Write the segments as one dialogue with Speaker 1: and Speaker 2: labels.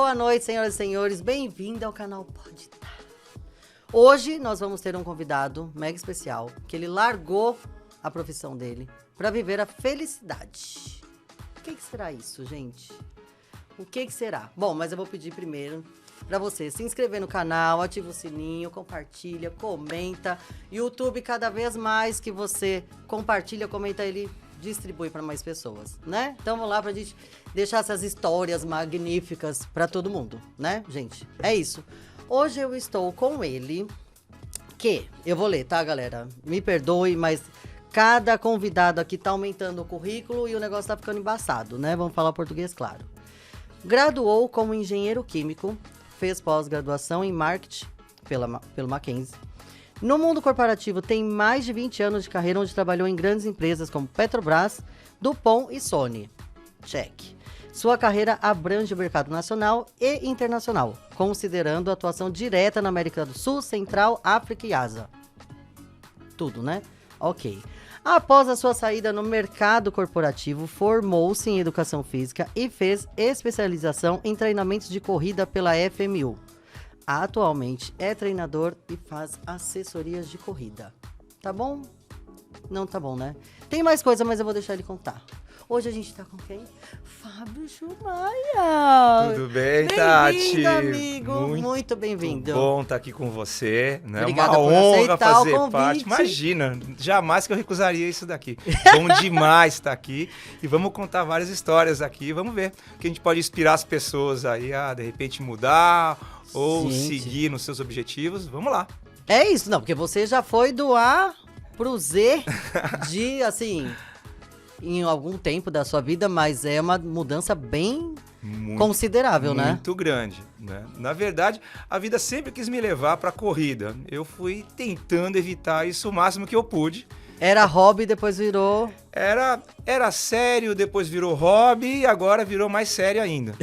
Speaker 1: boa noite, senhoras e senhores. Bem-vindo ao canal Pode Tá. Hoje nós vamos ter um convidado mega especial, que ele largou a profissão dele para viver a felicidade. O que será isso, gente? O que será? Bom, mas eu vou pedir primeiro para você se inscrever no canal, ativa o sininho, compartilha, comenta. YouTube, cada vez mais que você compartilha, comenta, ele distribui para mais pessoas, né? Então vamos lá pra gente deixar essas histórias magníficas para todo mundo, né, gente? É isso. Hoje eu estou com ele, que eu vou ler, tá, galera? Me perdoe, mas cada convidado aqui tá aumentando o currículo e o negócio tá ficando embaçado, né? Vamos falar português, claro. Graduou como engenheiro químico, fez pós-graduação em marketing pelo Mackenzie. No mundo corporativo, tem mais de 20 anos de carreira, onde trabalhou em grandes empresas como Petrobras, Dupont e Sony. Check. Sua carreira abrange o mercado nacional e internacional, considerando a atuação direta na América do Sul, Central, África e Ásia. Tudo, né? Ok. Após a sua saída no mercado corporativo, formou-se em Educação Física e fez especialização em treinamentos de corrida pela FMU. Atualmente é treinador e faz assessorias de corrida. Tá bom? Não tá bom, né? Tem mais coisa, mas eu vou deixar ele contar. Hoje a gente tá com quem? Fábio Chumaia!
Speaker 2: Tudo bem, Tati?
Speaker 1: Bem-vindo, amigo! Muito bem-vindo.
Speaker 2: Bom estar aqui com você, né?
Speaker 1: Obrigada
Speaker 2: uma
Speaker 1: por
Speaker 2: honra
Speaker 1: aceitar
Speaker 2: fazer
Speaker 1: o convite.
Speaker 2: parte. Imagina, jamais que eu recusaria isso daqui. Bom demais estar aqui e vamos contar várias histórias aqui. Vamos ver que a gente pode inspirar as pessoas aí a, de repente, mudar ou seguir nos seus objetivos. Vamos lá.
Speaker 1: É isso, não, porque você já foi do A pro Z de, assim, em algum tempo da sua vida, mas é uma mudança bem considerável, né?
Speaker 2: Muito grande, né? Na verdade, a vida sempre quis me levar para a corrida. Eu fui tentando evitar isso o máximo que eu pude.
Speaker 1: Era hobby, depois virou...
Speaker 2: Era sério, depois virou hobby e agora virou mais sério ainda.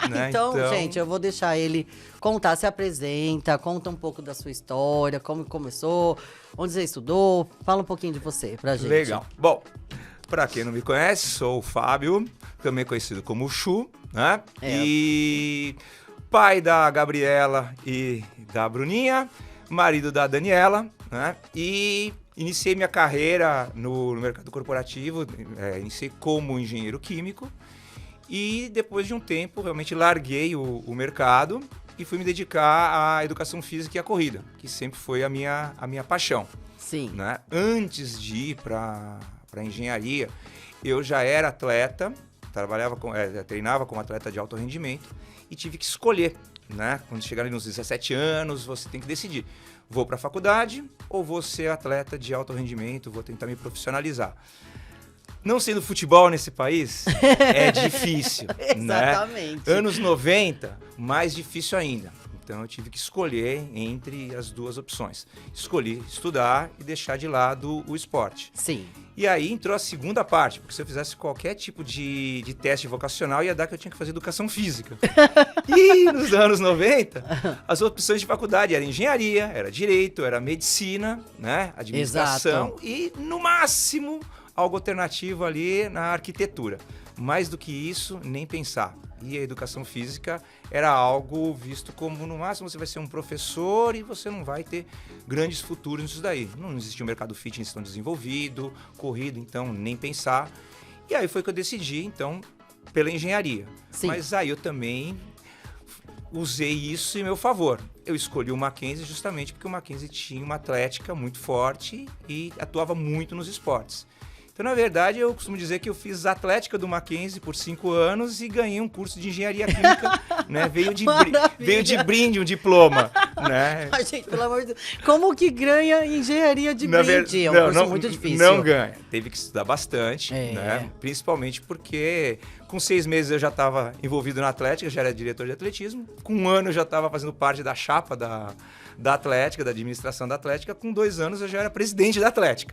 Speaker 2: Né?
Speaker 1: Então, gente, eu vou deixar ele contar, se apresenta, conta um pouco da sua história, como começou, onde você estudou, fala um pouquinho de você pra gente.
Speaker 2: Legal. Bom, pra quem não me conhece, sou o Fábio, também conhecido como Chu, né? E pai da Gabriela e da Bruninha, marido da Daniela, né? E iniciei minha carreira no mercado corporativo, iniciei como engenheiro químico e depois de um tempo realmente larguei o mercado e fui me dedicar à educação física e à corrida, que sempre foi a minha paixão.
Speaker 1: Sim.
Speaker 2: Né? Antes de ir para engenharia, eu já era atleta, treinava como atleta de alto rendimento e tive que escolher, né? Quando chegar ali nos 17 anos, você tem que decidir. Vou para a faculdade ou vou ser atleta de alto rendimento, vou tentar me profissionalizar. Não sendo futebol nesse país, é difícil.
Speaker 1: Exatamente.
Speaker 2: Né? Anos 90, mais difícil ainda. Então eu tive que escolher entre as duas opções. Escolhi estudar e deixar de lado o esporte.
Speaker 1: Sim.
Speaker 2: E aí entrou a segunda parte, porque se eu fizesse qualquer tipo de teste vocacional, ia dar que eu tinha que fazer educação física. E nos anos 90, as opções de faculdade eram engenharia, era direito, era medicina, né? Administração.
Speaker 1: Exato.
Speaker 2: E no máximo algo alternativo ali na arquitetura. Mais do que isso, nem pensar. E a educação física era algo visto como, no máximo, você vai ser um professor e você não vai ter grandes futuros nisso daí. Não existia um mercado fitness tão desenvolvido, corrida, então, nem pensar. E aí foi que eu decidi, então, pela engenharia.
Speaker 1: Sim.
Speaker 2: Mas aí eu também usei isso em meu favor. Eu escolhi o Mackenzie justamente porque o Mackenzie tinha uma atlética muito forte e atuava muito nos esportes. Então, na verdade, eu costumo dizer que eu fiz atlética do Mackenzie por 5 anos e ganhei um curso de engenharia química, né? Veio de brinde um diploma, né?
Speaker 1: Ai, gente, pelo amor de Deus. Como que ganha engenharia de brinde? É um curso muito difícil.
Speaker 2: Não ganha. Teve que estudar bastante, né? Principalmente porque com 6 meses eu já estava envolvido na atlética, já era diretor de atletismo. Com 1 ano eu já estava fazendo parte da chapa da atlética, da administração da atlética. Com 2 anos eu já era presidente da atlética.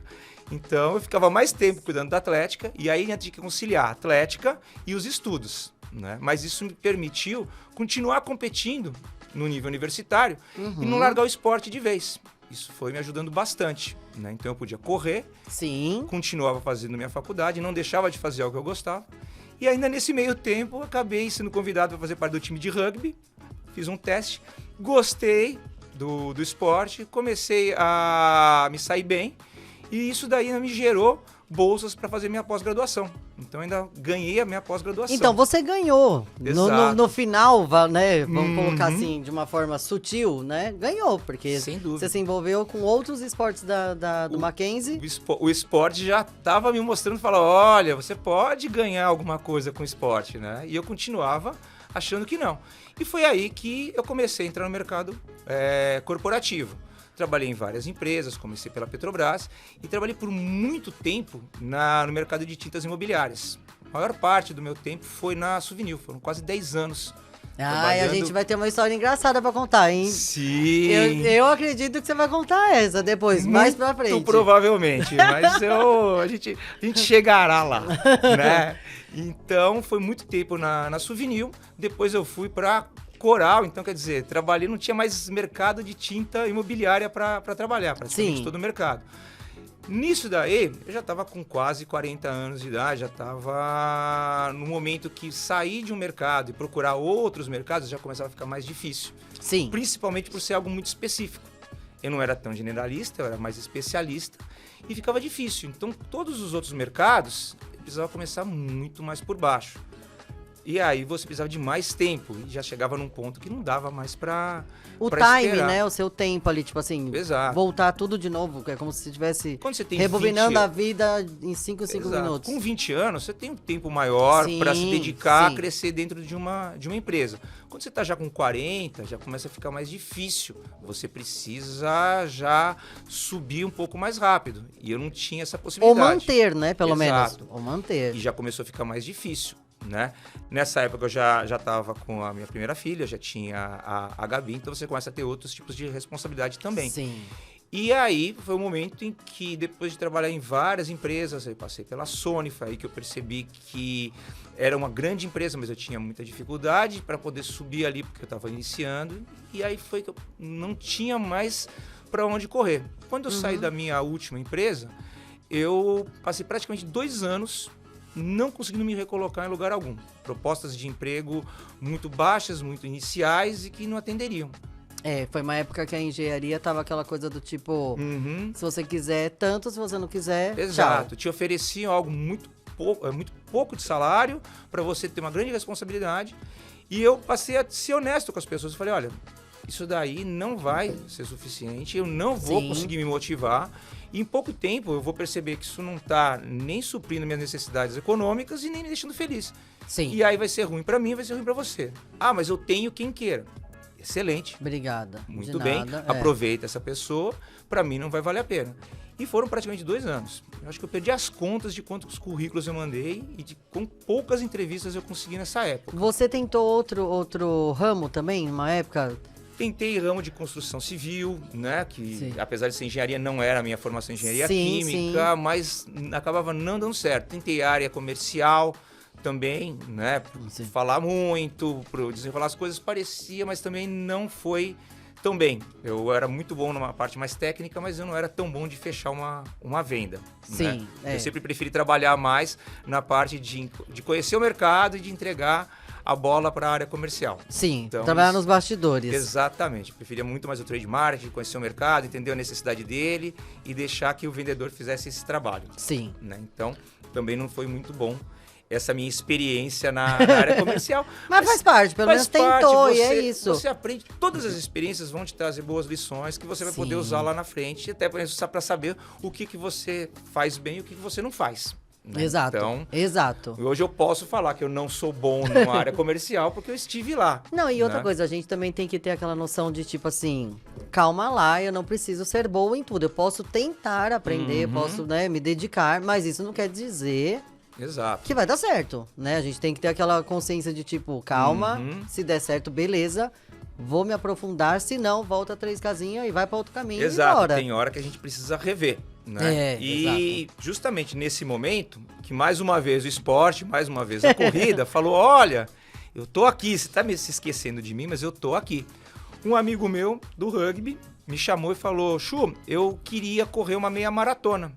Speaker 2: Então, eu ficava mais tempo cuidando da atlética e aí a gente tinha que conciliar a atlética e os estudos, né? Mas isso me permitiu continuar competindo no nível universitário e não largar o esporte de vez. Isso foi me ajudando bastante, né? Então, eu podia correr,
Speaker 1: Sim.
Speaker 2: continuava fazendo minha faculdade, não deixava de fazer algo que eu gostava E ainda nesse meio tempo, acabei sendo convidado para fazer parte do time de rugby. Fiz um teste, gostei do esporte, comecei a me sair bem. E isso daí ainda me gerou bolsas para fazer minha pós-graduação. Então ainda ganhei a minha pós-graduação.
Speaker 1: Então você ganhou. No final, né? Vamos colocar assim, de uma forma sutil, né? Ganhou, porque
Speaker 2: sem dúvida.
Speaker 1: Você se envolveu com outros esportes do Mackenzie.
Speaker 2: O esporte já estava me mostrando, falando, olha, você pode ganhar alguma coisa com o esporte, né? E eu continuava achando que não. E foi aí que eu comecei a entrar no mercado corporativo. Trabalhei em várias empresas, comecei pela Petrobras e trabalhei por muito tempo no mercado de tintas imobiliárias. A maior parte do meu tempo foi na Suvinil, foram quase 10 anos.
Speaker 1: A gente vai ter uma história engraçada pra contar, hein?
Speaker 2: Sim!
Speaker 1: Eu acredito que você vai contar essa depois, mais pra frente.
Speaker 2: Muito provavelmente, mas a gente chegará lá, né? Então, foi muito tempo na Suvinil, depois eu fui pra Coral, então quer dizer, trabalhei, não tinha mais mercado de tinta imobiliária para trabalhar, praticamente todo o mercado. Nisso daí, eu já estava com quase 40 anos de idade, já estava no momento que sair de um mercado e procurar outros mercados já começava a ficar mais difícil.
Speaker 1: Sim.
Speaker 2: Principalmente por ser algo muito específico. Eu não era tão generalista, eu era mais especialista e ficava difícil. Então, todos os outros mercados, eu precisava começar muito mais por baixo. E aí você precisava de mais tempo e já chegava num ponto que não dava mais pra
Speaker 1: time,
Speaker 2: esperar.
Speaker 1: né? O seu tempo ali, tipo assim,
Speaker 2: exato.
Speaker 1: Voltar tudo de novo, que é como se você estivesse
Speaker 2: você
Speaker 1: rebobinando a vida em 5 minutos.
Speaker 2: Com 20 anos, você tem um tempo maior para se dedicar a crescer dentro de uma empresa. Quando você está já com 40, já começa a ficar mais difícil. Você precisa já subir um pouco mais rápido. E eu não tinha essa possibilidade.
Speaker 1: Ou manter, né? Pelo menos.
Speaker 2: Exato.
Speaker 1: Ou manter.
Speaker 2: E já começou a ficar mais difícil. Né? Nessa época eu já estava com a minha primeira filha, já tinha a Gabi, então você começa a ter outros tipos de responsabilidade também.
Speaker 1: Sim.
Speaker 2: E aí foi o momento em que, depois de trabalhar em várias empresas, eu passei pela Sony, foi aí que eu percebi que era uma grande empresa, mas eu tinha muita dificuldade para poder subir ali, porque eu estava iniciando, e aí foi que eu não tinha mais para onde correr. Quando eu saí da minha última empresa, eu passei praticamente 2 anos não conseguindo me recolocar em lugar algum. Propostas de emprego muito baixas, muito iniciais e que não atenderiam.
Speaker 1: Foi uma época que a engenharia tava aquela coisa do tipo, se você quiser tanto, se você não quiser,
Speaker 2: exato.
Speaker 1: Tchau.
Speaker 2: Te ofereciam algo muito pouco de salário para você ter uma grande responsabilidade. E eu passei a ser honesto com as pessoas. Eu falei, olha, isso daí não vai ser suficiente, eu não vou conseguir me motivar. E em pouco tempo eu vou perceber que isso não está nem suprindo minhas necessidades econômicas e nem me deixando feliz.
Speaker 1: Sim.
Speaker 2: E aí vai ser ruim para mim, vai ser ruim para você. Ah, mas eu tenho quem queira. Excelente.
Speaker 1: Obrigada.
Speaker 2: Muito bem. Aproveita essa pessoa. Para mim não vai valer a pena. E foram praticamente 2 anos. Eu acho que eu perdi as contas de quantos currículos eu mandei e de com poucas entrevistas eu consegui nessa época.
Speaker 1: Você tentou outro ramo também, numa época?
Speaker 2: Tentei ramo de construção civil, né? Que apesar de ser engenharia, não era a minha formação em engenharia química, mas acabava não dando certo. Tentei área comercial também, né? Falar muito, desenrolar as coisas parecia, mas também não foi tão bem. Eu era muito bom numa parte mais técnica, mas eu não era tão bom de fechar uma venda.
Speaker 1: Sim.
Speaker 2: Né? Eu sempre preferi trabalhar mais na parte de conhecer o mercado e de entregar a bola para a área comercial.
Speaker 1: Sim, então, trabalhar nos bastidores.
Speaker 2: Exatamente. Preferia muito mais o trade marketing, conhecer o mercado, entender a necessidade dele e deixar que o vendedor fizesse esse trabalho.
Speaker 1: Sim.
Speaker 2: Né? Então, também não foi muito bom essa minha experiência na área comercial.
Speaker 1: Mas faz parte, pelo menos tentou, e é isso.
Speaker 2: Você aprende, todas as experiências vão te trazer boas lições que você vai poder usar lá na frente, até para saber o que você faz bem e o que você não faz. Né?
Speaker 1: Exato,
Speaker 2: então,
Speaker 1: exato.
Speaker 2: Hoje eu posso falar que eu não sou bom numa área comercial porque eu estive lá.
Speaker 1: Não, e outra coisa, a gente também tem que ter aquela noção de tipo assim, calma lá, eu não preciso ser boa em tudo. Eu posso tentar aprender, posso, né, me dedicar, mas isso não quer dizer que vai dar certo, né? A gente tem que ter aquela consciência de tipo, calma, se der certo, beleza. Vou me aprofundar, se não, volta 3 casinhas e vai para outro caminho.
Speaker 2: Exato,
Speaker 1: e bora.
Speaker 2: Tem hora que a gente precisa rever. Né? E justamente nesse momento, que mais uma vez o esporte, mais uma vez a corrida, falou, olha, eu tô aqui, você tá se esquecendo de mim, mas eu tô aqui. Um amigo meu do rugby me chamou e falou, Chu, eu queria correr uma meia maratona.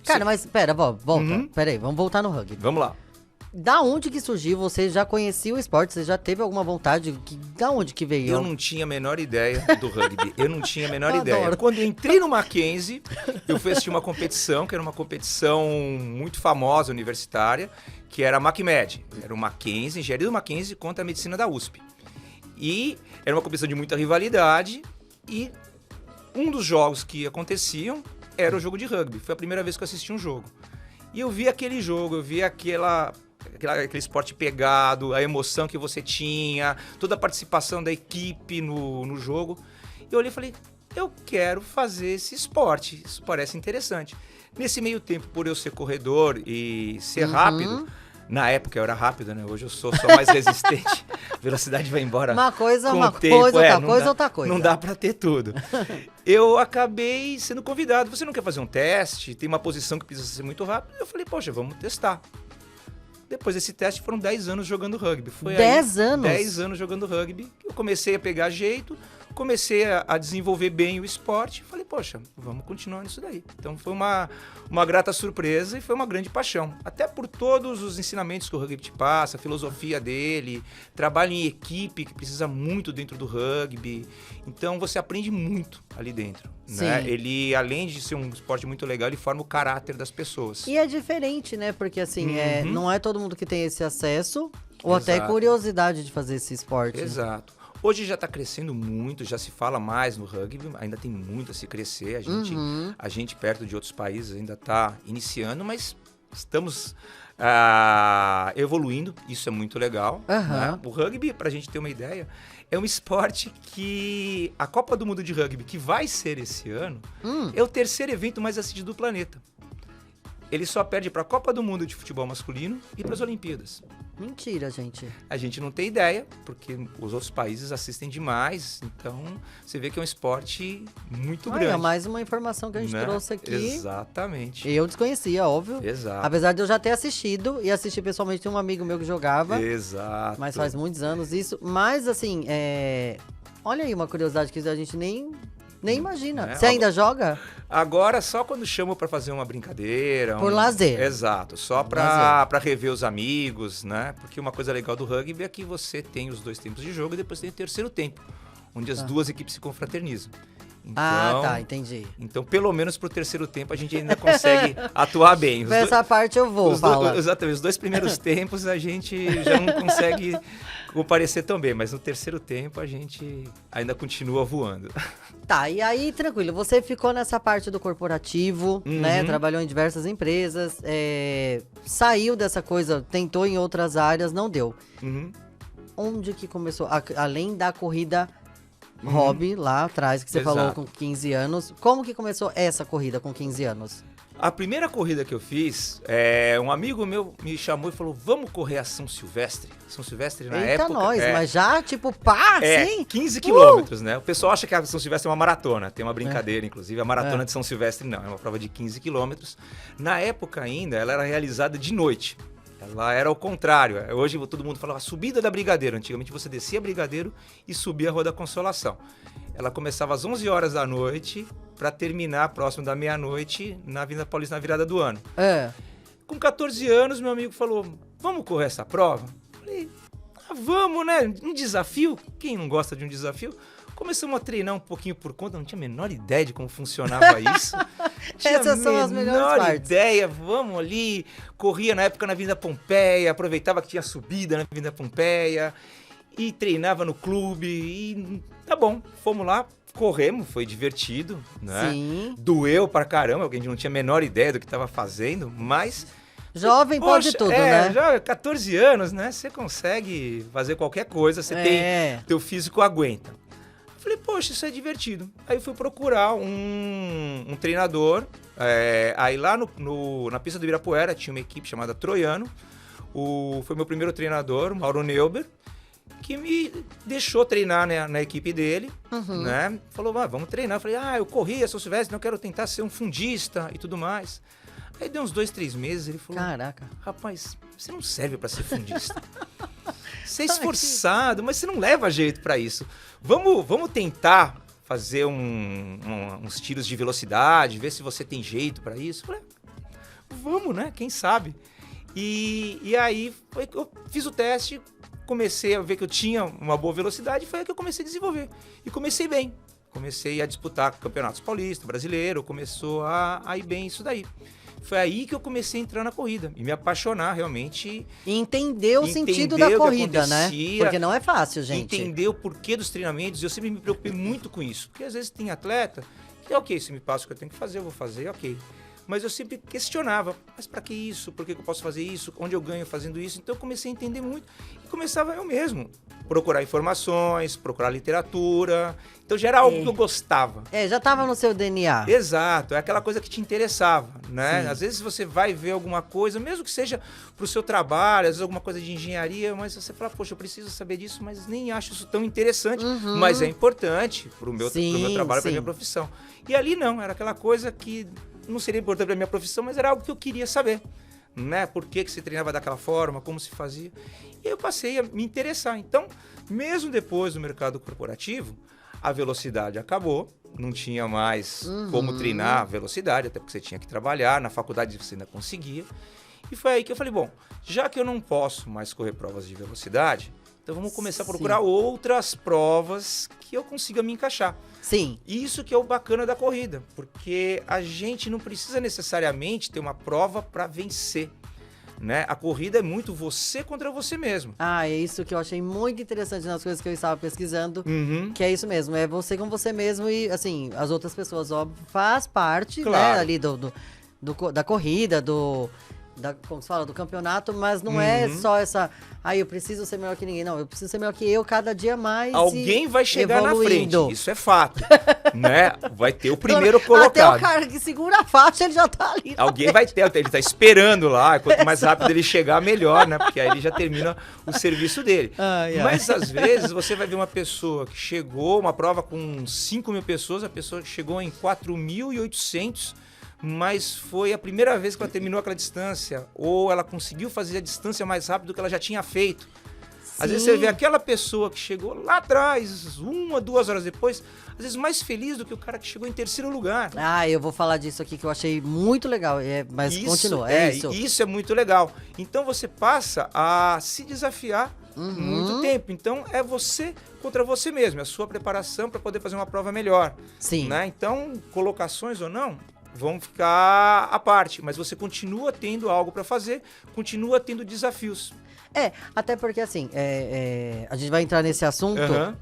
Speaker 1: Cara, mas pera, volta. Pera aí, vamos voltar no rugby.
Speaker 2: Vamos lá.
Speaker 1: da onde que surgiu? Você já conhecia o esporte? Você já teve alguma vontade? Da onde que veio?
Speaker 2: Eu não tinha a menor ideia do rugby. Eu não tinha a menor
Speaker 1: Eu
Speaker 2: ideia.
Speaker 1: adoro.
Speaker 2: Quando eu entrei no Mackenzie, eu fui assistir uma competição, que era uma competição muito famosa, universitária, que era a MacMed. Era o Mackenzie, engenharia do Mackenzie contra a medicina da USP. E era uma competição de muita rivalidade e um dos jogos que aconteciam era o jogo de rugby. Foi a primeira vez que eu assisti um jogo. E eu vi aquele jogo, eu vi aquele esporte pegado, a emoção que você tinha, toda a participação da equipe no jogo. E eu olhei e falei, eu quero fazer esse esporte, isso parece interessante. Nesse meio tempo, por eu ser corredor e ser rápido, na época eu era rápido, né? Hoje eu sou só mais resistente. A velocidade vai embora.
Speaker 1: Uma coisa,
Speaker 2: com
Speaker 1: uma
Speaker 2: o tempo.
Speaker 1: coisa, outra coisa.
Speaker 2: Não dá pra ter tudo. Eu acabei sendo convidado. Você não quer fazer um teste? Tem uma posição que precisa ser muito rápido. Eu falei, poxa, vamos testar. Depois desse teste foram 10 anos jogando rugby. Foi
Speaker 1: 10 anos?
Speaker 2: 10 anos jogando rugby. Eu comecei a pegar jeito, comecei a desenvolver bem o esporte. Falei, poxa, vamos continuar nisso daí. Então foi uma grata surpresa e foi uma grande paixão. Até por todos os ensinamentos que o rugby te passa, a filosofia dele, trabalho em equipe, que precisa muito dentro do rugby. Então você aprende muito ali dentro. Né? Ele, além de ser um esporte muito legal, ele forma o caráter das pessoas.
Speaker 1: E é diferente, né? Porque assim, não é todo mundo que tem esse acesso ou
Speaker 2: Exato.
Speaker 1: até curiosidade de fazer esse esporte.
Speaker 2: Exato. Hoje já está crescendo muito, já se fala mais no rugby, ainda tem muito a se crescer. A gente perto de outros países ainda está iniciando, mas estamos evoluindo, isso é muito legal. Né? O rugby, para a gente ter uma ideia, é um esporte que a Copa do Mundo de Rugby, que vai ser esse ano, é o terceiro evento mais assistido do planeta. Ele só perde para a Copa do Mundo de futebol masculino e para as Olimpíadas.
Speaker 1: Mentira, gente.
Speaker 2: A gente não tem ideia, porque os outros países assistem demais. Então, você vê que é um esporte muito grande.
Speaker 1: É mais uma informação que a gente trouxe aqui.
Speaker 2: Exatamente.
Speaker 1: Eu desconhecia, óbvio.
Speaker 2: Exato.
Speaker 1: Apesar de eu já ter assistido, e assisti pessoalmente, tem um amigo meu que jogava.
Speaker 2: Exato.
Speaker 1: Mas faz muitos anos isso. Mas, assim, olha aí uma curiosidade que a gente nem imagina. Você ainda joga?
Speaker 2: Agora, só quando chamo pra fazer uma brincadeira.
Speaker 1: Por lazer.
Speaker 2: Exato. Só pra rever os amigos, né? Porque uma coisa legal do rugby é que você tem os 2 tempos de jogo e depois tem o terceiro tempo, onde as duas equipes se confraternizam. Então,
Speaker 1: entendi.
Speaker 2: Então, pelo menos pro terceiro tempo, a gente ainda consegue atuar bem.
Speaker 1: Essa parte eu vou, fala.
Speaker 2: Exatamente. Os 2 primeiros tempos a gente já não consegue comparecer tão bem, mas no terceiro tempo a gente ainda continua voando.
Speaker 1: Tá, e aí, tranquilo, você ficou nessa parte do corporativo, né? Trabalhou em diversas empresas, saiu dessa coisa, tentou em outras áreas, não deu. Onde que começou? Além da corrida hobby lá atrás, que você falou com 15 anos. Como que começou essa corrida com 15 anos?
Speaker 2: A primeira corrida que eu fiz, um amigo meu me chamou e falou, vamos correr a São Silvestre. São Silvestre na época...
Speaker 1: Eita, nós, mas já, tipo, pá, sim?
Speaker 2: 15 quilômetros, né? O pessoal acha que a São Silvestre é uma maratona. Tem uma brincadeira, inclusive. A maratona de São Silvestre não, é uma prova de 15 quilômetros. Na época ainda, ela era realizada de noite. Ela era o contrário. Hoje todo mundo fala a subida da Brigadeiro. Antigamente você descia a Brigadeiro e subia a Rua da Consolação. Ela começava às 11 horas da noite para terminar próximo da meia-noite na Avenida Paulista na virada do ano. Com 14 anos, meu amigo falou, vamos correr essa prova? Falei, vamos, né? Um desafio? Quem não gosta de um desafio? Começamos a treinar um pouquinho por conta, não tinha a menor ideia de como funcionava isso.
Speaker 1: Essas são as melhores partes.
Speaker 2: Ideia, vamos ali, corria na época na Avenida Pompeia, aproveitava que tinha subida na Avenida Pompeia e treinava no clube e tá bom, fomos lá, corremos, foi divertido, né?
Speaker 1: Sim.
Speaker 2: Doeu pra caramba, porque a gente não tinha a menor ideia do que estava fazendo, mas...
Speaker 1: Jovem pode tudo, né?
Speaker 2: Já 14 anos, né? Você consegue fazer qualquer coisa, você tem... Teu físico aguenta. Falei, poxa, isso é divertido. Aí fui procurar um treinador. Aí lá na pista do Ibirapuera tinha uma equipe chamada Troiano. Foi meu primeiro treinador, Mauro Neuber, que me deixou treinar, né, na equipe dele. Né? Falou, vamos treinar. Eu falei, eu corri a São Silvestre, eu quero tentar ser um fundista e tudo mais. Aí deu uns 2, 3 meses, ele falou,
Speaker 1: caraca,
Speaker 2: rapaz, você não serve para ser fundista. Você é esforçado, mas você não leva jeito para isso. Vamos tentar fazer uns tiros de velocidade, ver se você tem jeito para isso. Eu falei, vamos, né? Quem sabe? E aí foi que eu fiz o teste, comecei a ver que eu tinha uma boa velocidade, foi aí que eu comecei a desenvolver. E comecei bem. Comecei a disputar campeonatos paulistas, brasileiro, começou a ir bem isso daí. Foi aí que eu comecei a entrar na corrida e me apaixonar realmente.
Speaker 1: E entender o sentido da corrida, né? Porque não é fácil, gente.
Speaker 2: Entender o porquê dos treinamentos. Eu sempre me preocupei muito com isso. Porque às vezes tem atleta que, ok, se me passa o que eu tenho que fazer, eu vou fazer, ok. Mas eu sempre questionava, mas para que isso? Por que eu posso fazer isso? Onde eu ganho fazendo isso? Então eu comecei a entender muito e começava eu mesmo. Procurar informações, procurar literatura. Então já era algo que eu gostava.
Speaker 1: Já estava no seu DNA.
Speaker 2: Exato, é aquela coisa que te interessava, né?
Speaker 1: Sim.
Speaker 2: Às vezes você vai ver alguma coisa, mesmo que seja para o seu trabalho, às vezes alguma coisa de engenharia, mas você fala, poxa, eu preciso saber disso, mas nem acho isso tão interessante. Mas é importante para o meu trabalho, para a minha profissão. E ali não, era aquela coisa que não seria importante para a minha profissão, mas era algo que eu queria saber. Né? Por que se treinava daquela forma, como se fazia. E eu passei a me interessar. Então, mesmo depois do mercado corporativo, a velocidade acabou, não tinha mais como treinar a velocidade, até porque você tinha que trabalhar, na faculdade você ainda conseguia. E foi aí que eu falei, bom, já que eu não posso mais correr provas de velocidade, então vamos começar a procurar outras provas que eu consiga me encaixar.
Speaker 1: Sim.
Speaker 2: Isso que é o bacana da corrida, porque a gente não precisa necessariamente ter uma prova para vencer, né? A corrida é muito você contra você mesmo.
Speaker 1: É isso que eu achei muito interessante nas coisas que eu estava pesquisando, que é isso mesmo, é você com você mesmo e, assim, as outras pessoas, óbvio, faz parte, né, ali da corrida, como se fala, do campeonato, mas não é só essa, eu preciso ser melhor que ninguém. Não, eu preciso ser melhor que eu cada dia mais.
Speaker 2: Alguém vai chegar
Speaker 1: evoluindo
Speaker 2: na frente, isso é fato, né? Vai ter o primeiro colocado.
Speaker 1: Até o cara que segura a faixa, ele já tá ali.
Speaker 2: Alguém vai ter, ele tá esperando lá, quanto mais rápido ele chegar, melhor, né? Porque aí ele já termina o serviço dele. Mas às vezes você vai ver uma pessoa que chegou, uma prova com 5.000 pessoas, a pessoa chegou em 4.800, mas foi a primeira vez que ela terminou aquela distância, ou ela conseguiu fazer a distância mais rápido do que ela já tinha feito. Às vezes você vê aquela pessoa que chegou lá atrás, 1 ou 2 horas depois, às vezes mais feliz do que o cara que chegou em terceiro lugar.
Speaker 1: Eu vou falar disso aqui que eu achei muito legal, mas continua, isso.
Speaker 2: Isso é muito legal. Então você passa a se desafiar muito tempo. Então é você contra você mesmo, é a sua preparação para poder fazer uma prova melhor.
Speaker 1: Sim.
Speaker 2: Né? Então, colocações ou não, vão ficar à parte, mas você continua tendo algo para fazer, continua tendo desafios.
Speaker 1: Até porque assim, a gente vai entrar nesse assunto,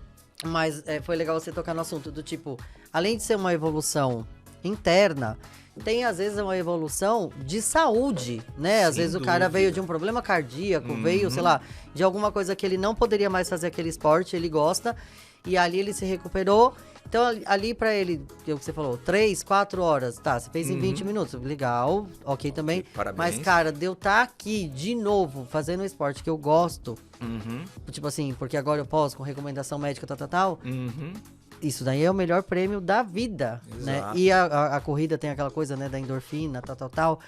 Speaker 1: mas foi legal você tocar no assunto do tipo, além de ser uma evolução interna, tem às vezes uma evolução de saúde, né? Às vezes o cara veio de um problema cardíaco, veio, sei lá, de alguma coisa que ele não poderia mais fazer aquele esporte, ele gosta, e ali ele se recuperou. Então, ali pra ele, o que você falou, 3, 4 horas, tá, você fez em 20 minutos, legal, ok também.
Speaker 2: Parabéns.
Speaker 1: Mas, cara, de eu estar aqui de novo, fazendo um esporte que eu gosto, tipo assim, porque agora eu posso, com recomendação médica, tal, isso daí é o melhor prêmio da vida, né? E a corrida tem aquela coisa, né, da endorfina, tal.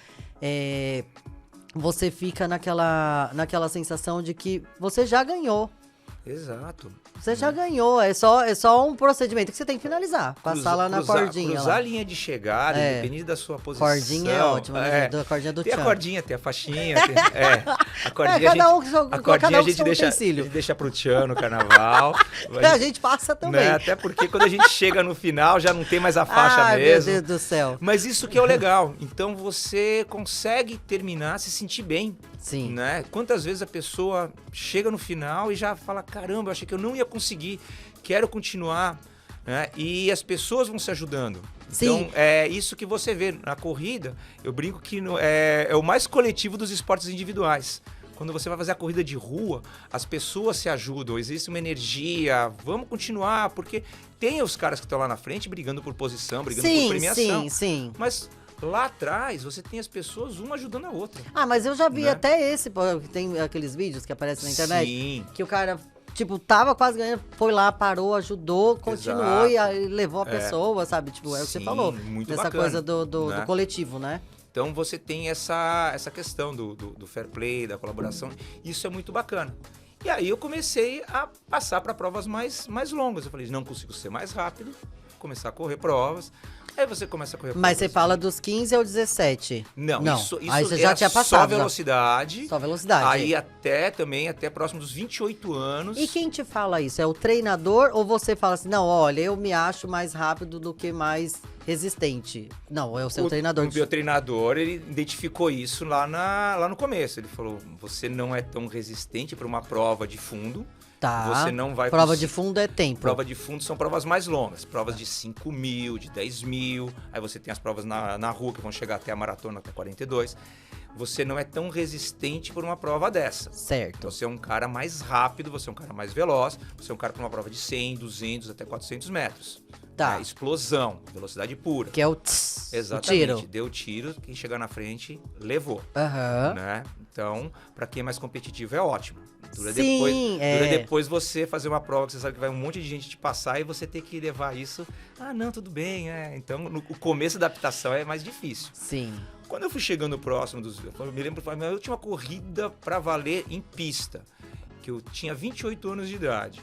Speaker 1: Você fica naquela sensação de que você já ganhou.
Speaker 2: Exato.
Speaker 1: Você já ganhou, é só um procedimento que você tem que finalizar. Passar lá na cordinha.
Speaker 2: Cruzar a linha de chegada, independente da sua posição.
Speaker 1: Cordinha é ótimo, né? A cordinha do
Speaker 2: Tem
Speaker 1: tchan.
Speaker 2: A cordinha, tem a faixinha. A cordinha a gente deixa pro tchan no carnaval.
Speaker 1: A gente passa também.
Speaker 2: Né? Até porque quando a gente chega no final, já não tem mais a faixa mesmo.
Speaker 1: Meu Deus do céu.
Speaker 2: Mas isso que é o legal. Então você consegue terminar, se sentir bem.
Speaker 1: Sim.
Speaker 2: Né? Quantas vezes a pessoa chega no final e já fala, caramba, eu achei que eu não ia conseguir, quero continuar, né? E as pessoas vão se ajudando.
Speaker 1: Sim.
Speaker 2: Então, é isso que você vê na corrida, eu brinco que é o mais coletivo dos esportes individuais. Quando você vai fazer a corrida de rua, as pessoas se ajudam, existe uma energia, vamos continuar, porque tem os caras que estão lá na frente brigando por posição, brigando por premiação.
Speaker 1: Sim.
Speaker 2: Mas lá atrás, você tem as pessoas uma ajudando a outra.
Speaker 1: Mas eu já vi até tem aqueles vídeos que aparecem na internet, que o cara, tipo, tava quase ganhando, foi lá, parou, ajudou, continuou e levou a pessoa, sabe? Tipo, é o que você falou,
Speaker 2: muito
Speaker 1: dessa
Speaker 2: bacana,
Speaker 1: coisa do
Speaker 2: né?
Speaker 1: coletivo, né?
Speaker 2: Então você tem essa questão do fair play, da colaboração, isso é muito bacana. E aí eu comecei a passar para provas mais longas. Eu falei, não consigo ser mais rápido, começar a correr provas. Aí você começa a correr provas.
Speaker 1: Mas você fala dos 15 ao 17?
Speaker 2: Não. Isso
Speaker 1: aí você já tinha passado.
Speaker 2: Só velocidade.
Speaker 1: Só velocidade.
Speaker 2: Aí até próximo dos 28 anos.
Speaker 1: E quem te fala isso? É o treinador ou você fala assim, não, olha, eu me acho mais rápido do que mais resistente? Não, é o seu treinador.
Speaker 2: O meu treinador, ele identificou isso lá no começo. Ele falou, você não é tão resistente para uma prova de fundo.
Speaker 1: Tá.
Speaker 2: Você não vai
Speaker 1: prova de fundo é tempo.
Speaker 2: Prova de fundo são provas mais longas. Provas de 5 mil, de 10 mil. Aí você tem as provas na rua que vão chegar até a maratona, até 42. Você não é tão resistente por uma prova dessa.
Speaker 1: Certo.
Speaker 2: Você é um cara mais rápido, você é um cara mais veloz. Você é um cara para uma prova de 100, 200, até 400 metros.
Speaker 1: Tá.
Speaker 2: Explosão, velocidade pura.
Speaker 1: Que é o tss,
Speaker 2: exatamente,
Speaker 1: o tiro.
Speaker 2: Deu tiro, quem chegar na frente, levou.
Speaker 1: Aham.
Speaker 2: Né? Então, para quem é mais competitivo, é ótimo. Dura
Speaker 1: Sim,
Speaker 2: depois você fazer uma prova que você sabe que vai um monte de gente te passar e você ter que levar isso. Ah, não, tudo bem. Então, o começo da adaptação é mais difícil.
Speaker 1: Sim.
Speaker 2: Quando eu fui chegando próximo eu me lembro da minha última corrida para valer em pista, que eu tinha 28 anos de idade.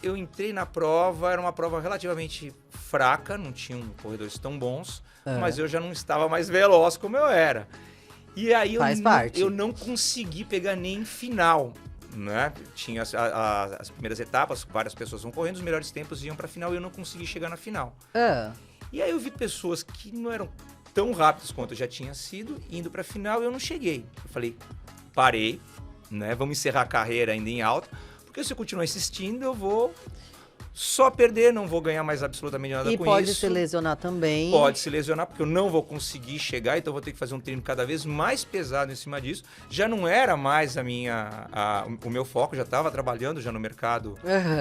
Speaker 2: Eu entrei na prova, era uma prova relativamente fraca, não tinham corredores tão bons, mas eu já não estava mais veloz como eu era. E aí eu não consegui pegar nem final, né? Tinha as primeiras etapas, várias pessoas vão correndo, os melhores tempos iam para final e eu não consegui chegar na final. E aí eu vi pessoas que não eram tão rápidas quanto eu já tinha sido, indo para final e eu não cheguei. Eu falei, parei, né? Vamos encerrar a carreira ainda em alta, porque se eu continuar insistindo, eu vou só perder, não vou ganhar mais absolutamente nada com isso.
Speaker 1: E pode se lesionar também.
Speaker 2: Pode se lesionar, porque eu não vou conseguir chegar, então eu vou ter que fazer um treino cada vez mais pesado em cima disso. Já não era mais o meu foco, já estava trabalhando já no mercado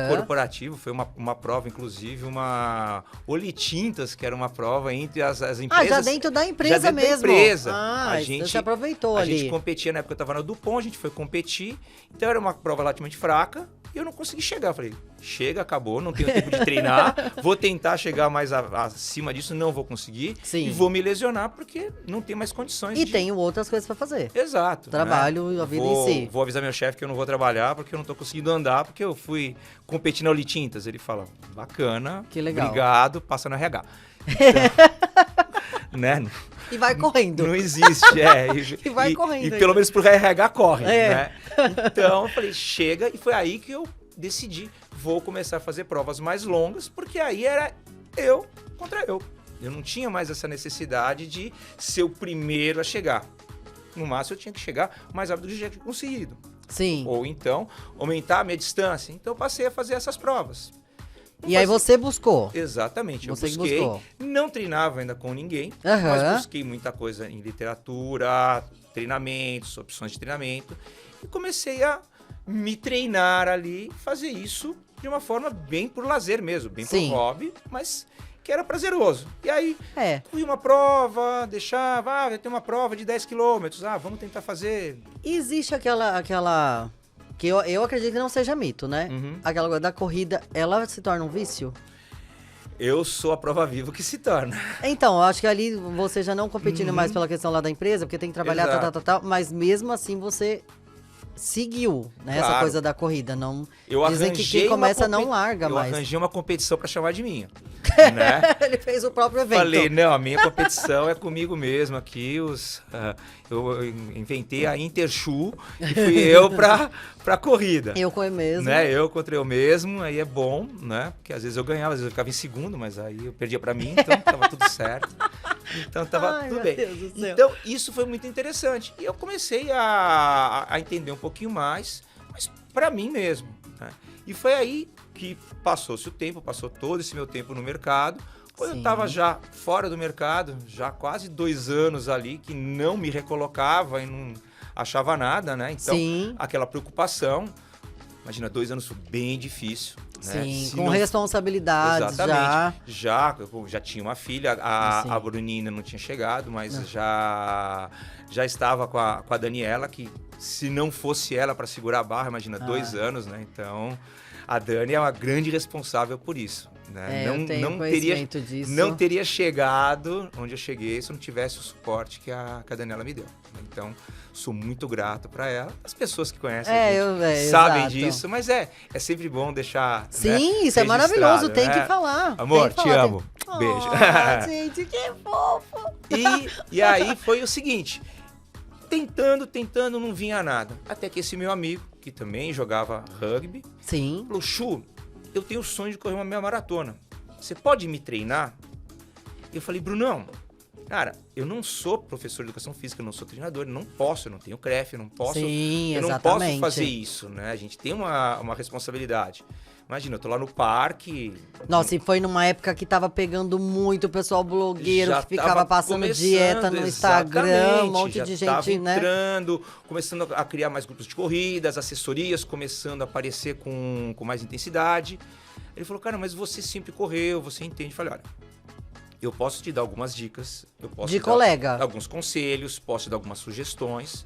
Speaker 2: corporativo. Foi uma prova, inclusive, uma Olitintas, que era uma prova entre as empresas.
Speaker 1: Já dentro da empresa
Speaker 2: já dentro
Speaker 1: mesmo.
Speaker 2: Da empresa.
Speaker 1: A gente se aproveitou ali.
Speaker 2: A gente competia, na época eu estava na Dupont, a gente foi competir, então era uma prova relativamente fraca. E eu não consegui chegar. Eu falei, chega, acabou, não tenho tempo de treinar. Vou tentar chegar mais acima disso, não vou conseguir.
Speaker 1: Sim.
Speaker 2: E vou me lesionar porque não tenho mais condições
Speaker 1: E tenho outras coisas pra fazer.
Speaker 2: Exato.
Speaker 1: Trabalho,
Speaker 2: né?
Speaker 1: A vida em si.
Speaker 2: Vou avisar meu chefe que eu não vou trabalhar porque eu não tô conseguindo andar, porque eu fui competir na Olitintas. Ele fala, bacana,
Speaker 1: que legal.
Speaker 2: Obrigado, passa no RH. Então, né?
Speaker 1: E vai correndo.
Speaker 2: Não existe,
Speaker 1: E vai correndo.
Speaker 2: E pelo menos pro RH corre, né? Então, eu falei, chega. E foi aí que eu decidi, vou começar a fazer provas mais longas, porque aí era eu contra eu. Eu não tinha mais essa necessidade de ser o primeiro a chegar. No máximo, eu tinha que chegar mais rápido do que eu já tinha conseguido.
Speaker 1: Sim.
Speaker 2: Ou então, aumentar a minha distância. Então, eu passei a fazer essas provas.
Speaker 1: E aí você buscou?
Speaker 2: Exatamente, eu
Speaker 1: você
Speaker 2: busquei,
Speaker 1: buscou.
Speaker 2: Não treinava ainda com ninguém, mas busquei muita coisa em literatura, treinamentos, opções de treinamento, e comecei a me treinar ali, fazer isso de uma forma bem por lazer mesmo, bem por hobby, mas que era prazeroso. E aí, fui uma prova, deixava, vai ter uma prova de 10 quilômetros, vamos tentar fazer.
Speaker 1: E existe aquela... Que eu acredito que não seja mito, né? Aquela coisa da corrida, ela se torna um vício?
Speaker 2: Eu sou a prova viva que se torna.
Speaker 1: Então, eu acho que ali você já não competindo mais pela questão lá da empresa, porque tem que trabalhar, tal, mas mesmo assim você seguiu, né? Essa coisa da corrida. Não, dizem que quem começa não larga mais.
Speaker 2: Eu arranjei uma competição pra chamar de minha. Né?
Speaker 1: Ele fez o próprio evento.
Speaker 2: Falei, não, a minha competição é comigo mesmo aqui. Eu inventei a Intershoe e fui eu pra corrida.
Speaker 1: Eu com eu mesmo.
Speaker 2: Né? Eu contra eu mesmo, aí é bom, né? Porque às vezes eu ganhava, às vezes eu ficava em segundo, mas aí eu perdia pra mim, então tava tudo certo. Então tava tudo bem.
Speaker 1: Deus do céu.
Speaker 2: Então isso foi muito interessante. E eu comecei a entender um pouquinho mais, mas pra mim mesmo. Né? E foi aí que passou-se o tempo, passou todo esse meu tempo no mercado. Quando eu estava já fora do mercado, já quase 2 anos ali, que não me recolocava e não achava nada, né? Então, aquela preocupação. Imagina, 2 anos foi bem difícil. Né?
Speaker 1: Sim, com responsabilidades.
Speaker 2: Exatamente. Já tinha uma filha, a Brunina não tinha chegado, mas já estava com a Daniela, que se não fosse ela para segurar a barra, imagina, 2 anos, né? Então, a Dani é uma grande responsável por isso. Né?
Speaker 1: Eu tenho conhecimento disso.
Speaker 2: Não teria chegado onde eu cheguei se eu não tivesse o suporte que a Daniela me deu. Então, sou muito grato para ela. As pessoas que conhecem a gente sabem
Speaker 1: exato.
Speaker 2: disso, mas é sempre bom deixar.
Speaker 1: Sim, isso é maravilhoso, tem que falar.
Speaker 2: Amor,
Speaker 1: tem que falar,
Speaker 2: te amo. Beijo.
Speaker 1: Gente, que fofo.
Speaker 2: E aí foi o seguinte, tentando, não vinha nada. Até que esse meu amigo, que também jogava rugby,
Speaker 1: Sim.
Speaker 2: falou, Chu, eu tenho o sonho de correr uma meia maratona. Você pode me treinar? Eu falei, Brunão, cara, eu não sou professor de educação física, eu não sou treinador, eu não tenho CREF, eu não posso fazer isso, né? A gente tem uma responsabilidade. Imagina, eu tô lá no parque...
Speaker 1: Nossa, e foi numa época que tava pegando muito o pessoal blogueiro, que ficava passando dieta no Instagram, um monte de gente, né?
Speaker 2: Começando a criar mais grupos de corridas, assessorias começando a aparecer com mais intensidade. Ele falou, cara, mas você sempre correu, você entende. Eu falei, olha, eu posso te dar algumas dicas, eu posso
Speaker 1: de
Speaker 2: te
Speaker 1: colega.
Speaker 2: dar alguns conselhos, posso te dar algumas sugestões,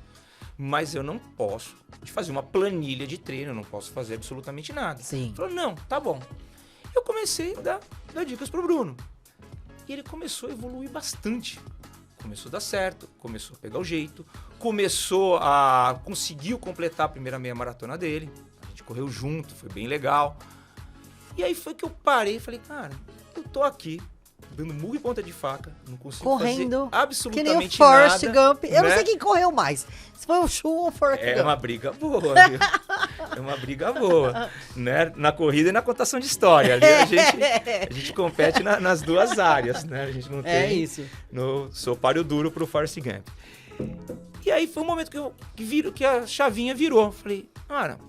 Speaker 2: mas eu não posso te fazer uma planilha de treino, eu não posso fazer absolutamente nada.
Speaker 1: Sim.
Speaker 2: Ele falou, não, tá bom. Eu comecei a dar dicas pro Bruno. E ele começou a evoluir bastante. Começou a dar certo, começou a pegar o jeito, conseguiu completar a primeira meia maratona dele. A gente correu junto, foi bem legal. E aí foi que eu parei e falei, cara, eu tô aqui, dando murro e ponta de faca, não consigo
Speaker 1: correndo,
Speaker 2: fazer absolutamente
Speaker 1: que nem o Forrest
Speaker 2: nada,
Speaker 1: Gump. Eu não sei quem correu mais. Se foi o Chu ou o Forrest Gump.
Speaker 2: É uma briga boa, viu? É uma briga boa, né? Na corrida e na contação de história. Ali a gente compete nas duas áreas, né? A gente não tem...
Speaker 1: É isso.
Speaker 2: Sou páreo duro pro Forrest Gump. E aí foi um momento que a chavinha virou. Falei, cara,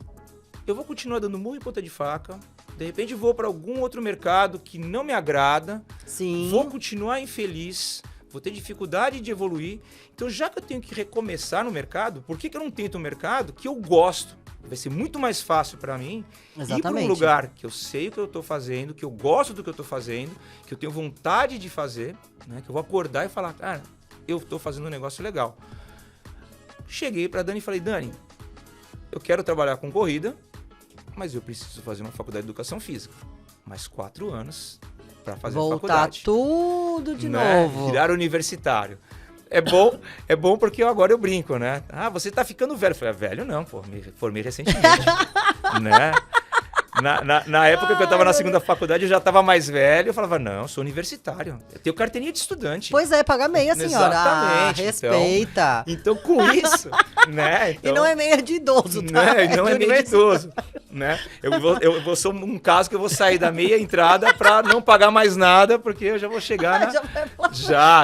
Speaker 2: eu vou continuar dando murro e ponta de faca. De repente vou para algum outro mercado que não me agrada.
Speaker 1: Sim.
Speaker 2: Vou continuar infeliz. Vou ter dificuldade de evoluir. Então, já que eu tenho que recomeçar no mercado, por que eu não tento um mercado que eu gosto? Vai ser muito mais fácil para mim ir para um lugar que eu sei o que eu estou fazendo, que eu gosto do que eu estou fazendo, que eu tenho vontade de fazer, né? Que eu vou acordar e falar, cara, eu estou fazendo um negócio legal. Cheguei para Dani e falei, Dani, eu quero trabalhar com corrida, mas eu preciso fazer uma faculdade de educação física. Mais 4 anos para fazer a faculdade.
Speaker 1: Voltar tudo de novo.
Speaker 2: Virar universitário. É bom porque agora eu brinco, né? Ah, você tá ficando velho. Eu falei, velho não, pô, me formei recentemente. né? Na época que eu tava na segunda faculdade, eu já tava mais velho. Eu falava, não, eu sou universitário. Eu tenho carteirinha de estudante.
Speaker 1: Pois é, paga meia, senhora.
Speaker 2: Exatamente.
Speaker 1: Respeita.
Speaker 2: Então, com isso, né? Então,
Speaker 1: e não é meia de idoso, tá?
Speaker 2: Né? Não é meia de idoso. Né? Eu vou ser um caso que eu vou sair da meia entrada para não pagar mais nada, porque eu já vou chegar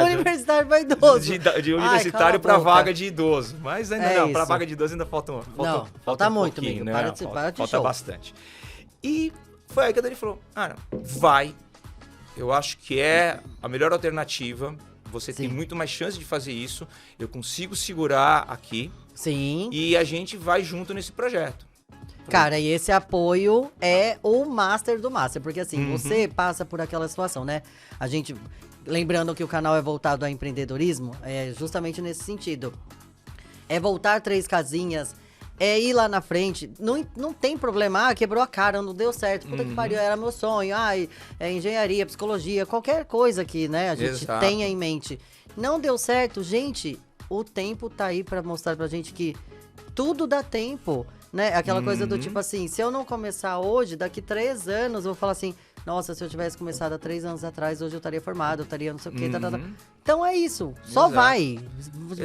Speaker 1: universitário para idoso.
Speaker 2: De universitário para vaga de idoso. Mas ainda não, para vaga de idoso ainda falta
Speaker 1: muito, amigo.
Speaker 2: Né? Falta
Speaker 1: show.
Speaker 2: bastante. E foi aí que a Dani falou, cara, vai. Eu acho que é a melhor alternativa. Você tem muito mais chance de fazer isso. Eu consigo segurar aqui.
Speaker 1: Sim.
Speaker 2: E a gente vai junto nesse projeto.
Speaker 1: Cara, e esse apoio é o master do master. Porque assim, você passa por aquela situação, né? A gente, lembrando que o canal é voltado ao empreendedorismo, é justamente nesse sentido. É voltar 3 casinhas, é ir lá na frente. Não tem problema, quebrou a cara, não deu certo. Puta que pariu, era meu sonho. É engenharia, psicologia, qualquer coisa que, né, a gente tenha em mente. Não deu certo, gente, o tempo tá aí pra mostrar pra gente que tudo dá tempo. Né? Aquela coisa do tipo assim, se eu não começar hoje, daqui 3 anos, eu vou falar assim, nossa, se eu tivesse começado há 3 anos atrás, hoje eu estaria formado, eu estaria não sei o quê. Então é isso, só vai.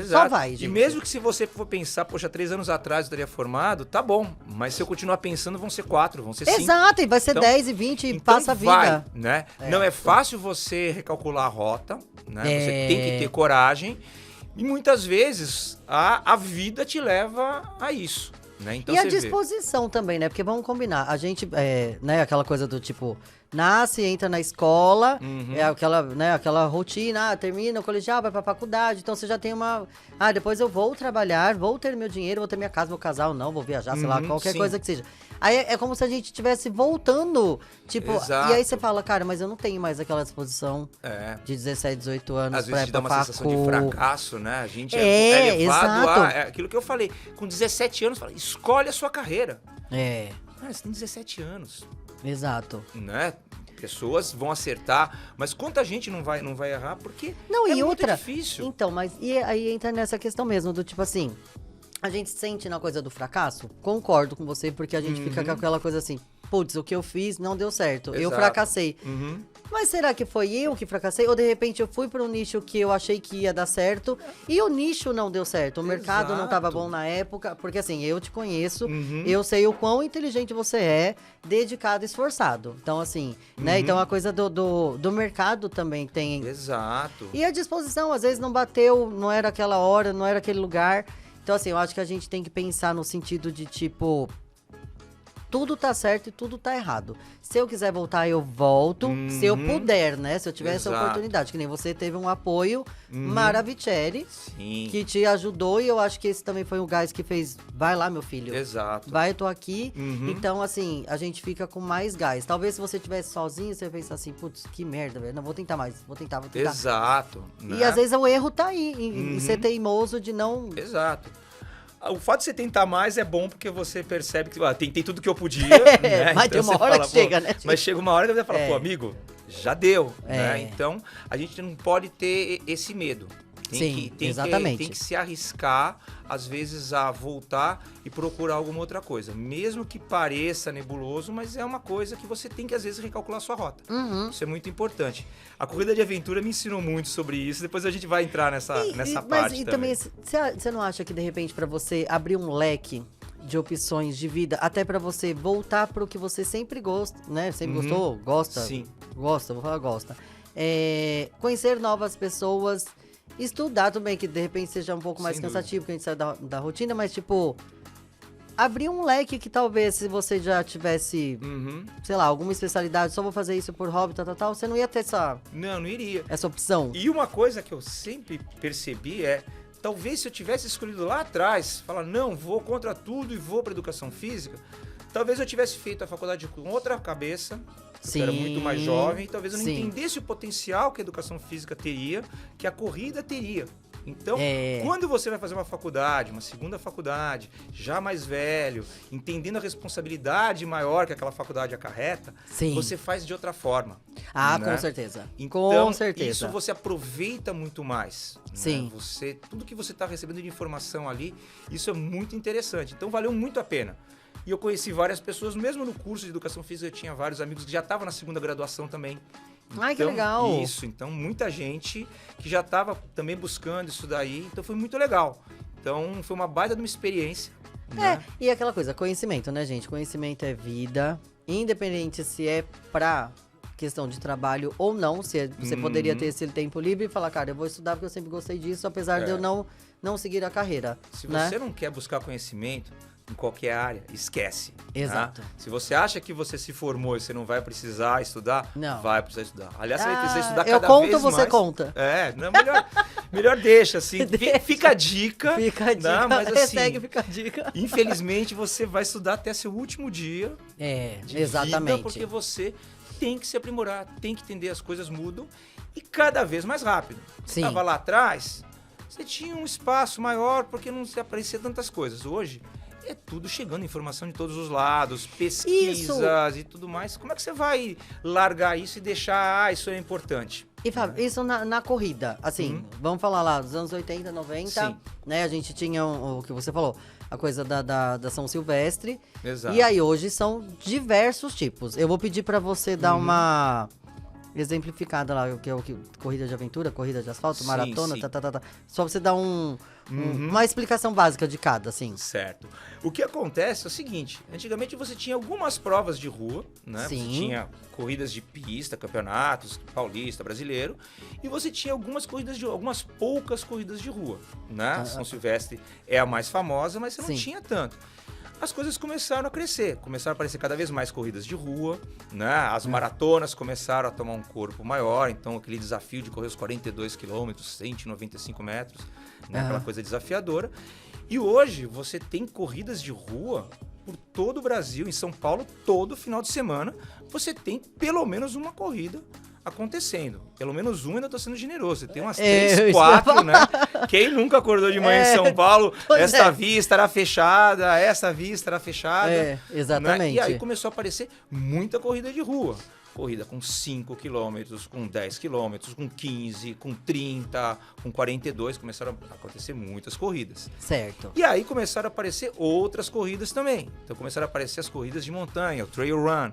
Speaker 1: Só vai, gente.
Speaker 2: E mesmo que se você for pensar, poxa, 3 anos atrás eu estaria formado, tá bom. Mas se eu continuar pensando, vão ser 4, vão ser 5.
Speaker 1: Exato, e vai ser 10 e 20 e passa a vida.
Speaker 2: Vai, né? Não é fácil você recalcular a rota, né? Você tem que ter coragem. E muitas vezes a vida te leva a isso. Né? Então,
Speaker 1: e a disposição também, né? Porque vamos combinar, a gente, né, aquela coisa do tipo, nasce, entra na escola, é aquela rotina, termina o colegial, vai pra faculdade, então você já tem uma... depois eu vou trabalhar, vou ter meu dinheiro, vou ter minha casa, vou casar ou não, vou viajar, sei lá, qualquer coisa que seja. Aí é como se a gente estivesse voltando, tipo, e aí você fala, cara, mas eu não tenho mais aquela disposição de 17, 18 anos.
Speaker 2: Às vezes te dá uma sensação de fracasso, né? A gente
Speaker 1: é
Speaker 2: levado a... É aquilo que eu falei, com 17 anos, escolhe a sua carreira. Cara, você tem 17 anos.
Speaker 1: Exato.
Speaker 2: Né? Pessoas vão acertar, mas quanta gente não vai errar porque
Speaker 1: não,
Speaker 2: é
Speaker 1: e
Speaker 2: muito
Speaker 1: outra,
Speaker 2: difícil.
Speaker 1: Então, mas e aí entra nessa questão mesmo, do tipo assim, a gente sente na coisa do fracasso? Concordo com você, porque a gente fica com aquela coisa assim, putz, o que eu fiz não deu certo, eu fracassei. Mas será que foi eu que fracassei? Ou de repente eu fui para um nicho que eu achei que ia dar certo e o nicho não deu certo, o mercado não estava bom na época, porque assim, eu te conheço, eu sei o quão inteligente você é, dedicado e esforçado. Então assim, né? Então a coisa do mercado também tem.
Speaker 2: Exato.
Speaker 1: E a disposição, às vezes não bateu, não era aquela hora, não era aquele lugar. Então assim, eu acho que a gente tem que pensar no sentido de tipo... Tudo tá certo e tudo tá errado. Se eu quiser voltar, eu volto. Se eu puder, né? Se eu tiver essa oportunidade. Que nem você teve um apoio Maravicherry, que te ajudou. E eu acho que esse também foi um gás que fez, vai lá, meu filho.
Speaker 2: Exato.
Speaker 1: Vai, eu tô aqui. Então, assim, a gente fica com mais gás. Talvez se você estivesse sozinho, você pensa assim, putz, que merda, velho. Não, vou tentar mais. Vou tentar.
Speaker 2: Exato.
Speaker 1: Né? E às vezes o erro tá aí. Em ser teimoso de não...
Speaker 2: Exato. O fato de você tentar mais é bom porque você percebe que tentei tudo que eu podia, né?
Speaker 1: Mas tem uma hora que chega, né?
Speaker 2: Mas chega uma hora que você fala, pô, amigo, já deu, né? Então, a gente não pode ter esse medo.
Speaker 1: Exatamente.
Speaker 2: Tem que se arriscar, às vezes, a voltar e procurar alguma outra coisa. Mesmo que pareça nebuloso, mas é uma coisa que você tem que, às vezes, recalcular a sua rota. Isso é muito importante. A corrida de aventura me ensinou muito sobre isso. Depois a gente vai entrar nessa parte também.
Speaker 1: Você não acha que, de repente, para você abrir um leque de opções de vida, até para você voltar para o que você sempre gosta, né? Sempre gostou? Gosta?
Speaker 2: Sim.
Speaker 1: Gosta, vou falar gosta. Conhecer novas pessoas... Estudar também, que de repente seja um pouco mais cansativo, porque a gente sai da rotina, mas tipo, abrir um leque que talvez se você já tivesse, sei lá, alguma especialidade, só vou fazer isso por hobby, tal, você não ia ter
Speaker 2: não iria.
Speaker 1: Essa opção.
Speaker 2: E uma coisa que eu sempre percebi é, talvez se eu tivesse escolhido lá atrás, falar, não, vou contra tudo e vou para educação física, talvez eu tivesse feito a faculdade com outra cabeça, eu era muito mais jovem, talvez eu não entendesse o potencial que a educação física teria, que a corrida teria. Então, quando você vai fazer uma faculdade, uma segunda faculdade, já mais velho, entendendo a responsabilidade maior que aquela faculdade acarreta, você faz de outra forma.
Speaker 1: Com certeza.
Speaker 2: Então,
Speaker 1: com certeza.
Speaker 2: Isso você aproveita muito mais.
Speaker 1: Sim.
Speaker 2: Né? Tudo que você está recebendo de informação ali, isso é muito interessante. Então, valeu muito a pena. E eu conheci várias pessoas, mesmo no curso de educação física, eu tinha vários amigos que já estavam na segunda graduação também.
Speaker 1: Ai, que legal!
Speaker 2: Isso, então muita gente que já estava também buscando isso daí, então foi muito legal. Então foi uma baita de uma experiência. Né?
Speaker 1: E aquela coisa, conhecimento, né, gente? Conhecimento é vida, independente se é pra questão de trabalho ou não, você poderia ter esse tempo livre e falar, cara, eu vou estudar porque eu sempre gostei disso, apesar de eu não seguir a carreira.
Speaker 2: Se você não quer buscar conhecimento em qualquer área, esquece.
Speaker 1: Exato.
Speaker 2: Tá? Se você acha que você se formou e você não vai precisar estudar, vai precisar estudar. Aliás, você vai precisar estudar cada vez mais.
Speaker 1: Eu conto ou você conta?
Speaker 2: Não, melhor deixa, assim. Fica a dica.
Speaker 1: Fica a dica,
Speaker 2: mas, assim,
Speaker 1: fica a dica.
Speaker 2: Infelizmente, você vai estudar até seu último dia de
Speaker 1: exatamente.
Speaker 2: vida, porque você tem que se aprimorar, tem que entender, as coisas mudam e cada vez mais rápido. Você estava lá atrás, você tinha um espaço maior porque não se aparecia tantas coisas. Hoje, é tudo chegando, informação de todos os lados, pesquisas e tudo mais. Como é que você vai largar isso e deixar, isso é importante?
Speaker 1: E Fábio, isso na corrida, assim, vamos falar lá dos anos 80, 90, né? A gente tinha o que você falou, a coisa da São Silvestre.
Speaker 2: Exato.
Speaker 1: E aí hoje são diversos tipos. Eu vou pedir pra você dar uma exemplificada lá, que é o que corrida de aventura, corrida de asfalto, maratona, Só você dar uma explicação básica de cada, assim.
Speaker 2: Certo. O que acontece é o seguinte, antigamente você tinha algumas provas de rua, né? Você tinha corridas de pista, campeonatos, paulista, brasileiro, e você tinha algumas poucas corridas de rua, né? São Silvestre é a mais famosa, mas você não tinha tanto. As coisas começaram a crescer, começaram a aparecer cada vez mais corridas de rua, né? As maratonas começaram a tomar um corpo maior, então aquele desafio de correr os 42 quilômetros, 195 metros, né? Aquela coisa desafiadora. E hoje você tem corridas de rua por todo o Brasil, em São Paulo, todo final de semana, você tem pelo menos uma corrida acontecendo. Pelo menos um ainda estou sendo generoso. Tem umas 3, 4, né? Quem nunca acordou de manhã em São Paulo, esta via estará fechada, essa via estará fechada.
Speaker 1: Exatamente.
Speaker 2: Né? E aí começou a aparecer muita corrida de rua. Corrida com 5 quilômetros, com 10 quilômetros, com 15, com 30, com 42. Começaram a acontecer muitas corridas.
Speaker 1: Certo.
Speaker 2: E aí começaram a aparecer outras corridas também. Então começaram a aparecer as corridas de montanha, o trail run.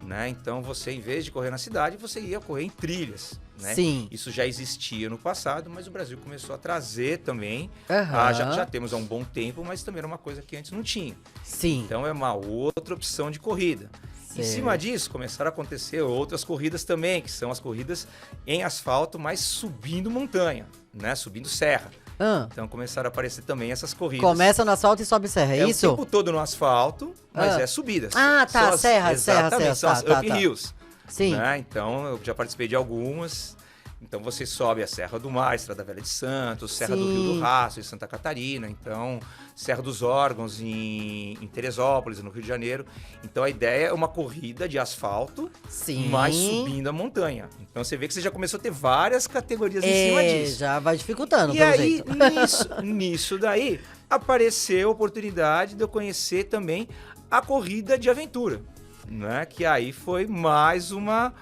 Speaker 2: Né? Então você, em vez de correr na cidade, você ia correr em trilhas. Né?
Speaker 1: Sim.
Speaker 2: Isso já existia no passado, mas o Brasil começou a trazer também.
Speaker 1: Uhum.
Speaker 2: Já temos há um bom tempo, mas também era uma coisa que antes não tinha.
Speaker 1: Sim.
Speaker 2: Então é uma outra opção de corrida. Em cima disso, começaram a acontecer outras corridas também, que são as corridas em asfalto, mas subindo montanha, né? Subindo serra. Então começaram a aparecer também essas corridas.
Speaker 1: Começa no asfalto e sobe serra, é isso?
Speaker 2: É o tempo todo no asfalto, mas é subidas.
Speaker 1: Ah, tá, serra.
Speaker 2: São as up hills.
Speaker 1: Sim.
Speaker 2: Né? Então eu já participei de algumas. Então você sobe a Serra do Mar, Estrada Velha de Santos, Serra do Rio do Rastro, em Santa Catarina, então Serra dos Órgãos em Teresópolis, no Rio de Janeiro. Então a ideia é uma corrida de asfalto, mas subindo a montanha. Então você vê que você já começou a ter várias categorias em cima disso.
Speaker 1: Já vai dificultando,
Speaker 2: pelo jeito. E aí, nisso daí, apareceu a oportunidade de eu conhecer também a corrida de aventura. Né? Que aí foi mais uma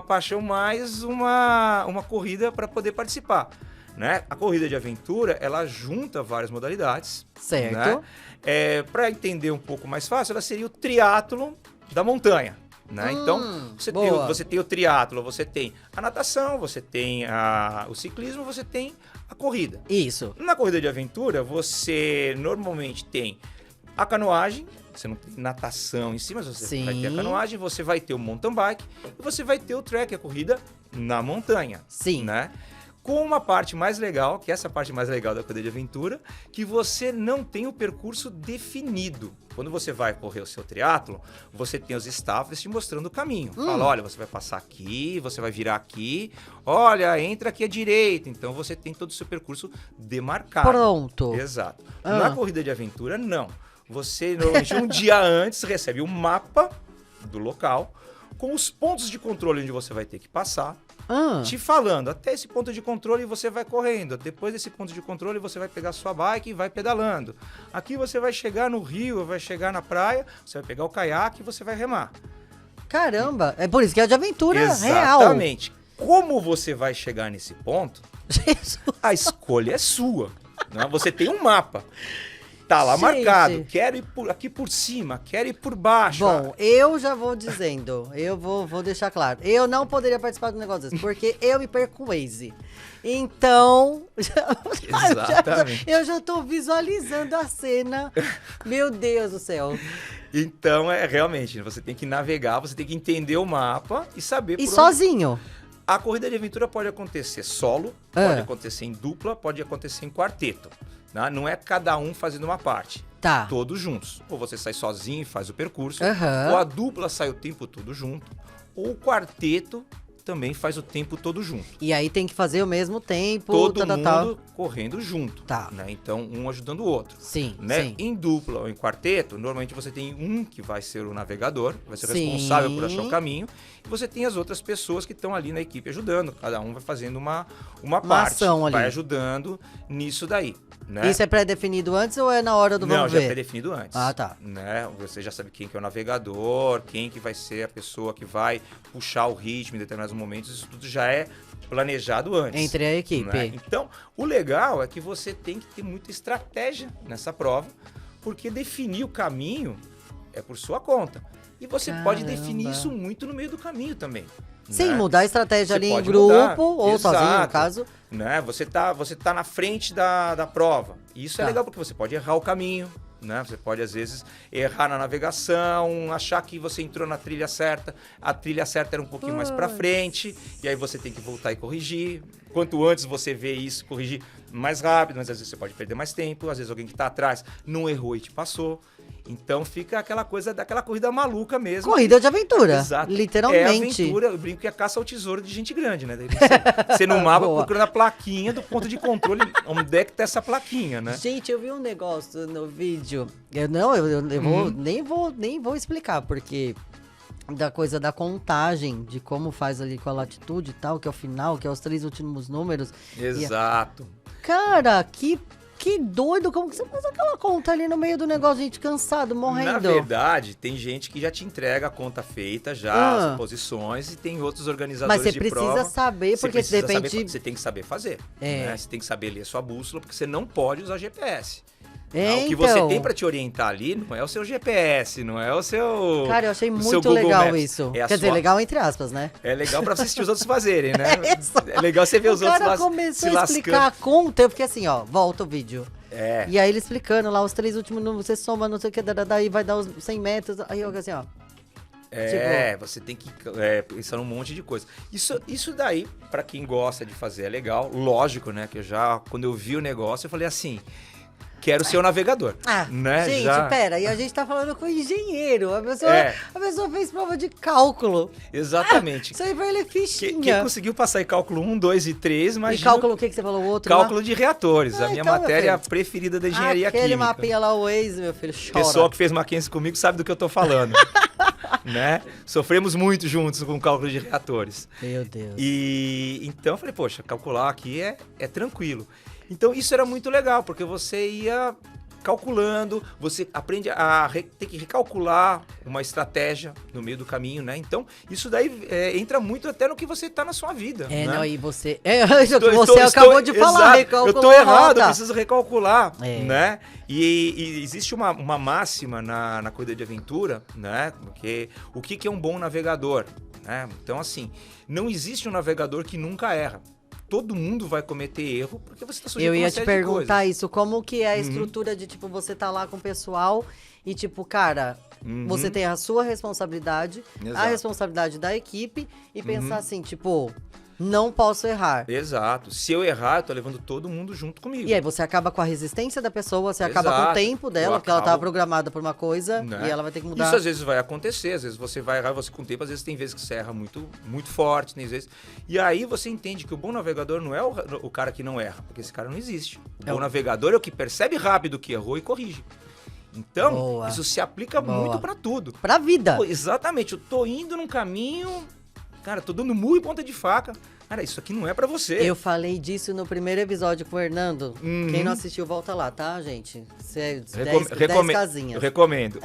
Speaker 2: paixão, mais uma corrida para poder participar. Né? A corrida de aventura, ela junta várias modalidades.
Speaker 1: Certo.
Speaker 2: Né? Para entender um pouco mais fácil, ela seria o triatlon da montanha. Né? Então, você tem o triatlo, você tem a natação, você tem o ciclismo, você tem a corrida.
Speaker 1: Isso.
Speaker 2: Na corrida de aventura, você normalmente tem a canoagem. Você não tem natação em cima, mas você vai ter a canoagem, você vai ter o mountain bike e você vai ter o track, a corrida na montanha.
Speaker 1: Sim.
Speaker 2: Né? Com uma parte mais legal, que é essa parte mais legal da corrida de aventura, que você não tem o percurso definido. Quando você vai correr o seu triatlo, você tem os staffers te mostrando o caminho. Fala, olha, você vai passar aqui, você vai virar aqui, olha, entra aqui à direita. Então você tem todo o seu percurso demarcado.
Speaker 1: Pronto.
Speaker 2: Exato. Na corrida de aventura, não. Você, normalmente, um dia antes, recebe um mapa do local com os pontos de controle onde você vai ter que passar, te falando, até esse ponto de controle você vai correndo, depois desse ponto de controle você vai pegar sua bike e vai pedalando. Aqui você vai chegar no rio, vai chegar na praia, você vai pegar o caiaque e você vai remar.
Speaker 1: Caramba, é por isso que é de aventura real.
Speaker 2: Exatamente. Como você vai chegar nesse ponto, a escolha é sua. Né? Você tem um mapa. Tá lá marcado, quero ir aqui por cima, quero ir por baixo.
Speaker 1: Bom, eu já vou dizendo, eu vou deixar claro. Eu não poderia participar do negócio desse, porque eu me perco com o Waze. Então,
Speaker 2: exatamente.
Speaker 1: eu já tô visualizando a cena. Meu Deus do céu.
Speaker 2: Então, realmente, você tem que navegar, você tem que entender o mapa e saber
Speaker 1: por sozinho.
Speaker 2: A corrida de aventura pode acontecer solo, pode acontecer em dupla, pode acontecer em quarteto. Não é cada um fazendo uma parte.
Speaker 1: Tá.
Speaker 2: Todos juntos. Ou você sai sozinho e faz o percurso, ou a dupla sai o tempo todo junto, ou o quarteto também faz o tempo todo junto.
Speaker 1: E aí tem que fazer o mesmo tempo.
Speaker 2: Todo mundo correndo junto.
Speaker 1: Tá.
Speaker 2: Né? Então, um ajudando o outro.
Speaker 1: Sim,
Speaker 2: né?
Speaker 1: sim.
Speaker 2: Em dupla ou em quarteto, normalmente você tem um que vai ser o navegador, vai ser responsável por achar o caminho, e você tem as outras pessoas que estão ali na equipe ajudando. Cada um vai fazendo uma parte,
Speaker 1: ação ali.
Speaker 2: Vai ajudando nisso daí. Né?
Speaker 1: Isso é pré-definido antes ou é na hora do vamos ver?
Speaker 2: Não, já é pré-definido antes.
Speaker 1: Ah, tá.
Speaker 2: Né? Você já sabe quem que é o navegador, quem que vai ser a pessoa que vai puxar o ritmo em determinados momentos, isso tudo já é planejado antes.
Speaker 1: Entre a equipe.
Speaker 2: Né? Então, o legal é que você tem que ter muita estratégia nessa prova, porque definir o caminho é por sua conta. E você pode definir isso muito no meio do caminho também.
Speaker 1: Sem
Speaker 2: né?
Speaker 1: mudar a estratégia
Speaker 2: você
Speaker 1: ali em grupo
Speaker 2: mudar,
Speaker 1: ou sozinho, no caso.
Speaker 2: Né? Você tá na frente da prova. E isso é legal porque você pode errar o caminho. Né? Você pode, às vezes, errar na navegação, achar que você entrou na trilha certa, a trilha certa era um pouquinho mais para frente, e aí você tem que voltar e corrigir. Quanto antes você vê isso, corrigir mais rápido, mas às vezes você pode perder mais tempo, às vezes alguém que está atrás não errou e te passou. Então fica aquela coisa daquela corrida maluca mesmo.
Speaker 1: Corrida de aventura.
Speaker 2: Exato.
Speaker 1: Literalmente.
Speaker 2: É aventura, eu brinco que é caça ao tesouro de gente grande, né? Você no mapa procurando a plaquinha do ponto de controle, onde é que tá essa plaquinha, né?
Speaker 1: Gente, eu vi um negócio no vídeo. Nem vou explicar, porque da coisa da contagem, de como faz ali com a latitude e tal, que é o final, que é os 3 últimos números.
Speaker 2: Exato.
Speaker 1: Cara, que doido, como que você faz aquela conta ali no meio do negócio, gente, cansado, morrendo?
Speaker 2: Na verdade, tem gente que já te entrega a conta feita, já, as posições, e tem outros organizadores de prova.
Speaker 1: Mas você precisa saber, porque de repente...
Speaker 2: Você tem que saber fazer, né? Você tem que saber ler sua bússola, porque você não pode usar GPS. O que
Speaker 1: então...
Speaker 2: você tem pra te orientar ali não é o seu GPS, não é o seu...
Speaker 1: Cara, eu achei muito legal
Speaker 2: Maps.
Speaker 1: isso. Quer dizer, legal entre aspas, né?
Speaker 2: É legal pra assistir os outros fazerem, né? É legal você ver os outros lá se lascando. O cara
Speaker 1: começou a explicar a conta, eu fiquei assim, ó, volta o vídeo.
Speaker 2: É.
Speaker 1: E aí ele explicando lá os 3 últimos números, você soma não sei o que, daí vai dar os 100 metros, aí eu assim, ó.
Speaker 2: Você tem que pensar num monte de coisa. Isso daí, pra quem gosta de fazer, é legal. Lógico, né? Que quando eu vi o negócio, eu falei assim... Quero ser o navegador. Né?
Speaker 1: Gente, pera, e a gente tá falando com engenheiro. A pessoa fez prova de cálculo.
Speaker 2: Exatamente.
Speaker 1: Isso aí pra ele é fichinha.
Speaker 2: Quem conseguiu passar em cálculo 1, 2 e 3, mas.
Speaker 1: E cálculo o que você falou? O outro?
Speaker 2: Cálculo
Speaker 1: lá?
Speaker 2: de reatores. A minha
Speaker 1: então,
Speaker 2: matéria preferida da engenharia química.
Speaker 1: Aquele mapinha lá, o Waze, meu filho, chora.
Speaker 2: Pessoal que fez Mackenzie comigo sabe do que eu tô falando. Né? Sofremos muito juntos com o cálculo de reatores.
Speaker 1: Meu Deus.
Speaker 2: E então eu falei, poxa, calcular aqui é tranquilo. Então isso era muito legal, porque você ia calculando, você aprende a ter que recalcular uma estratégia no meio do caminho, né? Então isso daí entra muito até no que você tá na sua vida.
Speaker 1: Né?
Speaker 2: Não,
Speaker 1: e você... você acabou de falar,
Speaker 2: recalcular. Eu tô errado, eu preciso recalcular, né? E existe uma máxima na corrida de aventura, né? Porque o que é um bom navegador? Né? Então assim, não existe um navegador que nunca erra. Todo mundo vai cometer erro, porque você está sujeito a uma série de coisas. Eu ia te perguntar
Speaker 1: isso, como que é a estrutura de, tipo, você tá lá com o pessoal e, tipo, cara, você tem a sua responsabilidade, a responsabilidade da equipe e pensar assim, tipo... Não posso errar.
Speaker 2: Exato. Se eu errar, eu tô levando todo mundo junto comigo.
Speaker 1: E aí você acaba com a resistência da pessoa, você acaba com o tempo dela, porque ela tava programada por uma coisa, né? E ela vai ter que mudar.
Speaker 2: Isso às vezes vai acontecer, às vezes você vai errar, você com o tempo, às vezes tem vezes que você erra muito, muito forte, tem vezes. E aí você entende que o bom navegador não é o cara que não erra, porque esse cara não existe. O bom navegador é o que percebe rápido que errou e corrige. Então, isso se aplica muito pra tudo.
Speaker 1: Pra vida.
Speaker 2: Exatamente. Eu tô indo num caminho... Cara, tô dando murro e ponta de faca. Cara, isso aqui não é pra você.
Speaker 1: Eu falei disso no primeiro episódio com o Fernando. Quem não assistiu, volta lá, tá, gente? 10 casinhas.
Speaker 2: Eu recomendo.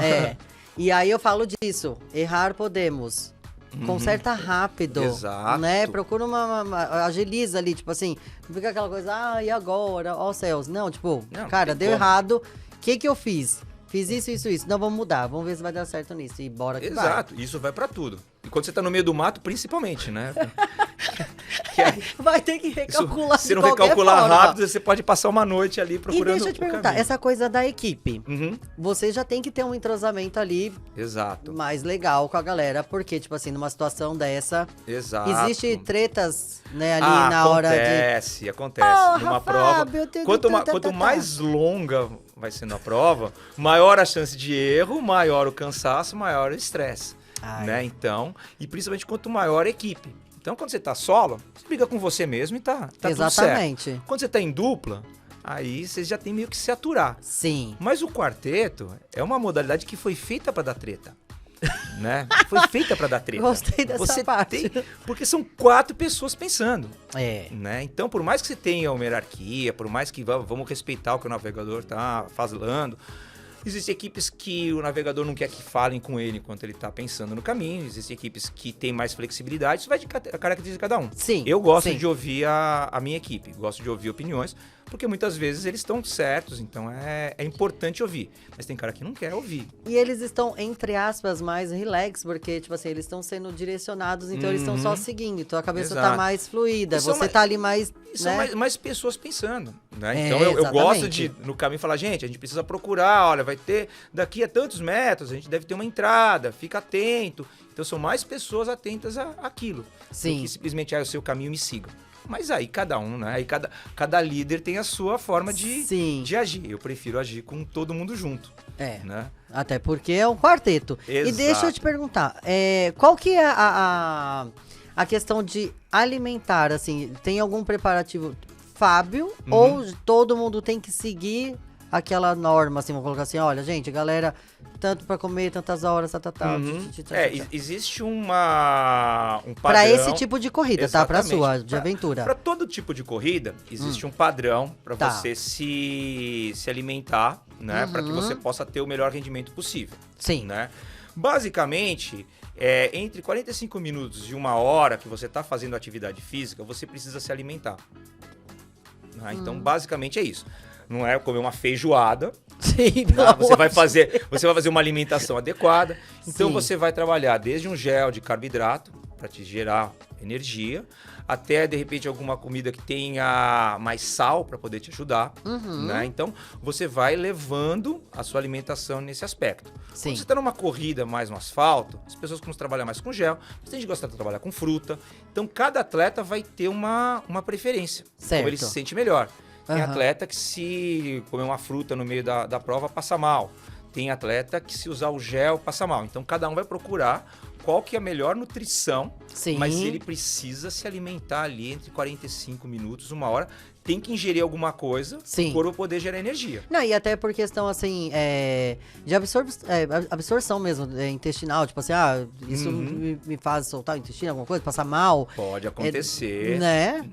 Speaker 1: E aí eu falo disso. Errar podemos. Conserta rápido.
Speaker 2: Exato.
Speaker 1: Né? Procura agiliza ali, tipo assim. Não fica aquela coisa, e agora? Ó céus. Não, tipo, cara, deu errado. O que eu fiz? Fiz isso. Não, vamos mudar. Vamos ver se vai dar certo nisso. E bora que vai.
Speaker 2: Exato. Isso vai pra tudo. E quando você tá no meio do mato, principalmente, né?
Speaker 1: Vai ter que recalcular.
Speaker 2: Se não recalcular rápido, você pode passar uma noite ali procurando.
Speaker 1: E deixa eu te perguntar, essa coisa da equipe. Você já tem que ter um entrosamento ali.
Speaker 2: Exato.
Speaker 1: Mais legal com a galera. Porque, tipo assim, numa situação dessa.
Speaker 2: Exato.
Speaker 1: Existe tretas, né, ali na hora de.
Speaker 2: Acontece. Numa prova. Quanto mais longa vai sendo a prova, maior a chance de erro, maior o cansaço, maior o estresse. Né? Então, e principalmente quanto maior a equipe. Então, quando você tá solo, você briga com você mesmo e tá
Speaker 1: Exatamente.
Speaker 2: Tudo certo. Quando você tá em dupla, aí você já tem meio que se aturar.
Speaker 1: Sim.
Speaker 2: Mas o quarteto é uma modalidade que foi feita pra dar treta. Né? Foi feita pra dar treta.
Speaker 1: Gostei dessa parte.
Speaker 2: Porque são 4 pessoas pensando. Né? Então, por mais que você tenha uma hierarquia, por mais que vamos respeitar o que o navegador tá falando, existem equipes que o navegador não quer que falem com ele enquanto ele está pensando no caminho. Existem equipes que têm mais flexibilidade. Isso vai de característica de cada um.
Speaker 1: Sim.
Speaker 2: Eu gosto de ouvir a minha equipe. Gosto de ouvir opiniões, porque muitas vezes eles estão certos. Então é importante ouvir. Mas tem cara que não quer ouvir.
Speaker 1: E eles estão, entre aspas, mais relax, porque, tipo assim, eles estão sendo direcionados, então eles estão só seguindo. Então a cabeça tá mais fluida. Você tá ali mais...
Speaker 2: São mais pessoas pensando, né? Então eu gosto de, no caminho, falar, gente, a gente precisa procurar, olha, vai ter daqui a tantos metros, a gente deve ter uma entrada, fica atento. Então são mais pessoas atentas àquilo.
Speaker 1: Sim.
Speaker 2: Do que simplesmente, o seu caminho me siga. Mas aí cada um, né? Aí cada líder tem a sua forma de agir. Eu prefiro agir com todo mundo junto. Né?
Speaker 1: Até porque é um quarteto.
Speaker 2: Exato.
Speaker 1: E deixa eu te perguntar, qual que é a questão de alimentar, assim, tem algum preparativo Fábio ou todo mundo tem que seguir aquela norma, assim, vamos colocar assim, olha, gente, galera, tanto pra comer, tantas horas,
Speaker 2: Existe um padrão...
Speaker 1: Pra esse tipo de corrida,
Speaker 2: Exatamente.
Speaker 1: Pra sua, de aventura.
Speaker 2: Pra todo tipo de corrida, existe um padrão pra você se alimentar, né? Pra que você possa ter o melhor rendimento possível.
Speaker 1: Sim.
Speaker 2: Né? Basicamente, entre 45 minutos e 1 hora que você tá fazendo atividade física, você precisa se alimentar. Né? Então, basicamente é isso. Não é comer uma feijoada.
Speaker 1: Sim,
Speaker 2: Você vai fazer uma alimentação adequada. Então
Speaker 1: Sim.
Speaker 2: você vai trabalhar desde um gel de carboidrato para te gerar energia, até de repente alguma comida que tenha mais sal para poder te ajudar. Né? Então você vai levando a sua alimentação nesse aspecto.
Speaker 1: Sim.
Speaker 2: Quando você está numa corrida mais no asfalto, as pessoas costumam trabalhar mais com gel, você tem que gostar de trabalhar com fruta. Então cada atleta vai ter uma preferência, como ele se sente melhor. Tem atleta que se comer uma fruta no meio da prova passa mal. Tem atleta que se usar o gel passa mal. Então cada um vai procurar qual que é a melhor nutrição, mas ele precisa se alimentar ali entre 45 minutos, 1 hora. Tem que ingerir alguma coisa para o corpo poder gerar energia.
Speaker 1: Não, e até por questão, assim, de absorção mesmo, intestinal. Tipo assim, isso me faz soltar o intestino, alguma coisa, passar mal.
Speaker 2: Pode acontecer.
Speaker 1: Né?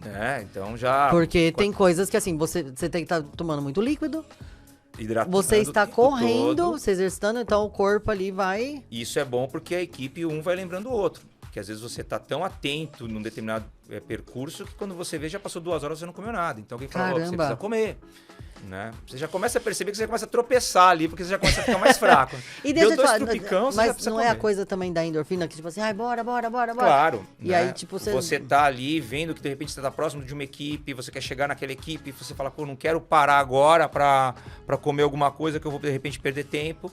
Speaker 2: Então já...
Speaker 1: Porque tem coisas que, assim, você tem que estar tomando muito líquido.
Speaker 2: Hidratando
Speaker 1: você está correndo, se exercitando, então o corpo ali vai...
Speaker 2: Isso é bom porque a equipe vai lembrando o outro. Porque às vezes você está tão atento num determinado percurso que quando você vê já passou 2 horas e você não comeu nada. Então alguém fala, você precisa comer. Né? Você já começa a perceber que você começa a tropeçar ali, porque você já começa a ficar mais fraco.
Speaker 1: E deixa eu te falar,
Speaker 2: mas
Speaker 1: não é a coisa também da endorfina que tipo assim, bora.
Speaker 2: Claro.
Speaker 1: E
Speaker 2: né?
Speaker 1: aí tipo
Speaker 2: você tá ali vendo que de repente você tá próximo de uma equipe, você quer chegar naquela equipe, você fala, pô, não quero parar agora pra comer alguma coisa que eu vou de repente perder tempo.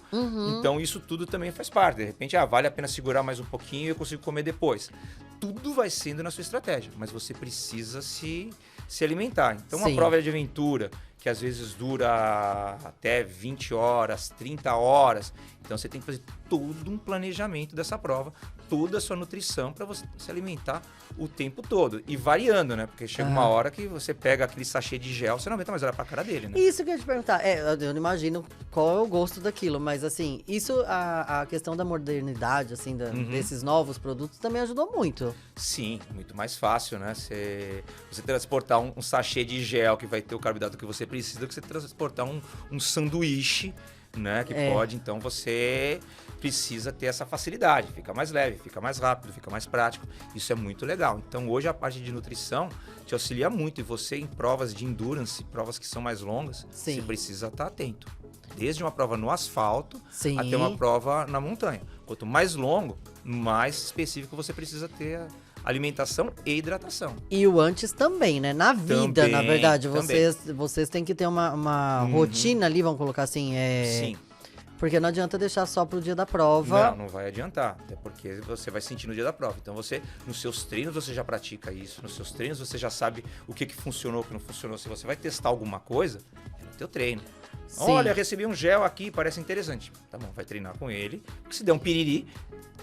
Speaker 2: Então isso tudo também faz parte. De repente, vale a pena segurar mais um pouquinho e eu consigo comer depois. Tudo vai sendo na sua estratégia, mas você precisa se alimentar. Então uma prova de aventura que às vezes dura até 20 horas, 30 horas. Então você tem que fazer todo um planejamento dessa prova, toda a sua nutrição para você se alimentar o tempo todo. E variando, né? Porque chega uma hora que você pega aquele sachê de gel, você não aguenta mais olhar pra cara dele, né?
Speaker 1: Isso que eu ia te perguntar. Eu não imagino qual é o gosto daquilo, mas assim, isso, a questão da modernidade, assim, desses novos produtos também ajudou muito.
Speaker 2: Sim, muito mais fácil, né? Você transportar um sachê de gel que vai ter o carboidrato que você precisa, do que você transportar um sanduíche, né? Que pode, então você precisa ter essa facilidade, fica mais leve, fica mais rápido, fica mais prático. Isso é muito legal. Então hoje a parte de nutrição te auxilia muito, e você em provas de endurance, provas que são mais longas, você precisa estar atento. Desde uma prova no asfalto até uma prova na montanha. Quanto mais longo, mais específico você precisa ter a alimentação e hidratação.
Speaker 1: E o antes também, né? Na vida, também, na verdade. Vocês têm que ter uma rotina ali, vamos colocar assim.
Speaker 2: Sim.
Speaker 1: Porque não adianta deixar só pro dia da prova.
Speaker 2: Não vai adiantar. Até porque você vai sentir no dia da prova. Então nos seus treinos você já pratica isso. Nos seus treinos você já sabe o que funcionou, o que não funcionou. Se você vai testar alguma coisa, é no teu treino. Olha, recebi um gel aqui, parece interessante. Tá bom, vai treinar com ele. Porque se der um piriri,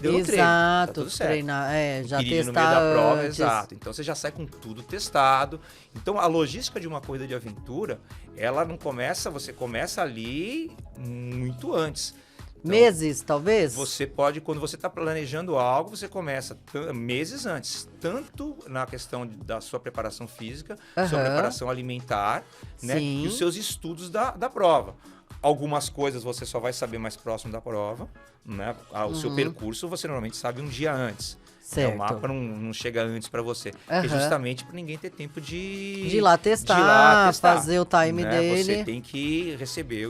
Speaker 2: deu no treino. Tá tudo certo.
Speaker 1: Treinar, já
Speaker 2: piriri
Speaker 1: testar
Speaker 2: no meio da prova,
Speaker 1: antes.
Speaker 2: exato. Então você já sai com tudo testado. Então a logística de uma corrida de aventura, ela não começa, você começa ali muito antes. Então,
Speaker 1: meses, talvez?
Speaker 2: Você pode, quando você está planejando algo, você começa meses antes. Tanto na questão da sua preparação física, sua preparação alimentar, né? E os seus estudos da prova. Algumas coisas você só vai saber mais próximo da prova, né? O seu percurso você normalmente sabe um dia antes.
Speaker 1: Certo.
Speaker 2: O mapa não chega antes para você. É justamente para ninguém ter tempo de
Speaker 1: ir lá testar, fazer o time dele.
Speaker 2: Você tem que receber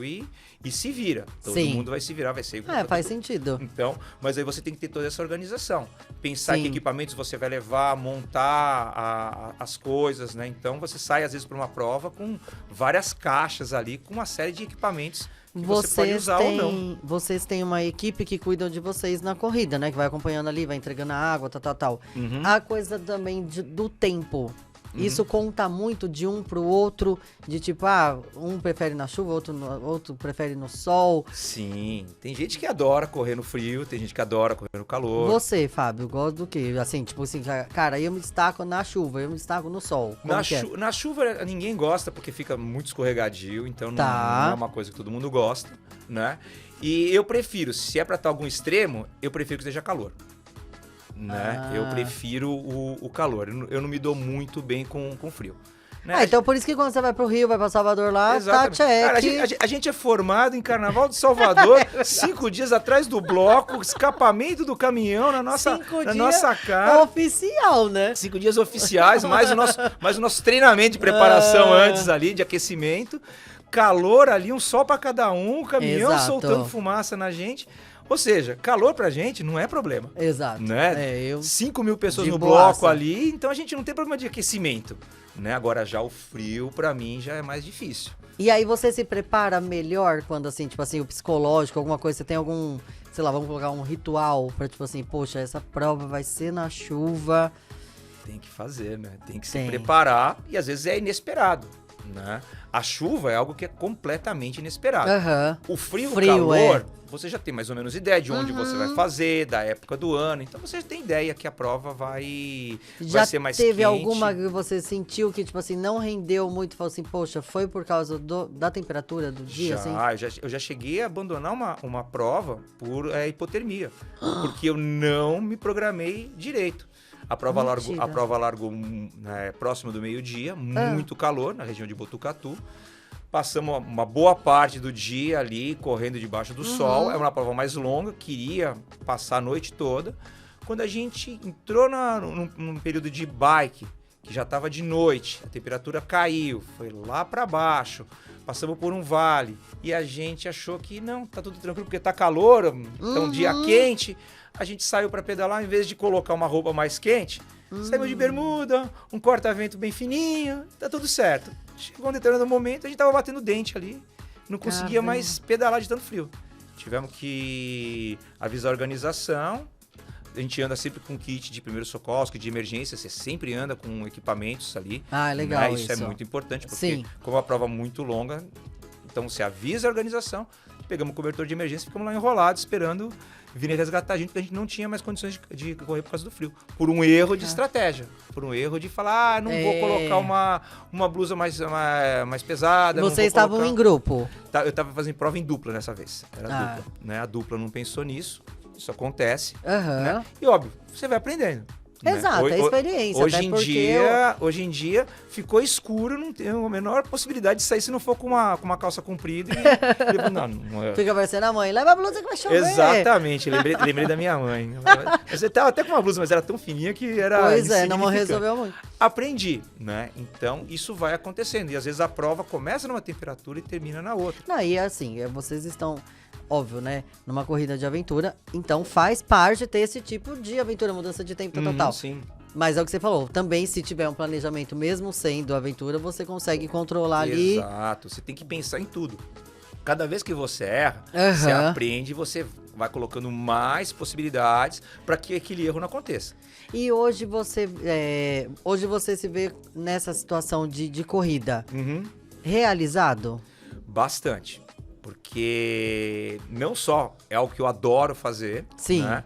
Speaker 2: e se vira. Todo mundo vai se virar, vai ser igual.
Speaker 1: Faz sentido.
Speaker 2: Então, mas aí você tem que ter toda essa organização. Pensar que equipamentos você vai levar, montar as coisas, né? Então você sai às vezes para uma prova com várias caixas ali, com uma série de equipamentos que você pode usar ou não.
Speaker 1: Vocês têm uma equipe que cuida de vocês na corrida, né? Que vai acompanhando ali, vai entregando a água, tal. A coisa também do tempo. Isso conta muito de um pro outro, de tipo, um prefere na chuva, outro prefere no sol.
Speaker 2: Sim, tem gente que adora correr no frio, tem gente que adora correr no calor.
Speaker 1: Você, Fábio, gosta do quê? Assim, tipo assim, cara, eu me destaco na chuva, eu me destaco no sol.
Speaker 2: Na chuva ninguém gosta porque fica muito escorregadio, então não é uma coisa que todo mundo gosta, né? E eu prefiro, se é pra estar algum extremo, eu prefiro que esteja calor. Né? Eu prefiro o calor. Eu não me dou muito bem com frio. Né?
Speaker 1: Então por isso que quando você vai pro Rio, vai pra Salvador lá,
Speaker 2: exatamente.
Speaker 1: Tá check.
Speaker 2: Cara, a gente é formado em Carnaval de Salvador, 5 dias atrás do bloco, escapamento do caminhão na nossa cara.
Speaker 1: Oficial, né?
Speaker 2: 5 dias oficiais, mais o nosso treinamento de preparação antes ali, de aquecimento. Calor ali, um sol pra cada um, o caminhão soltando fumaça na gente. Ou seja, calor pra gente não é problema.
Speaker 1: Exato.
Speaker 2: Né? 5 mil pessoas no bloco ali, então a gente não tem problema de aquecimento. Né? Agora já o frio, pra mim, já é mais difícil.
Speaker 1: E aí você se prepara melhor quando, assim, tipo assim, o psicológico, alguma coisa, você tem algum, sei lá, vamos colocar um ritual pra, tipo assim, poxa, essa prova vai ser na chuva.
Speaker 2: Tem que fazer, né? Tem que se preparar e às vezes é inesperado. Né? A chuva é algo que é completamente inesperado. O frio, o calor, você já tem mais ou menos ideia de onde você vai fazer, da época do ano. Então você já tem ideia que a prova vai ser mais quente. Já teve
Speaker 1: alguma que você sentiu que, tipo assim, não rendeu muito? Falou assim, poxa, foi por causa da temperatura do dia?
Speaker 2: Eu já cheguei a abandonar uma prova por hipotermia. Porque eu não me programei direito. A prova largou próximo do meio-dia, muito calor na região de Botucatu. Passamos uma boa parte do dia ali, correndo debaixo do sol. É uma prova mais longa, queria passar a noite toda. Quando a gente entrou num período de bike, que já estava de noite, a temperatura caiu, foi lá para baixo, passamos por um vale. E a gente achou que não, tá tudo tranquilo, porque tá calor, tá um dia quente. A gente saiu para pedalar, em vez de colocar uma roupa mais quente, saímos de bermuda, um corta-vento bem fininho, tá tudo certo. Chegou um determinado momento, a gente tava batendo dente ali, não conseguia mais pedalar de tanto frio. Tivemos que avisar a organização, a gente anda sempre com kit de primeiros socorros, kit de emergência, você sempre anda com equipamentos ali.
Speaker 1: Legal,
Speaker 2: né? Isso é muito importante, porque como é uma prova muito longa, então você avisa a organização, pegamos o cobertor de emergência e ficamos lá enrolados, esperando virem resgatar a gente, porque a gente não tinha mais condições de correr por causa do frio. Por um erro de estratégia. Por um erro de falar, não vou colocar uma blusa mais pesada.
Speaker 1: Vocês estavam em grupo?
Speaker 2: Eu estava fazendo prova em dupla nessa vez. Era dupla. Né? A dupla não pensou nisso. Isso acontece. Né? E óbvio, você vai aprendendo.
Speaker 1: Exato, é experiência.
Speaker 2: Hoje em dia, ficou escuro, não tem a menor possibilidade de sair se não for com uma calça comprida.
Speaker 1: Fica parecendo a mãe, leva a blusa que vai chover.
Speaker 2: Exatamente, lembrei da minha mãe. Você tava até com uma blusa, mas era tão fininha que era
Speaker 1: não resolveu muito.
Speaker 2: Aprendi, né? Então, isso vai acontecendo. E às vezes a prova começa numa temperatura e termina na outra.
Speaker 1: Não, e assim, vocês estão... Óbvio, né? Numa corrida de aventura, então faz parte ter esse tipo de aventura, mudança de tempo total.
Speaker 2: Sim.
Speaker 1: Mas é o que você falou, também se tiver um planejamento, mesmo sendo aventura, você consegue controlar ali.
Speaker 2: Exato, você tem que pensar em tudo. Cada vez que você erra, você aprende, você vai colocando mais possibilidades para que aquele erro não aconteça.
Speaker 1: E hoje você se vê nessa situação de corrida realizado?
Speaker 2: Bastante. Porque não só é algo que eu adoro fazer, né?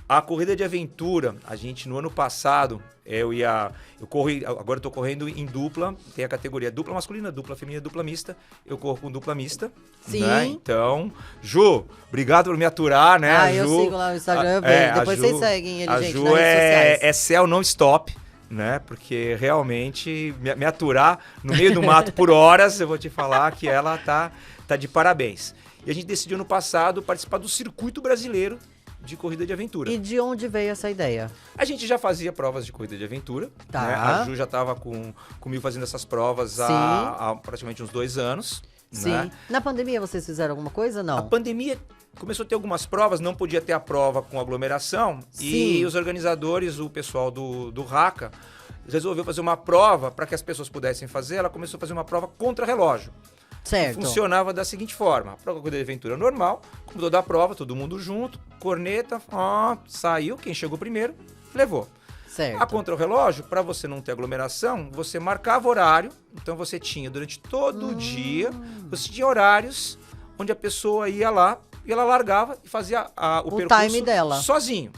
Speaker 2: A corrida de aventura, a gente no ano passado, agora eu tô correndo em dupla, tem a categoria dupla masculina, dupla feminina, dupla mista, eu corro com dupla mista.
Speaker 1: Sim.
Speaker 2: Né? Então, Ju, obrigado por me aturar, né?
Speaker 1: Eu sigo lá no Instagram, depois vocês seguem ele, gente,
Speaker 2: Ju
Speaker 1: nas redes sociais.
Speaker 2: É céu não stop. Né? Porque realmente me aturar no meio do mato por horas, eu vou te falar que ela tá de parabéns. E a gente decidiu no passado participar do circuito brasileiro de corrida de aventura.
Speaker 1: E de onde veio essa ideia?
Speaker 2: A gente já fazia provas de corrida de aventura. Né? A Ju já estava comigo fazendo essas provas há praticamente uns 2 anos.
Speaker 1: Sim.
Speaker 2: Né?
Speaker 1: Na pandemia vocês fizeram alguma coisa, não?
Speaker 2: A pandemia começou a ter algumas provas, não podia ter a prova com aglomeração. E os organizadores, o pessoal do RACA, resolveu fazer uma prova para que as pessoas pudessem fazer. Ela começou a fazer uma prova contra relógio.
Speaker 1: Certo.
Speaker 2: Funcionava da seguinte forma: a prova de aventura normal, como toda a prova, todo mundo junto, corneta, saiu, quem chegou primeiro, levou.
Speaker 1: Certo.
Speaker 2: A contrarrelógio, para você não ter aglomeração, você marcava horário. Então você tinha, durante todo o dia, você tinha horários onde a pessoa ia lá e ela largava e fazia o percurso
Speaker 1: time dela.
Speaker 2: sozinho.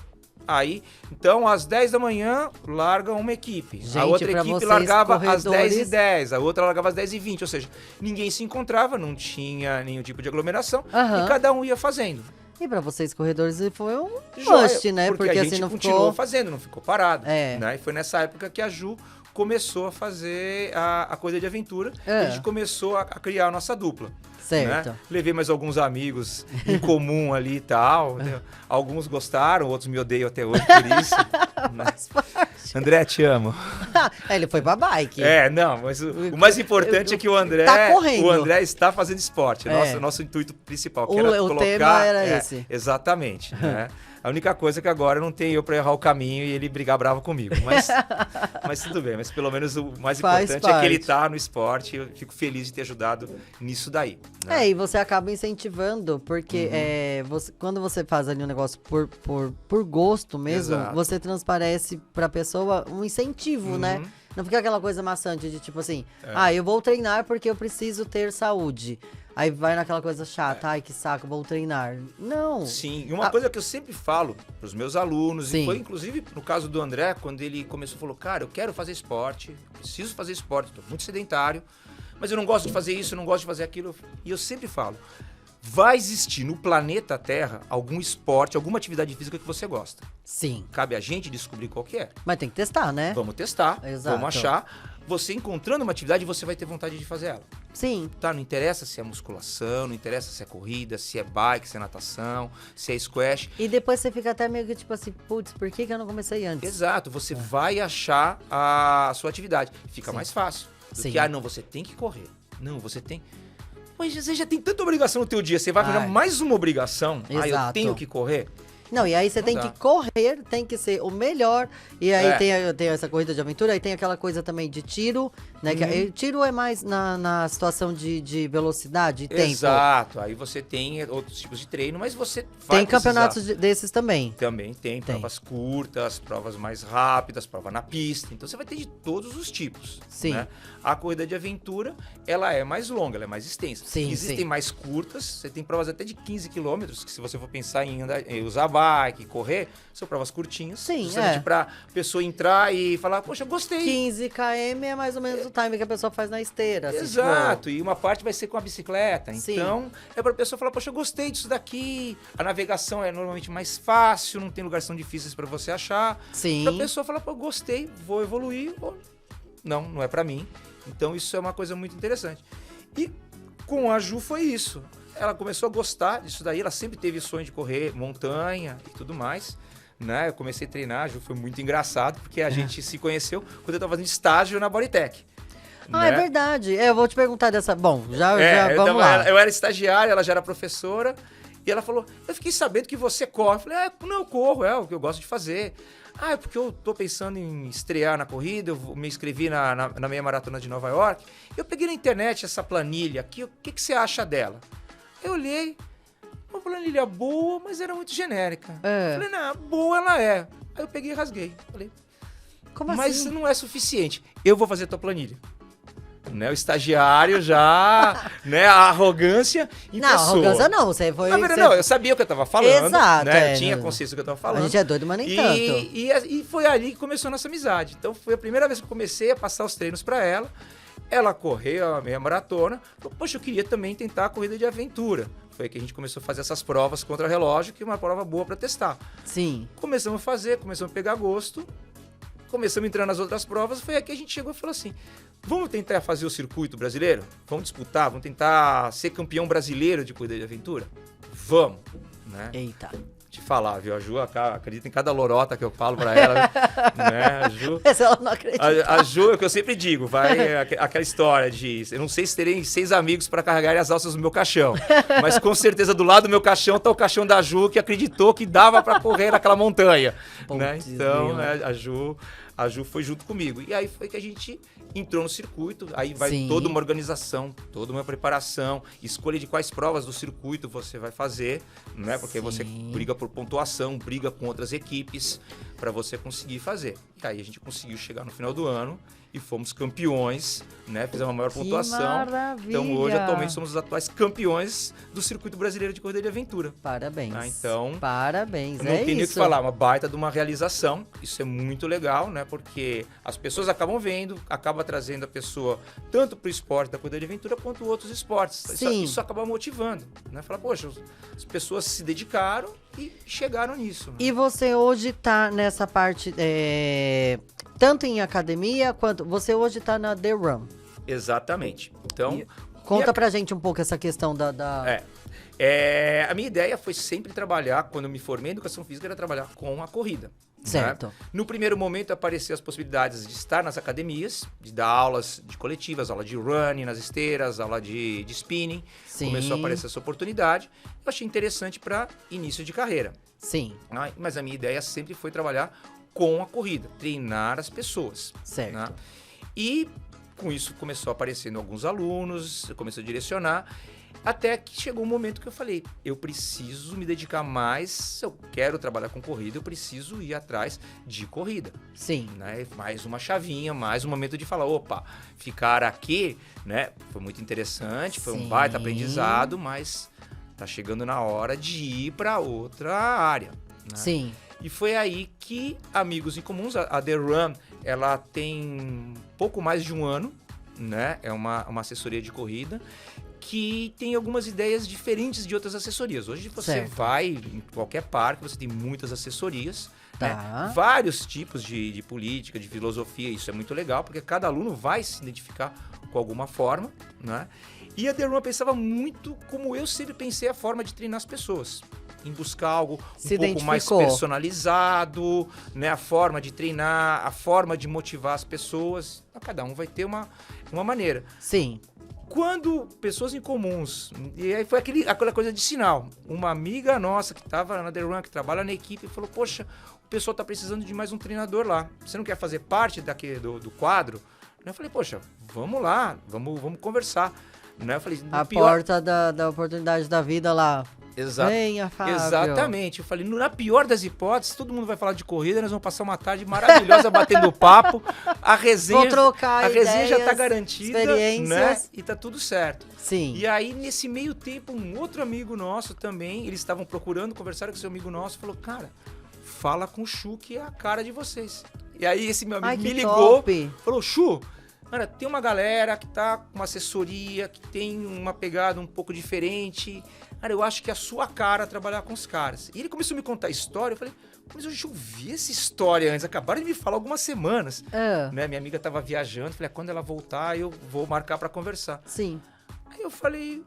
Speaker 2: Aí, então, às 10 da manhã, larga uma equipe.
Speaker 1: Gente,
Speaker 2: a outra equipe
Speaker 1: vocês,
Speaker 2: largava
Speaker 1: corredores...
Speaker 2: às 10h10, a outra largava às 10h20. Ou seja, ninguém se encontrava, não tinha nenhum tipo de aglomeração e cada um ia fazendo.
Speaker 1: E pra vocês, corredores, foi um
Speaker 2: Joia,
Speaker 1: must, né?
Speaker 2: Porque a gente
Speaker 1: assim não
Speaker 2: continuou fazendo, não ficou parado.
Speaker 1: É.
Speaker 2: Né? E foi nessa época que a Ju começou a fazer a corrida de aventura. E a gente começou a criar a nossa dupla.
Speaker 1: Certo.
Speaker 2: Né? Levei mais alguns amigos em comum ali e tal. Né? Alguns gostaram, outros me odeiam até hoje por isso. Né? André, te amo.
Speaker 1: Ele foi pra bike.
Speaker 2: Não, mas o mais importante é que o André está fazendo esporte. Nosso intuito principal. Que era
Speaker 1: o tema era esse.
Speaker 2: Exatamente. Né? A única coisa é que agora não tem eu para errar o caminho e ele brigar bravo comigo. Mas tudo bem. Mas pelo menos o mais importante é que ele tá no esporte. Eu fico feliz de ter ajudado nisso daí. Né?
Speaker 1: E você acaba incentivando, porque quando você faz ali um negócio por gosto mesmo, você transparece pra pessoa um incentivo, né? Não fica aquela coisa maçante de tipo assim, eu vou treinar porque eu preciso ter saúde. Aí vai naquela coisa chata, ai que saco, vou treinar. Não.
Speaker 2: Sim, e uma coisa que eu sempre falo pros meus alunos, e foi inclusive no caso do André, quando ele começou, falou, cara, eu quero fazer esporte, preciso fazer esporte, tô muito sedentário, mas eu não gosto de fazer isso, eu não gosto de fazer aquilo. E eu sempre falo, vai existir no planeta Terra algum esporte, alguma atividade física que você gosta.
Speaker 1: Sim.
Speaker 2: Cabe a gente descobrir qual que é.
Speaker 1: Mas tem que testar, né?
Speaker 2: Vamos testar,
Speaker 1: Exato.
Speaker 2: Vamos achar. Você encontrando uma atividade, você vai ter vontade de fazer ela.
Speaker 1: Sim.
Speaker 2: Tá, não interessa se é musculação, não interessa se é corrida, se é bike, se é natação, se é squash.
Speaker 1: E depois você fica até meio que tipo assim, putz, por que eu não comecei antes?
Speaker 2: Exato, você vai achar a sua atividade. Fica mais fácil. Do que, não, você tem que correr. Não, você tem... Mas você já tem tanta obrigação no teu dia, você vai fazer mais uma obrigação.
Speaker 1: Exato.
Speaker 2: Eu tenho que correr.
Speaker 1: Não, e aí você tem que correr, tem que ser o melhor. E aí tem essa corrida de aventura, aí tem aquela coisa também de tiro, né? Que tiro é mais na situação de velocidade e tempo.
Speaker 2: Exato, aí você tem outros tipos de treino, mas você vai
Speaker 1: Tem campeonatos desses também.
Speaker 2: Também tem provas curtas, provas mais rápidas, prova na pista. Então você vai ter de todos os tipos.
Speaker 1: Sim.
Speaker 2: Né? A corrida de aventura, ela é mais longa, ela é mais extensa.
Speaker 1: Sim,
Speaker 2: existem mais curtas, você tem provas até de 15 quilômetros, que se você for pensar em usar bike, correr, são provas curtinhas.
Speaker 1: Sim,
Speaker 2: justamente pra pessoa entrar e falar, poxa, gostei.
Speaker 1: 15 km é mais ou menos o time que a pessoa faz na esteira. Assim,
Speaker 2: exato,
Speaker 1: tipo...
Speaker 2: e uma parte vai ser com a bicicleta.
Speaker 1: Sim.
Speaker 2: Então, é pra pessoa falar, poxa, eu gostei disso daqui. A navegação é normalmente mais fácil, não tem lugares tão difíceis pra você achar.
Speaker 1: Sim.
Speaker 2: Pra pessoa falar, pô, gostei, vou evoluir. Ou... não é pra mim. Então, isso é uma coisa muito interessante. E com a Ju foi isso. Ela começou a gostar disso daí, ela sempre teve sonho de correr montanha e tudo mais, né? Eu comecei a treinar, a Ju foi muito engraçado, porque a gente se conheceu quando eu estava fazendo estágio na Bodytech.
Speaker 1: Ah, né? É verdade. Eu vou te perguntar dessa... Bom, já vamos lá.
Speaker 2: Eu era estagiária, ela já era professora, e ela falou, eu fiquei sabendo que você corre. Eu falei, não, eu corro, é o que eu gosto de fazer. É porque eu tô pensando em estrear na corrida, eu me inscrevi na meia maratona de Nova York. Eu peguei na internet essa planilha aqui, o que você acha dela? Eu olhei, uma planilha boa, mas era muito genérica. Falei, não, boa ela é. Aí eu peguei e rasguei. Falei,
Speaker 1: como
Speaker 2: mas
Speaker 1: assim?
Speaker 2: Não é suficiente. Eu vou fazer a tua planilha. Né, o estagiário já, né, a arrogância em pessoa.
Speaker 1: Não, arrogância não, você foi...
Speaker 2: Não, eu sabia o que eu tava falando.
Speaker 1: Exato.
Speaker 2: Né, eu tinha consciência do que eu tava falando.
Speaker 1: A gente é doido, mas nem tanto.
Speaker 2: E foi ali que começou a nossa amizade. Então foi a primeira vez que eu comecei a passar os treinos para ela. Ela correu a meia maratona. Falou, poxa, eu queria também tentar a corrida de aventura. Foi aí que a gente começou a fazer essas provas contra relógio, que é uma prova boa para testar.
Speaker 1: Sim.
Speaker 2: Começamos a fazer, começamos a pegar gosto. Começamos a entrar nas outras provas. Foi aí que a gente chegou e falou assim, vamos tentar fazer o circuito brasileiro? Vamos disputar? Vamos tentar ser campeão brasileiro de corrida de aventura? Vamos. Né?
Speaker 1: Eita.
Speaker 2: Te falar, viu? A Ju acredita em cada lorota que eu falo pra ela, né? A Ju...
Speaker 1: Mas ela não acredita.
Speaker 2: A Ju, é o que eu sempre digo, vai aquela história de... Eu não sei se terei 6 amigos pra carregar as alças do meu caixão, mas com certeza do lado do meu caixão tá o caixão da Ju, que acreditou que dava pra correr naquela montanha, né? Então, né, a Ju foi junto comigo. E aí foi que a gente entrou no circuito, aí vai toda uma organização, toda uma preparação, escolha de quais provas do circuito você vai fazer, né? Porque você briga por pontuação, briga com outras equipes, para você conseguir fazer. E aí a gente conseguiu chegar no final do ano e fomos campeões, né? Fizemos a maior pontuação.
Speaker 1: Maravilha.
Speaker 2: Então hoje atualmente somos os atuais campeões do circuito brasileiro de corrida de aventura.
Speaker 1: Parabéns.
Speaker 2: Então,
Speaker 1: parabéns.
Speaker 2: Não tem nem o que falar, uma baita de uma realização. Isso é muito legal, né? Porque as pessoas acabam vendo, acaba trazendo a pessoa tanto para o esporte da corrida de aventura quanto outros esportes. Isso acaba motivando, né? Fala, poxa, as pessoas se dedicaram e chegaram nisso. Né?
Speaker 1: E você hoje tá nessa parte, tanto em academia quanto... Você hoje tá na The Run.
Speaker 2: Exatamente. Então...
Speaker 1: Conta pra gente um pouco essa questão da...
Speaker 2: a minha ideia foi sempre trabalhar, quando eu me formei em Educação Física, era trabalhar com a corrida.
Speaker 1: Certo.
Speaker 2: Né? No primeiro momento apareceram as possibilidades de estar nas academias, de dar aulas de coletivas, aula de running nas esteiras, aula de spinning.
Speaker 1: Sim.
Speaker 2: Começou a aparecer essa oportunidade. Eu achei interessante para início de carreira.
Speaker 1: Sim.
Speaker 2: Mas a minha ideia sempre foi trabalhar com a corrida, treinar as pessoas.
Speaker 1: Certo.
Speaker 2: Né? E com isso começou aparecendo alguns alunos, eu comecei a direcionar. Até que chegou um momento que eu falei, eu preciso me dedicar mais, se eu quero trabalhar com corrida, eu preciso ir atrás de corrida.
Speaker 1: Sim.
Speaker 2: Né? Mais uma chavinha, mais um momento de falar, opa, ficar aqui, né? Foi muito interessante, foi um baita aprendizado, mas tá chegando na hora de ir para outra área. Né?
Speaker 1: Sim.
Speaker 2: E foi aí que Amigos em Comuns, a The Run, ela tem pouco mais de um ano, né? É uma assessoria de corrida, que tem algumas ideias diferentes de outras assessorias. Hoje você vai em qualquer parque, você tem muitas assessorias, né? Vários tipos de política, de filosofia, isso é muito legal, porque cada aluno vai se identificar com alguma forma, né? E a The Run pensava muito como eu sempre pensei a forma de treinar as pessoas. Em buscar algo um pouco mais personalizado, né? A forma de treinar, a forma de motivar as pessoas. Cada um vai ter uma maneira.
Speaker 1: Sim.
Speaker 2: Quando pessoas em comuns, e aí foi aquela coisa de sinal, uma amiga nossa que estava na The Run, que trabalha na equipe, falou, poxa, o pessoal está precisando de mais um treinador lá, você não quer fazer parte do quadro? Eu falei, poxa, vamos lá, vamos conversar. Eu falei,
Speaker 1: porta da oportunidade da vida lá. Venha, Fábio.
Speaker 2: Exatamente. Eu falei, na pior das hipóteses, todo mundo vai falar de corrida, nós vamos passar uma tarde maravilhosa batendo papo. A resenha,
Speaker 1: vou trocar
Speaker 2: a resenha
Speaker 1: ideias,
Speaker 2: já tá garantida,
Speaker 1: experiências.
Speaker 2: né? E tá tudo certo.
Speaker 1: Sim.
Speaker 2: E aí, nesse meio tempo, um outro amigo nosso também, eles estavam procurando, conversaram com seu amigo nosso, falou, cara, fala com o Chu, que é a cara de vocês. E aí, esse meu amigo me ligou, falou, Chu, cara, tem uma galera que tá com uma assessoria, que tem uma pegada um pouco diferente. Cara, eu acho que é a sua cara trabalhar com os caras. E ele começou a me contar a história, eu falei, mas eu já ouvi essa história antes, acabaram de me falar algumas semanas. Né? Minha amiga tava viajando, falei, quando ela voltar, eu vou marcar para conversar.
Speaker 1: Sim.
Speaker 2: Aí eu falei,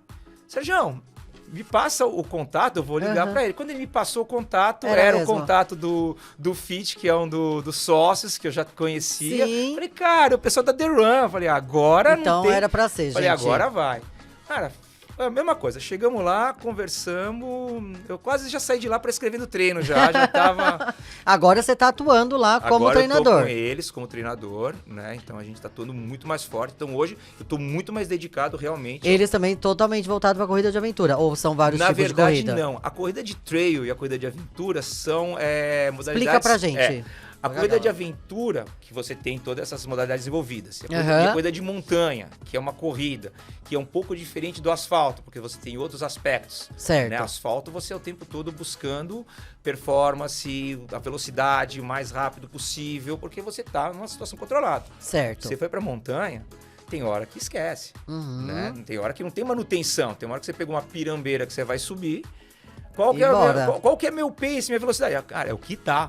Speaker 2: Sérgio, me passa o contato, eu vou ligar para ele. Quando ele me passou o contato, era o contato do FIT, que é um dos sócios que eu já conhecia.
Speaker 1: Sim.
Speaker 2: Falei, cara, o pessoal da The Run. Falei, agora
Speaker 1: então,
Speaker 2: não tem...
Speaker 1: era pra ser,
Speaker 2: falei,
Speaker 1: gente.
Speaker 2: agora vai. Cara, foi a mesma coisa. Chegamos lá, conversamos. Eu quase já saí de lá para escrever no treino já tava...
Speaker 1: Agora você tá atuando lá como treinador.
Speaker 2: Agora eu tô com eles como treinador, né? Então a gente tá atuando muito mais forte. Então hoje eu tô muito mais dedicado realmente.
Speaker 1: Eles também totalmente voltados pra corrida de aventura? Ou são vários tipos de corrida?
Speaker 2: Na verdade, não. A corrida de trail e a corrida de aventura são modalidades...
Speaker 1: Explica pra gente.
Speaker 2: A corrida de aventura, que você tem todas essas modalidades envolvidas. E a corrida de montanha, que é uma corrida, que é um pouco diferente do asfalto, porque você tem outros aspectos.
Speaker 1: Certo.
Speaker 2: Né? Asfalto, você é o tempo todo buscando performance, a velocidade o mais rápido possível, porque você tá numa situação controlada.
Speaker 1: Certo.
Speaker 2: Você foi pra montanha, tem hora que esquece. Né? Tem hora que não tem manutenção. Tem hora que você pegou uma pirambeira que você vai subir. Qual que é meu pace, minha velocidade? Cara, é o que tá.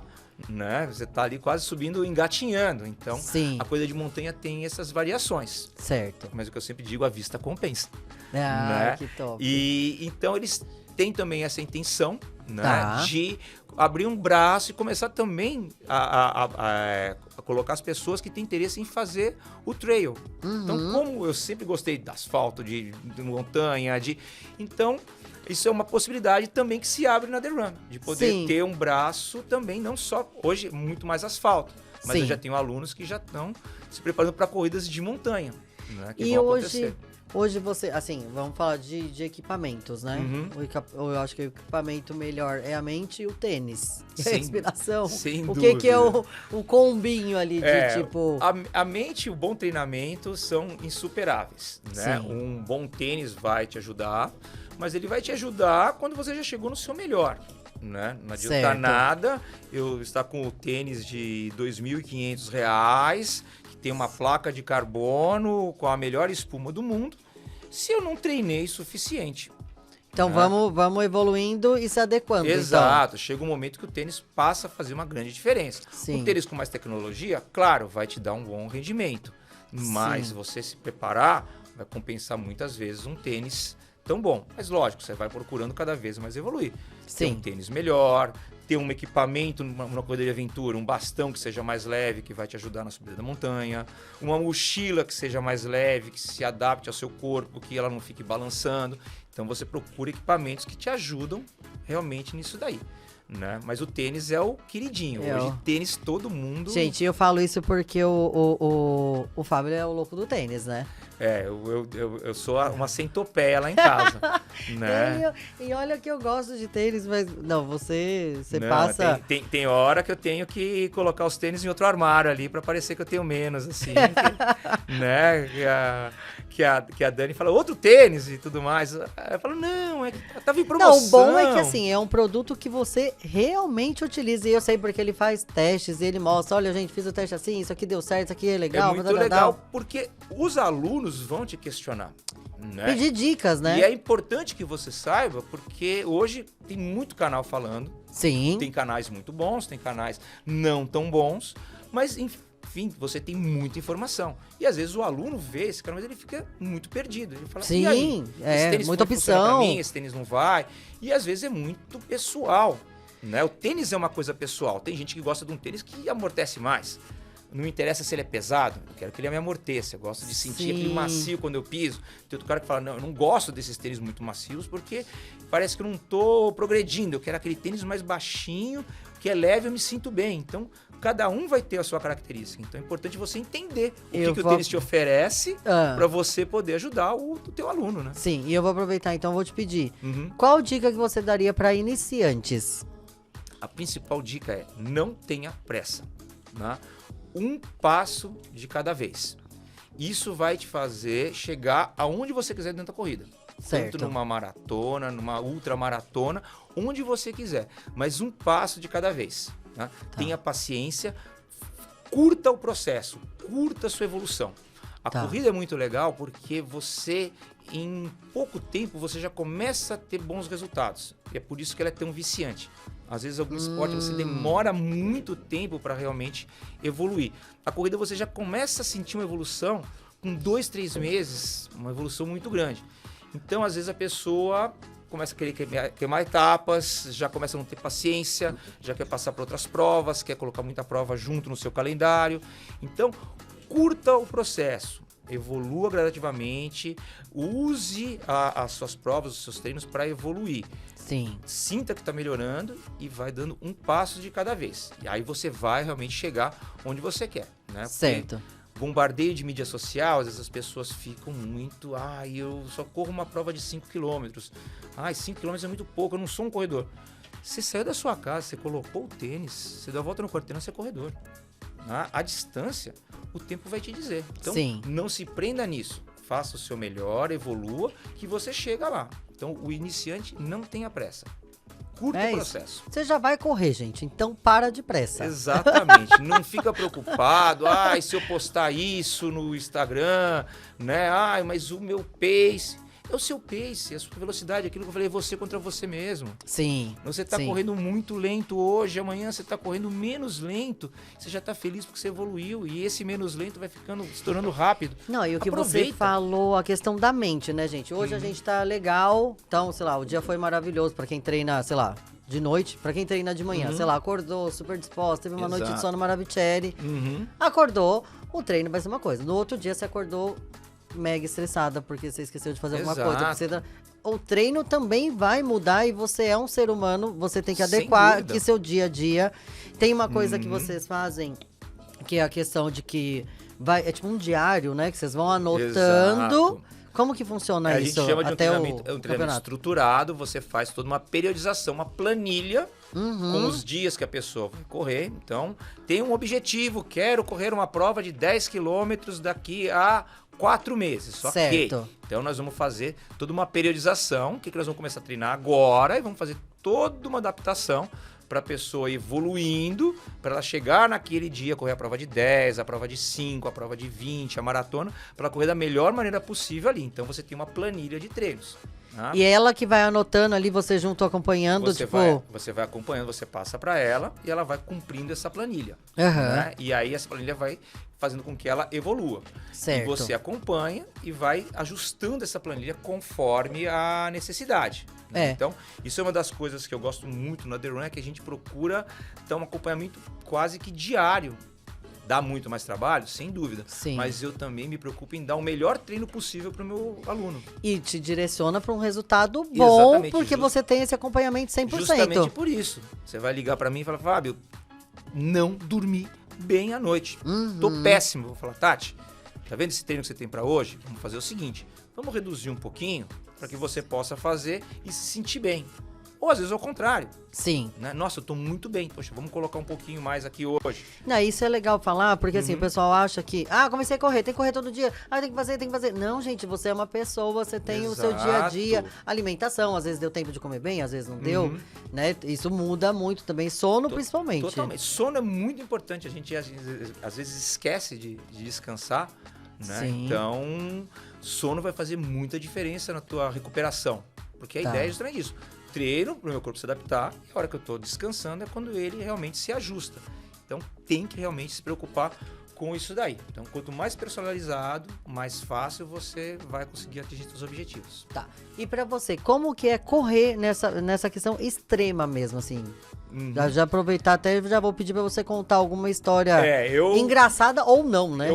Speaker 2: Né? Você tá ali quase subindo, engatinhando. Então, a corrida de montanha tem essas variações.
Speaker 1: Certo.
Speaker 2: Mas o que eu sempre digo, a vista compensa.
Speaker 1: Né? Que top.
Speaker 2: E então eles têm também essa intenção, né? De abrir um braço e começar também a colocar as pessoas que têm interesse em fazer o trail. Então, como eu sempre gostei de asfalto, de montanha, então... Isso é uma possibilidade também que se abre na The Run, de poder ter um braço também, não só hoje, muito mais asfalto. Mas eu já tenho alunos que já estão se preparando para corridas de montanha, né, que
Speaker 1: e
Speaker 2: vão
Speaker 1: hoje,
Speaker 2: acontecer.
Speaker 1: Hoje você, assim, vamos falar de equipamentos, né? Eu acho que o equipamento melhor é a mente e o tênis. E a
Speaker 2: Sem-
Speaker 1: respiração.
Speaker 2: sem
Speaker 1: O que é
Speaker 2: dúvida.
Speaker 1: o combinho ali de tipo...
Speaker 2: A mente e o bom treinamento são insuperáveis, né?
Speaker 1: Sim.
Speaker 2: Um bom tênis vai te ajudar, mas ele vai te ajudar quando você já chegou no seu melhor, né? Não adianta
Speaker 1: Certo.
Speaker 2: nada eu estar com o tênis de R$ 2.500, que tem uma placa de carbono com a melhor espuma do mundo, se eu não treinei suficiente.
Speaker 1: Então
Speaker 2: né?
Speaker 1: vamos evoluindo e se adequando.
Speaker 2: Exato, chega um momento que o tênis passa a fazer uma grande diferença.
Speaker 1: Sim.
Speaker 2: Um tênis com mais tecnologia, claro, vai te dar um bom rendimento, mas
Speaker 1: Sim.
Speaker 2: você se preparar vai compensar muitas vezes um tênis tão bom. Mas lógico, você vai procurando cada vez mais evoluir. Ter
Speaker 1: Sim.
Speaker 2: um tênis melhor, ter um equipamento numa corrida de aventura, um bastão que seja mais leve, que vai te ajudar na subida da montanha, uma mochila que seja mais leve, que se adapte ao seu corpo, que ela não fique balançando. Então você procura equipamentos que te ajudam realmente nisso daí, né? Mas o tênis é o queridinho. Hoje tênis todo mundo...
Speaker 1: Gente, eu falo isso porque o Fábio é o louco do tênis, né?
Speaker 2: Eu sou uma centopeia lá em casa, né?
Speaker 1: E olha que eu gosto de tênis, mas não, você
Speaker 2: Não,
Speaker 1: passa...
Speaker 2: Tem hora que eu tenho que colocar os tênis em outro armário ali pra parecer que eu tenho menos, assim, né? Que a Dani fala, outro tênis e tudo mais. Eu falo, não, tava em promoção.
Speaker 1: Não, o bom é que assim, é um produto que você realmente utiliza. E eu sei porque ele faz testes e ele mostra, olha, gente, fiz o teste assim, isso aqui deu certo, isso aqui é legal.
Speaker 2: É muito legal, porque os alunos vão te questionar, né?
Speaker 1: Pedir dicas, né?
Speaker 2: E é importante que você saiba, porque hoje tem muito canal falando.
Speaker 1: Sim.
Speaker 2: Tem canais muito bons, tem canais não tão bons, mas enfim, você tem muita informação. E às vezes o aluno vê esse canal, mas ele fica muito perdido. Ele fala,
Speaker 1: Sim,
Speaker 2: e aí? Esse tênis
Speaker 1: muita
Speaker 2: funciona pra
Speaker 1: opção.
Speaker 2: mim, esse tênis não vai. E às vezes é muito pessoal, né? O tênis é uma coisa pessoal. Tem gente que gosta de um tênis que amortece mais. Não me interessa se ele é pesado, eu quero que ele me amorteça. Eu gosto de sentir aquele macio quando eu piso. Tem outro cara que fala, não, eu não gosto desses tênis muito macios porque parece que eu não tô progredindo. Eu quero aquele tênis mais baixinho, que é leve, eu me sinto bem. Então, cada um vai ter a sua característica. Então, é importante você entender o que o tênis te oferece para você poder ajudar o teu aluno, né?
Speaker 1: Sim, e eu vou aproveitar, então vou te pedir. Qual dica que você daria para iniciantes?
Speaker 2: A principal dica é, não tenha pressa, né? Um passo de cada vez. Isso vai te fazer chegar aonde você quiser dentro da corrida.
Speaker 1: Certo.
Speaker 2: Tanto numa maratona, numa ultramaratona, onde você quiser. Mas um passo de cada vez. Né? Tenha paciência, curta o processo, curta a sua evolução. A corrida é muito legal porque você, em pouco tempo, você já começa a ter bons resultados. E é por isso que ela é tão viciante. Às vezes, algum esporte você demora muito tempo para realmente evoluir. A corrida você já começa a sentir uma evolução com 2, 3 meses, uma evolução muito grande. Então, às vezes, a pessoa começa a querer queimar etapas, já começa a não ter paciência, já quer passar para outras provas, quer colocar muita prova junto no seu calendário. Então, curta o processo. Evolua gradativamente, use as suas provas, os seus treinos para evoluir.
Speaker 1: Sim.
Speaker 2: Sinta que está melhorando e vai dando um passo de cada vez. E aí você vai realmente chegar onde você quer, né?
Speaker 1: Certo.
Speaker 2: Porque bombardeio de mídia social, às vezes as pessoas ficam muito, eu só corro uma prova de 5 quilômetros. 5 quilômetros é muito pouco, eu não sou um corredor. Você saiu da sua casa, você colocou o tênis, você deu a volta no quarteirão, você é corredor. A distância, o tempo vai te dizer. Então, não se prenda nisso. Faça o seu melhor, evolua, que você chega lá. Então, o iniciante não tenha pressa. Curta o processo.
Speaker 1: Isso. Você já vai correr, gente. Então, para de pressa.
Speaker 2: Exatamente. Não fica preocupado. Se eu postar isso no Instagram, né? Mas o meu pace... É o seu pace, a sua velocidade, aquilo que eu falei, você contra você mesmo.
Speaker 1: Sim.
Speaker 2: Você está correndo muito lento hoje, amanhã você está correndo menos lento, você já está feliz porque você evoluiu e esse menos lento vai se tornando rápido.
Speaker 1: Não, e o que você falou, a questão da mente, né, gente? Hoje a gente tá legal, então, sei lá, o dia foi maravilhoso para quem treina, sei lá, de noite, para quem treina de manhã, sei lá, acordou super disposto, teve uma noite de sono Maravicherry, acordou, o treino vai ser uma coisa. No outro dia você acordou mega estressada porque você esqueceu de fazer alguma coisa. O treino também vai mudar e você é um ser humano, você tem que adequar que seu dia a dia. Tem uma coisa que vocês fazem Que é a questão de que é tipo um diário, né? Que vocês vão anotando.
Speaker 2: Exato.
Speaker 1: Como que funciona isso?
Speaker 2: A gente chama de
Speaker 1: até
Speaker 2: um treinamento estruturado, você faz toda uma periodização, uma planilha com os dias que a pessoa vai correr. Então, tem um objetivo, quero correr uma prova de 10 quilômetros daqui a 4 meses.
Speaker 1: Certo.
Speaker 2: Então, nós vamos fazer toda uma periodização, que nós vamos começar a treinar agora e vamos fazer toda uma adaptação para a pessoa evoluindo, para ela chegar naquele dia, correr a prova de 10, a prova de 5, a prova de 20, a maratona, para ela correr da melhor maneira possível ali. Então, você tem uma planilha de treinos. Né?
Speaker 1: E ela que vai anotando ali, você junto acompanhando,
Speaker 2: Você vai acompanhando, você passa para ela e ela vai cumprindo essa planilha.
Speaker 1: Uhum.
Speaker 2: Né? E aí, essa planilha vai fazendo com que ela evolua.
Speaker 1: Certo.
Speaker 2: E você acompanha e vai ajustando essa planilha conforme a necessidade. Né? Então, isso é uma das coisas que eu gosto muito na The Run, é que a gente procura ter um acompanhamento quase que diário. Dá muito mais trabalho, sem dúvida.
Speaker 1: Sim.
Speaker 2: Mas eu também me preocupo em dar o melhor treino possível para o meu aluno.
Speaker 1: E te direciona para um resultado bom, exatamente, porque você tem esse acompanhamento 100%.
Speaker 2: Justamente por isso. Você vai ligar para mim e falar, Fábio, não dormi bem à noite. Tô péssimo. Vou falar, Tati, tá vendo esse treino que você tem para hoje? Vamos fazer o seguinte, vamos reduzir um pouquinho para que você possa fazer e se sentir bem. Ou às vezes ao contrário.
Speaker 1: Sim.
Speaker 2: Né? Nossa, eu tô muito bem. Poxa, vamos colocar um pouquinho mais aqui hoje.
Speaker 1: Não, isso é legal falar, porque assim, o pessoal acha que, comecei a correr, tem que correr todo dia. Tem que fazer. Não, gente, você é uma pessoa, você tem o seu dia a dia, alimentação, às vezes deu tempo de comer bem, às vezes não deu, né? Isso muda muito também, sono principalmente.
Speaker 2: Totalmente. Sono é muito importante, a gente às vezes esquece de descansar, né?
Speaker 1: Sim.
Speaker 2: Então, sono vai fazer muita diferença na tua recuperação, porque a ideia é justamente isso. Treino para o meu corpo se adaptar, e a hora que eu estou descansando é quando ele realmente se ajusta. Então, tem que realmente se preocupar com isso daí. Então, quanto mais personalizado, mais fácil você vai conseguir atingir seus objetivos.
Speaker 1: Tá. E para você, como que é correr nessa questão extrema mesmo, assim? Já aproveitar, até já vou pedir para você contar alguma história engraçada ou não, né?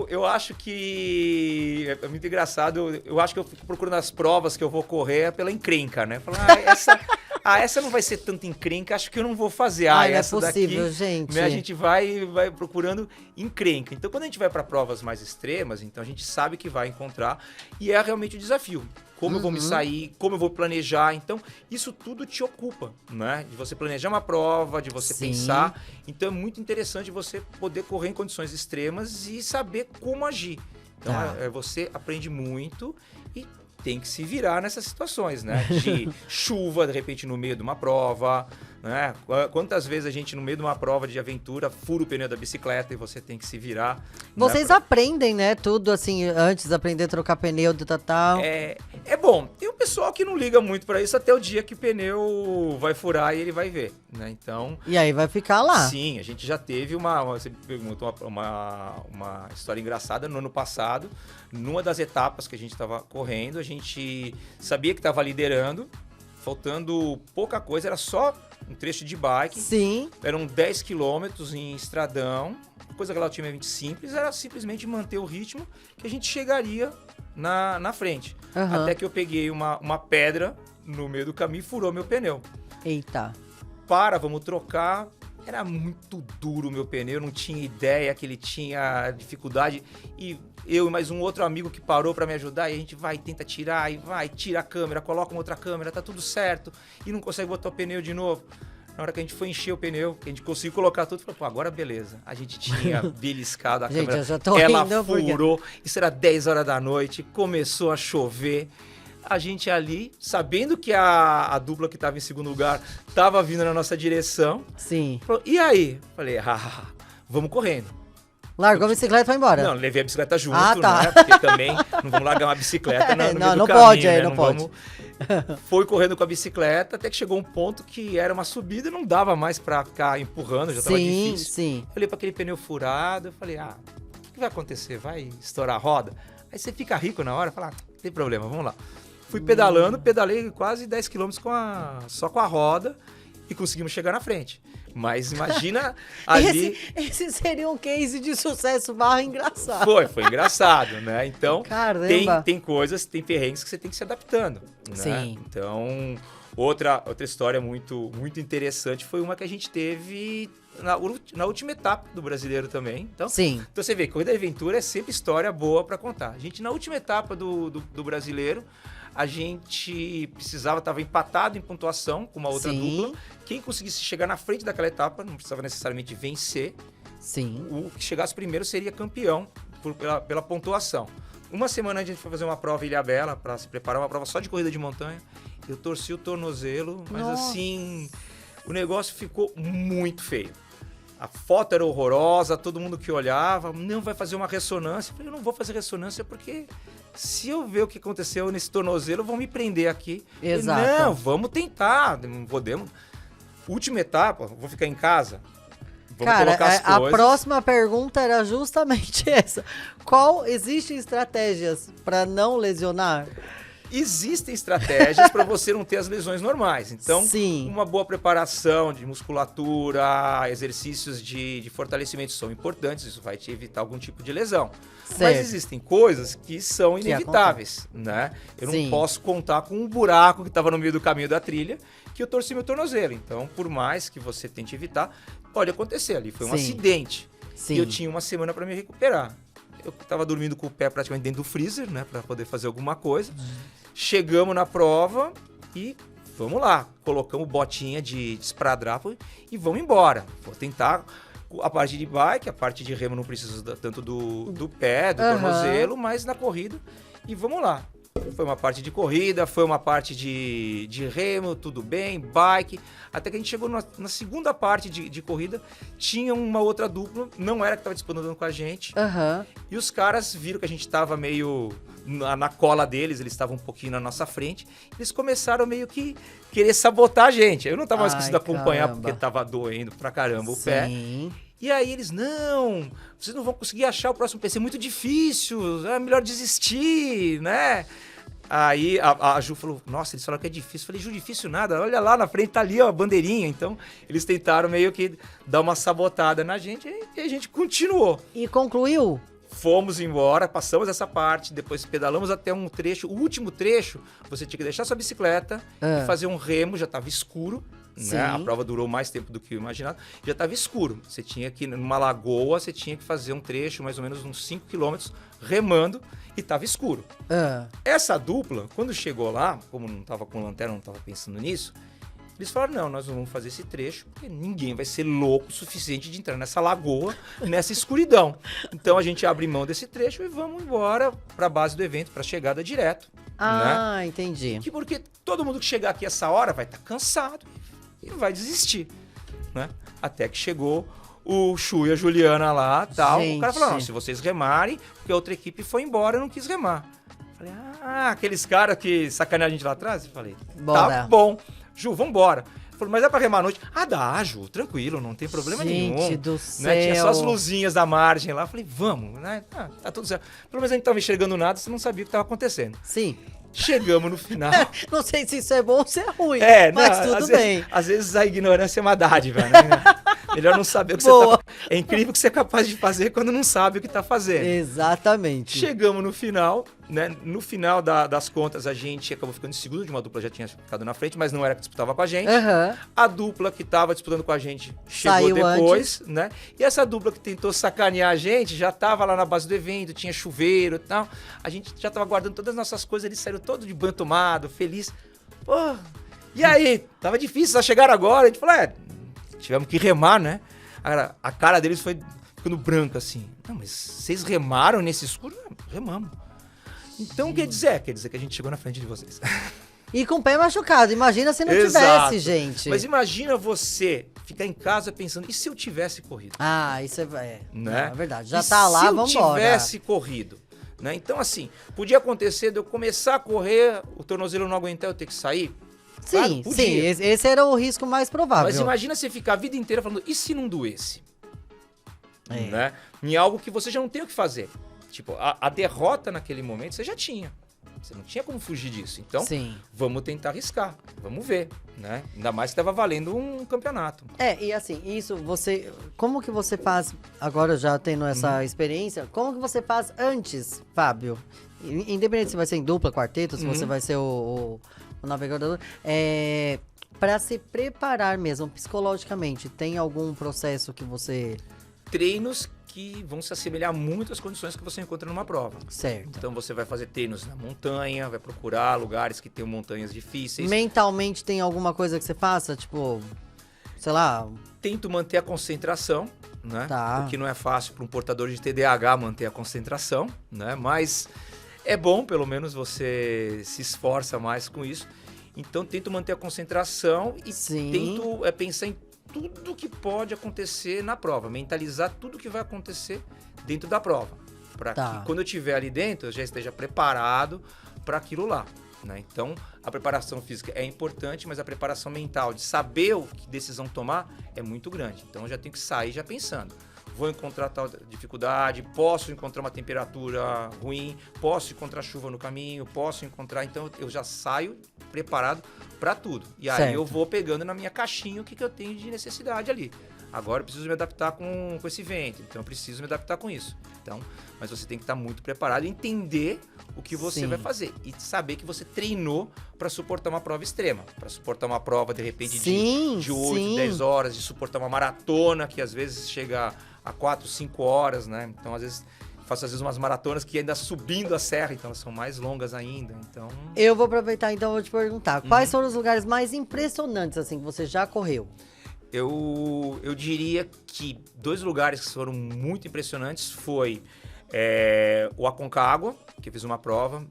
Speaker 2: Eu acho que é muito engraçado. Eu acho que eu fico procurando as provas que eu vou correr pela encrenca, né? Falar, essa não vai ser tanta encrenca, acho que eu não vou fazer. Essa
Speaker 1: não é possível,
Speaker 2: daqui,
Speaker 1: gente.
Speaker 2: Né, a gente vai procurando encrenca. Então, quando a gente vai para provas mais extremas, então a gente sabe que vai encontrar e é realmente o desafio. Como eu vou me sair, como eu vou planejar. Então, isso tudo te ocupa, né? De você planejar uma prova, de você pensar. Então, é muito interessante você poder correr em condições extremas e saber como agir. Então, você aprende muito e tem que se virar nessas situações, né? De chuva, de repente, no meio de uma prova, né? Quantas vezes a gente, no meio de uma prova de aventura, fura o pneu da bicicleta e você tem que se virar.
Speaker 1: Vocês aprendem, né? Tudo assim, antes de aprender a trocar pneu, tal.
Speaker 2: É bom. Tem um pessoal que não liga muito pra isso até o dia que o pneu vai furar e ele vai ver, né? Então...
Speaker 1: E aí vai ficar lá.
Speaker 2: Sim, a gente já teve você perguntou uma história engraçada no ano passado. Numa das etapas que a gente estava correndo, a gente sabia que estava liderando, faltando pouca coisa, era só um trecho de bike.
Speaker 1: Sim.
Speaker 2: Eram 10 quilômetros em estradão, coisa relativamente simples, era simplesmente manter o ritmo que a gente chegaria na frente. Até que eu peguei uma pedra no meio do caminho e furou meu pneu.
Speaker 1: Eita.
Speaker 2: Vamos trocar. Era muito duro o meu pneu, não tinha ideia que ele tinha dificuldade. E eu e mais um outro amigo que parou para me ajudar, e a gente tenta tirar, tira a câmera, coloca uma outra câmera, tá tudo certo, e não consegue botar o pneu de novo. Na hora que a gente foi encher o pneu, que a gente conseguiu colocar tudo, falou, agora beleza. A gente tinha beliscado a câmera, ela furou, isso era 10 horas da noite, começou a chover. A gente ali, sabendo que a dupla que estava em segundo lugar estava vindo na nossa direção.
Speaker 1: Sim.
Speaker 2: Falou, e aí? Falei, vamos correndo.
Speaker 1: Largou a bicicleta e foi embora?
Speaker 2: Não, levei a bicicleta junto,
Speaker 1: tá.
Speaker 2: né? Porque também não vamos largar uma bicicleta no meio do caminho,
Speaker 1: pode,
Speaker 2: né?
Speaker 1: Não pode.
Speaker 2: Foi correndo com a bicicleta, até que chegou um ponto que era uma subida e não dava mais pra ficar empurrando, já tava difícil.
Speaker 1: Sim.
Speaker 2: Eu olhei pra aquele pneu furado, eu falei, o que vai acontecer? Vai estourar a roda? Aí você fica rico na hora, fala, não tem problema, vamos lá. Fui pedalei quase 10 km só com a roda e conseguimos chegar na frente. Mas imagina ali...
Speaker 1: Esse seria um case de sucesso engraçado.
Speaker 2: Foi engraçado, né? Então,
Speaker 1: caramba.
Speaker 2: Tem coisas, tem perrengues que você tem que se adaptando, né?
Speaker 1: Sim.
Speaker 2: Então, Outra história muito, muito interessante foi uma que a gente teve na última etapa do Brasileiro também. Então,
Speaker 1: Sim.
Speaker 2: Então você vê, Corrida de Aventura é sempre história boa para contar. A gente, na última etapa do Brasileiro, a gente estava empatado em pontuação com uma outra dupla. Quem conseguisse chegar na frente daquela etapa, não precisava necessariamente vencer.
Speaker 1: Sim.
Speaker 2: O que chegasse primeiro seria campeão pela pontuação. Uma semana a gente foi fazer uma prova em Ilhabela para se preparar, uma prova só de corrida de montanha. Eu torci o tornozelo, mas assim, o negócio ficou muito feio. A foto era horrorosa, todo mundo que olhava, não vai fazer uma ressonância. Eu falei, eu não vou fazer ressonância porque se eu ver o que aconteceu nesse tornozelo, vão me prender aqui.
Speaker 1: Exato.
Speaker 2: Falei, não, vamos tentar, não podemos. Última etapa, vou ficar em casa. Vamos colocar as coisas.
Speaker 1: A próxima pergunta era justamente essa. Existem estratégias para não lesionar?
Speaker 2: Existem estratégias para você não ter as lesões normais. Então, uma boa preparação de musculatura, exercícios de fortalecimento são importantes. Isso vai te evitar algum tipo de lesão. Certo. Mas existem coisas que são inevitáveis, né? Eu não posso contar com um buraco que estava no meio do caminho da trilha que eu torci meu tornozelo. Então, por mais que você tente evitar, pode acontecer ali. Foi um acidente. E eu tinha uma semana para me recuperar. Eu estava dormindo com o pé praticamente dentro do freezer, né? Para poder fazer alguma coisa. Chegamos na prova e vamos lá. Colocamos botinha de esparadrapo e vamos embora. Vou tentar a parte de bike, a parte de remo não precisa tanto do pé, do tornozelo, mas na corrida. E vamos lá. Foi uma parte de corrida, foi uma parte de remo, tudo bem, bike. Até que a gente chegou na segunda parte de corrida, tinha uma outra dupla, não era que estava disputando com a gente. E os caras viram que a gente estava meio na cola deles, eles estavam um pouquinho na nossa frente. Eles começaram meio que querer sabotar a gente. Eu não estava mais conseguindo acompanhar porque estava doendo pra caramba o pé. E aí eles, não, vocês não vão conseguir achar o próximo PC, é muito difícil, é melhor desistir, né? Aí a Ju falou, nossa, eles falaram que é difícil. Eu falei, Ju, difícil nada, olha lá na frente, tá ali ó, a bandeirinha. Então, eles tentaram meio que dar uma sabotada na gente e a gente continuou.
Speaker 1: E concluiu?
Speaker 2: Fomos embora, passamos essa parte, depois pedalamos até um trecho. O último trecho, você tinha que deixar sua bicicleta e fazer um remo, já estava escuro. Né? A prova durou mais tempo do que eu imaginava. Já estava escuro. Você tinha que, numa lagoa, você tinha que fazer um trecho, mais ou menos uns 5 quilômetros, remando, e estava escuro. Essa dupla, quando chegou lá, como não estava com lanterna, não estava pensando nisso, eles falaram, não, nós não vamos fazer esse trecho, porque ninguém vai ser louco o suficiente de entrar nessa lagoa, nessa escuridão. Então a gente abre mão desse trecho e vamos embora para a base do evento, para a chegada direto.
Speaker 1: Ah, né? Entendi.
Speaker 2: Porque todo mundo que chegar aqui essa hora vai estar cansado e vai desistir, né? Até que chegou o Chu e a Juliana lá, tal. Gente. O cara falou, não, se vocês remarem, porque a outra equipe foi embora e não quis remar. Falei, aqueles caras que sacanearam a gente lá atrás? Eu falei, tá bom. Ju, vambora. Falei, mas é pra remar à noite? Dá, Ju, tranquilo, não tem problema nenhum.
Speaker 1: Gente do céu.
Speaker 2: Né? Tinha só as luzinhas da margem lá. Falei, vamos, né? Tá tudo certo. Pelo menos a gente não tava enxergando nada, você não sabia o que tava acontecendo.
Speaker 1: Sim.
Speaker 2: Chegamos no final.
Speaker 1: Não sei se isso é bom ou se é ruim, mas tudo bem.
Speaker 2: Às vezes a ignorância é uma dádiva, né? Melhor não saber o que você tá... É incrível o que você é capaz de fazer quando não sabe o que tá fazendo.
Speaker 1: Exatamente.
Speaker 2: Chegamos no final, né? No final das contas, a gente acabou ficando em segundo, de uma dupla já tinha ficado na frente, mas não era que disputava com a gente. A dupla que tava disputando com a gente chegou depois, né? E essa dupla que tentou sacanear a gente já tava lá na base do evento, tinha chuveiro e tal. A gente já tava guardando todas as nossas coisas, eles saíram todo de banho tomado, feliz. Pô, e aí? Tava difícil, só chegaram agora. A gente falou, tivemos que remar, né? A cara deles foi ficando branca, assim. Não, mas vocês remaram nesse escuro? Remamos. Então, quer dizer que a gente chegou na frente de vocês.
Speaker 1: E com o pé machucado. Imagina se não tivesse, gente.
Speaker 2: Mas imagina você ficar em casa pensando, e se eu tivesse corrido?
Speaker 1: Isso é,
Speaker 2: né?
Speaker 1: Não, é verdade. Já tá lá, vamos embora.
Speaker 2: Se eu tivesse corrido? Né? Então, assim, podia acontecer de eu começar a correr, o tornozelo não aguentar, eu ter que sair?
Speaker 1: Sim, claro, sim, esse era o risco mais provável.
Speaker 2: Mas imagina você ficar a vida inteira falando, e se não doesse? Né? Em algo que você já não tem o que fazer. Tipo, a derrota naquele momento você já tinha. Você não tinha como fugir disso. Então, vamos tentar arriscar. Vamos ver, né? Ainda mais que estava valendo um campeonato.
Speaker 1: E assim, isso você... Como que você faz, agora já tendo essa experiência, como que você faz antes, Fábio? Independente se vai ser em dupla, quarteto, se você vai ser o O navegador. Para se preparar mesmo psicologicamente, tem algum processo que você...
Speaker 2: Treinos que vão se assemelhar muito às condições que você encontra numa prova.
Speaker 1: Certo.
Speaker 2: Então você vai fazer treinos na montanha, vai procurar lugares que tenham montanhas difíceis.
Speaker 1: Mentalmente tem alguma coisa que você faça? Tipo, sei lá...
Speaker 2: Tento manter a concentração, né?
Speaker 1: Tá.
Speaker 2: Porque não é fácil para um portador de TDAH manter a concentração, né? Mas é bom, pelo menos você se esforça mais com isso. Então, tento manter a concentração e tento pensar em tudo que pode acontecer na prova. Mentalizar tudo que vai acontecer dentro da prova. Para que quando eu estiver ali dentro, eu já esteja preparado para aquilo lá. Né? Então, a preparação física é importante, mas a preparação mental de saber o que decisão tomar é muito grande. Então, eu já tenho que sair já pensando. Vou encontrar tal dificuldade, posso encontrar uma temperatura ruim, posso encontrar chuva no caminho, posso encontrar... Então, eu já saio preparado para tudo. E aí, eu vou pegando na minha caixinha o que eu tenho de necessidade ali. Agora, eu preciso me adaptar com esse vento, então eu preciso me adaptar com isso. Então, mas você tem que estar muito preparado e entender o que você vai fazer. E saber que você treinou para suportar uma prova extrema. Para suportar uma prova, de repente, de 8, 10 horas, de suportar uma maratona, que às vezes chega a 4, 5 horas, né? Então, às vezes, faço umas maratonas que ainda subindo a serra, então elas são mais longas ainda. Então...
Speaker 1: Eu vou aproveitar, então, vou te perguntar. Quais foram os lugares mais impressionantes, assim, que você já correu?
Speaker 2: Eu diria que 2 lugares que foram muito impressionantes foi o Aconcagua, que eu fiz uma prova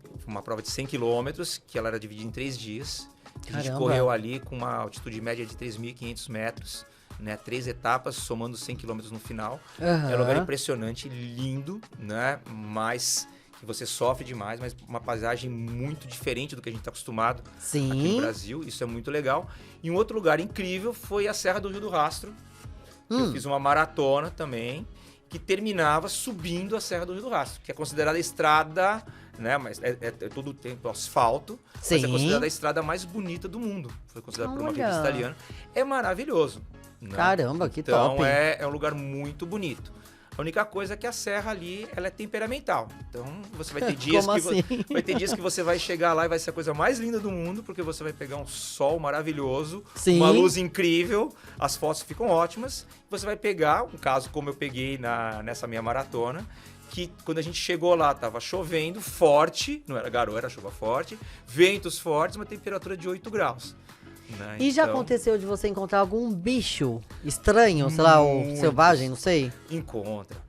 Speaker 2: de 100 quilômetros, que ela era dividida em 3 dias. A gente correu ali com uma altitude média de 3.500 metros, né? 3 etapas, somando 100 quilômetros no final. É um lugar impressionante, lindo, né? Mas... que você sofre demais, mas uma paisagem muito diferente do que a gente está acostumado aqui no Brasil. Isso é muito legal. E um outro lugar incrível foi a Serra do Rio do Rastro. Eu fiz uma maratona também, que terminava subindo a Serra do Rio do Rastro, que é considerada a estrada, né? Mas é todo o tempo asfalto, mas é considerada a estrada mais bonita do mundo. Foi considerada por uma revista italiana. É maravilhoso. Né?
Speaker 1: Caramba, que top.
Speaker 2: Então é um lugar muito bonito. A única coisa é que a serra ali, ela é temperamental. Então, você vai ter dias vai ter dias que você vai chegar lá e vai ser a coisa mais linda do mundo, porque você vai pegar um sol maravilhoso, uma luz incrível, as fotos ficam ótimas. Você vai pegar, um caso como eu peguei nessa minha maratona, que quando a gente chegou lá, tava chovendo forte, não era garoa, era chuva forte, ventos fortes, uma temperatura de 8 graus. Né?
Speaker 1: E já aconteceu de você encontrar algum bicho estranho, sei lá, ou selvagem, não sei?
Speaker 2: Encontra.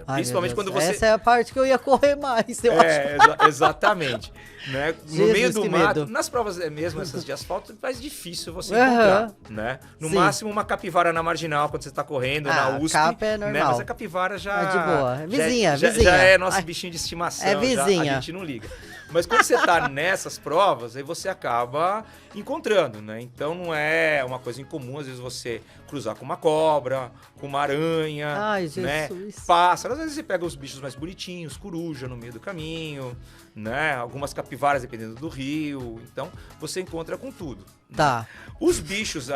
Speaker 1: Ai,
Speaker 2: principalmente quando você...
Speaker 1: Essa é a parte que eu ia correr mais, eu acho.
Speaker 2: Exatamente. Né? No meio do mato, nas provas mesmo, essas de asfalto, é mais difícil você encontrar. Né? No máximo, uma capivara na marginal, quando você está correndo, na USP.
Speaker 1: Cap é normal.
Speaker 2: Né? Mas a capivara já...
Speaker 1: de boa. Vizinha.
Speaker 2: Já é nosso bichinho de estimação.
Speaker 1: É vizinha.
Speaker 2: A gente não liga. Mas quando você está nessas provas, aí você acaba encontrando, né? Então não é uma coisa incomum, às vezes, você cruzar com uma cobra, com uma aranha, né? Pássaro. Às vezes você pega os bichos mais bonitinhos, coruja no meio do caminho, né? Algumas capivaras, dependendo do rio. Então, você encontra com tudo.
Speaker 1: Tá.
Speaker 2: Né? Os bichos,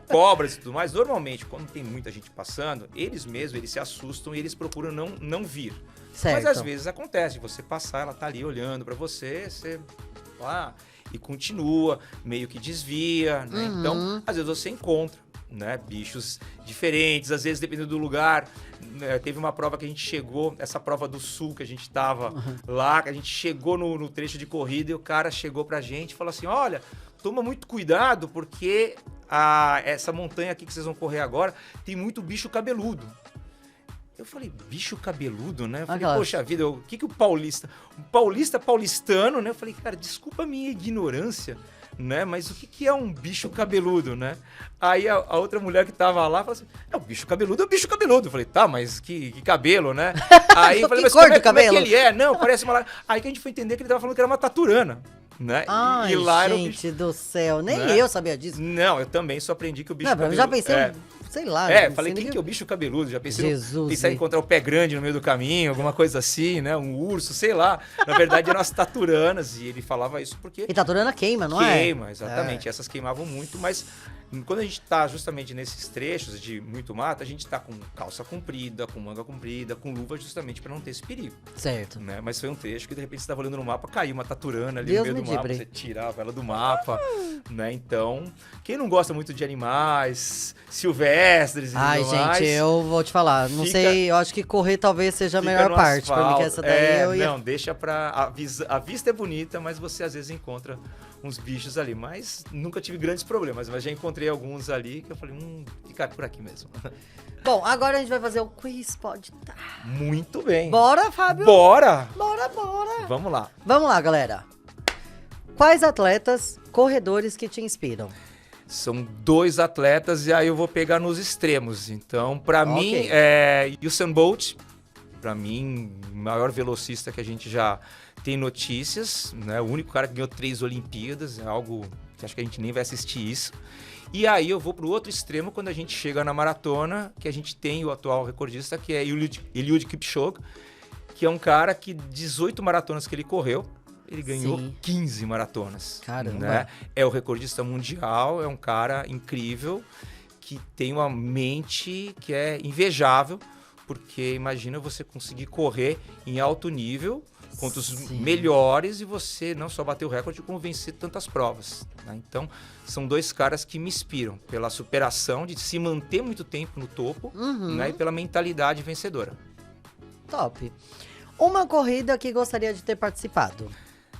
Speaker 2: cobras e tudo mais, normalmente, quando tem muita gente passando, eles se assustam e eles procuram não vir.
Speaker 1: Certo.
Speaker 2: Mas às vezes acontece, você passar, ela tá ali olhando para você lá e continua, meio que desvia, né? Então, às vezes você encontra, né, bichos diferentes, às vezes dependendo do lugar. Né? Teve uma prova que a gente chegou, essa prova do sul que a gente tava lá, que a gente chegou no trecho de corrida e o cara chegou pra gente e falou assim: olha, toma muito cuidado porque essa montanha aqui que vocês vão correr agora tem muito bicho cabeludo. Eu falei, bicho cabeludo, né? Eu falei, poxa vida, o que o paulistano, né? Eu falei, cara, desculpa a minha ignorância, né? Mas o que é um bicho cabeludo, né? Aí a outra mulher que tava lá falou assim, o bicho cabeludo é o bicho cabeludo. Eu falei, tá, mas que cabelo, né? Aí eu falei, mas como é que ele é? Não, parece uma... Aí que a gente foi entender que ele tava falando que era uma taturana. Né?
Speaker 1: Ai, e lá gente do céu, nem eu sabia disso.
Speaker 2: Não, eu também só aprendi que o bicho
Speaker 1: cabeludo... Eu já pensei, sei lá.
Speaker 2: Falei, quem que é o bicho cabeludo? Já pensei
Speaker 1: Jesus,
Speaker 2: pensar em encontrar o pé grande no meio do caminho, alguma coisa assim, né? Um urso, sei lá. Na verdade, eram as taturanas, e ele falava isso porque...
Speaker 1: E taturana queima, não é?
Speaker 2: Queima, exatamente. Essas queimavam muito, mas quando a gente tá justamente nesses trechos de muito mato, a gente tá com calça comprida, com manga comprida, com luva, justamente para não ter esse perigo.
Speaker 1: Certo.
Speaker 2: Né? Mas foi um trecho que de repente você estava olhando no mapa, caiu uma taturana ali
Speaker 1: Deus
Speaker 2: no meio do mapa,
Speaker 1: livre.
Speaker 2: você tirava ela do mapa, né? Então, quem não gosta muito de animais silvestres e
Speaker 1: Ai,
Speaker 2: tudo mais,
Speaker 1: gente, eu vou te falar, não sei, eu acho que correr talvez seja a
Speaker 2: fica
Speaker 1: melhor
Speaker 2: no
Speaker 1: parte, pra mim que
Speaker 2: asfalto.
Speaker 1: essa daí eu ia...
Speaker 2: Não, deixa pra... A vista é bonita, mas você às vezes encontra uns bichos ali, mas nunca tive grandes problemas, mas já encontrei alguns ali que eu falei, fica por aqui mesmo.
Speaker 1: Bom, agora a gente vai fazer o quiz pode tá.
Speaker 2: Muito bem.
Speaker 1: Bora, Fábio?
Speaker 2: Bora!
Speaker 1: Bora!
Speaker 2: Vamos lá.
Speaker 1: Vamos lá, galera. Quais atletas, corredores que te inspiram?
Speaker 2: São 2 atletas e aí eu vou pegar nos extremos. Então, para mim, Usain Bolt, para mim, o maior velocista que a gente já tem notícias, né? O único cara que ganhou 3 Olimpíadas, é algo que acho que a gente nem vai assistir isso. E aí eu vou pro outro extremo quando a gente chega na maratona, que a gente tem o atual recordista, que é Eliud Kipchoge, que é um cara que 18 maratonas que ele correu, ele ganhou 15 maratonas.
Speaker 1: Caramba.
Speaker 2: Né? É o recordista mundial, é um cara incrível, que tem uma mente que é invejável, porque imagina você conseguir correr em alto nível contra os melhores e você não só bater o recorde, como vencer tantas provas. Né? Então, são 2 caras que me inspiram pela superação de se manter muito tempo no topo, né? E pela mentalidade vencedora.
Speaker 1: Top. Uma corrida que gostaria de ter participado?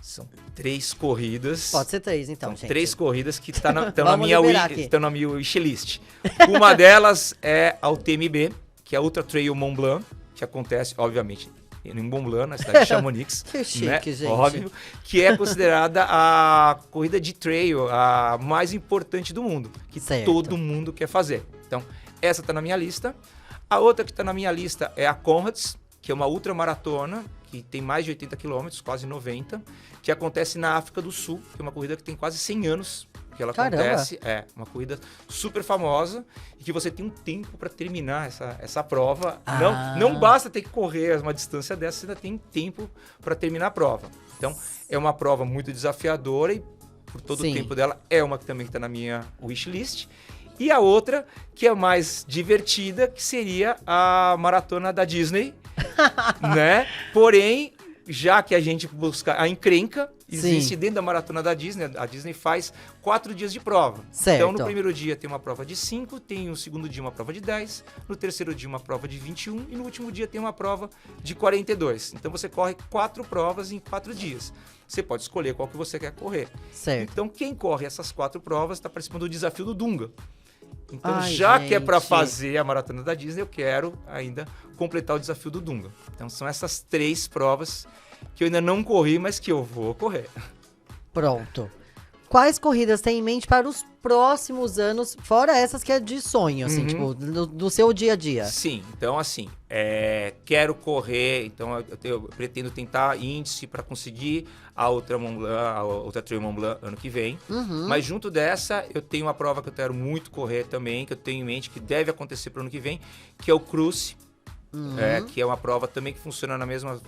Speaker 2: São 3 corridas.
Speaker 1: Pode ser 3, então,
Speaker 2: São
Speaker 1: gente.
Speaker 2: 3 corridas que estão na minha wishlist. Uma delas é a UTMB, que é a Ultra Trail Mont Blanc, que acontece, obviamente, em Mont Blanc, na cidade de Chamonix.
Speaker 1: Que chique,
Speaker 2: né?
Speaker 1: gente.
Speaker 2: Óbvio, que é considerada a corrida de trail a mais importante do mundo, que todo mundo quer fazer. Então, essa está na minha lista. A outra que está na minha lista é a Conrads, que é uma ultramaratona, que tem mais de 80 quilômetros, quase 90, que acontece na África do Sul, que é uma corrida que tem quase 100 anos que ela acontece. É uma corrida super famosa e que você tem um tempo para terminar essa prova. Não basta ter que correr uma distância dessa, você ainda tem tempo para terminar a prova. Então, é uma prova muito desafiadora e por todo o tempo dela é uma que também está na minha wishlist. E a outra, que é mais divertida, que seria a maratona da Disney, né? Porém, já que a gente busca a encrenca, existe dentro da maratona da Disney, a Disney faz 4 dias de prova.
Speaker 1: Certo.
Speaker 2: Então, no primeiro dia tem uma prova de 5, tem no segundo dia uma prova de 10, no terceiro dia uma prova de 21 e no último dia tem uma prova de 42. Então, você corre 4 provas em 4 dias. Você pode escolher qual que você quer correr.
Speaker 1: Certo.
Speaker 2: Então, quem corre essas 4 provas está participando do desafio do Dunga. Então, que é para fazer a maratona da Disney, eu quero ainda completar o desafio do Dunga. Então, são essas 3 provas que eu ainda não corri, mas que eu vou correr.
Speaker 1: Pronto. Quais corridas tem em mente para os próximos anos, fora essas que é de sonho, assim, tipo, do seu dia a dia?
Speaker 2: Sim, então assim, quero correr, então eu pretendo tentar índice para conseguir a Ultra Trail Mont Blanc ano que vem. Mas junto dessa, eu tenho uma prova que eu quero muito correr também, que eu tenho em mente que deve acontecer para o ano que vem, que é o Cruze, que é uma prova também que funciona na mesma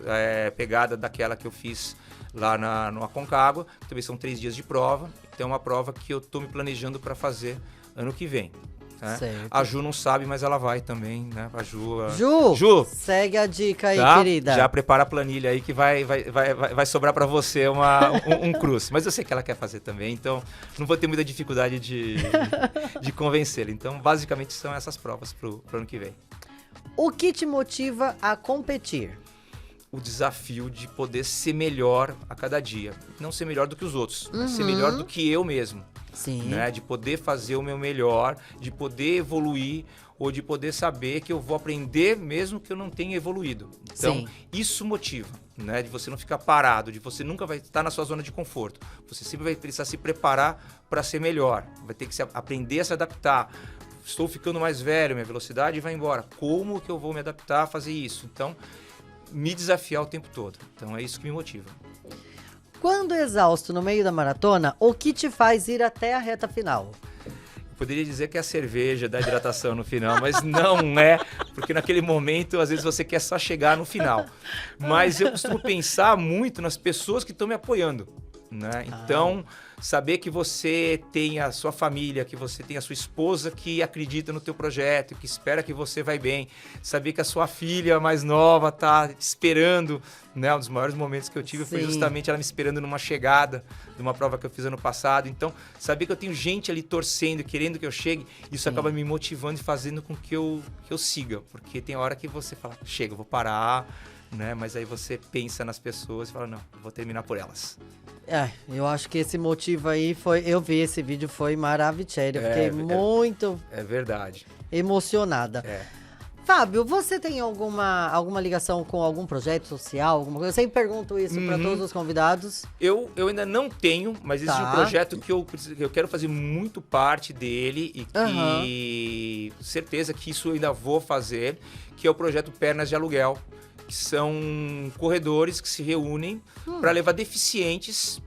Speaker 2: pegada daquela que eu fiz lá no Aconcagua. Também são 3 dias de prova. Então é uma prova que eu estou me planejando para fazer ano que vem. Né? A Ju não sabe, mas ela vai também, né? A Ju,
Speaker 1: segue a dica aí, querida.
Speaker 2: Já prepara a planilha aí que vai sobrar para você um cruze. Mas eu sei que ela quer fazer também, então não vou ter muita dificuldade de convencê-la. Então, basicamente, são essas provas pro ano que vem.
Speaker 1: O que te motiva a competir?
Speaker 2: O desafio de poder ser melhor a cada dia. Não ser melhor do que os outros, mas ser melhor do que eu mesmo.
Speaker 1: Sim.
Speaker 2: Né? De poder fazer o meu melhor, de poder evoluir ou de poder saber que eu vou aprender mesmo que eu não tenha evoluído. Então, isso motiva, né? De você não ficar parado, de você nunca vai estar na sua zona de conforto. Você sempre vai precisar se preparar para ser melhor. Vai ter que aprender a se adaptar. Estou ficando mais velho, minha velocidade vai embora. Como que eu vou me adaptar a fazer isso? Então, me desafiar o tempo todo. Então, é isso que me motiva.
Speaker 1: Quando exausto no meio da maratona, o que te faz ir até a reta final?
Speaker 2: poderia dizer que é a cerveja da hidratação no final, mas não é, porque naquele momento, às vezes, você quer só chegar no final. Mas eu costumo pensar muito nas pessoas que estão me apoiando, né? Então, saber que você tem a sua família, que você tem a sua esposa que acredita no teu projeto, que espera que você vai bem. Saber que a sua filha mais nova está esperando, né? Um dos maiores momentos que eu tive foi justamente ela me esperando numa chegada de uma prova que eu fiz ano passado. Então, saber que eu tenho gente ali torcendo, querendo que eu chegue, isso acaba me motivando e fazendo com que eu siga. Porque tem hora que você fala, chega, eu vou parar, né? Mas aí você pensa nas pessoas e fala, não, eu vou terminar por elas.
Speaker 1: Eu acho que esse motivo aí foi... Eu vi esse vídeo, foi maravilhoso. Eu fiquei muito...
Speaker 2: É verdade.
Speaker 1: Emocionada. Fábio, você tem alguma ligação com algum projeto social? Alguma coisa? Eu sempre pergunto isso para todos os convidados.
Speaker 2: Eu ainda não tenho, mas existe um projeto que eu quero fazer muito parte dele e que certeza que isso eu ainda vou fazer, que é o projeto Pernas de Aluguel, que são corredores que se reúnem para levar deficientes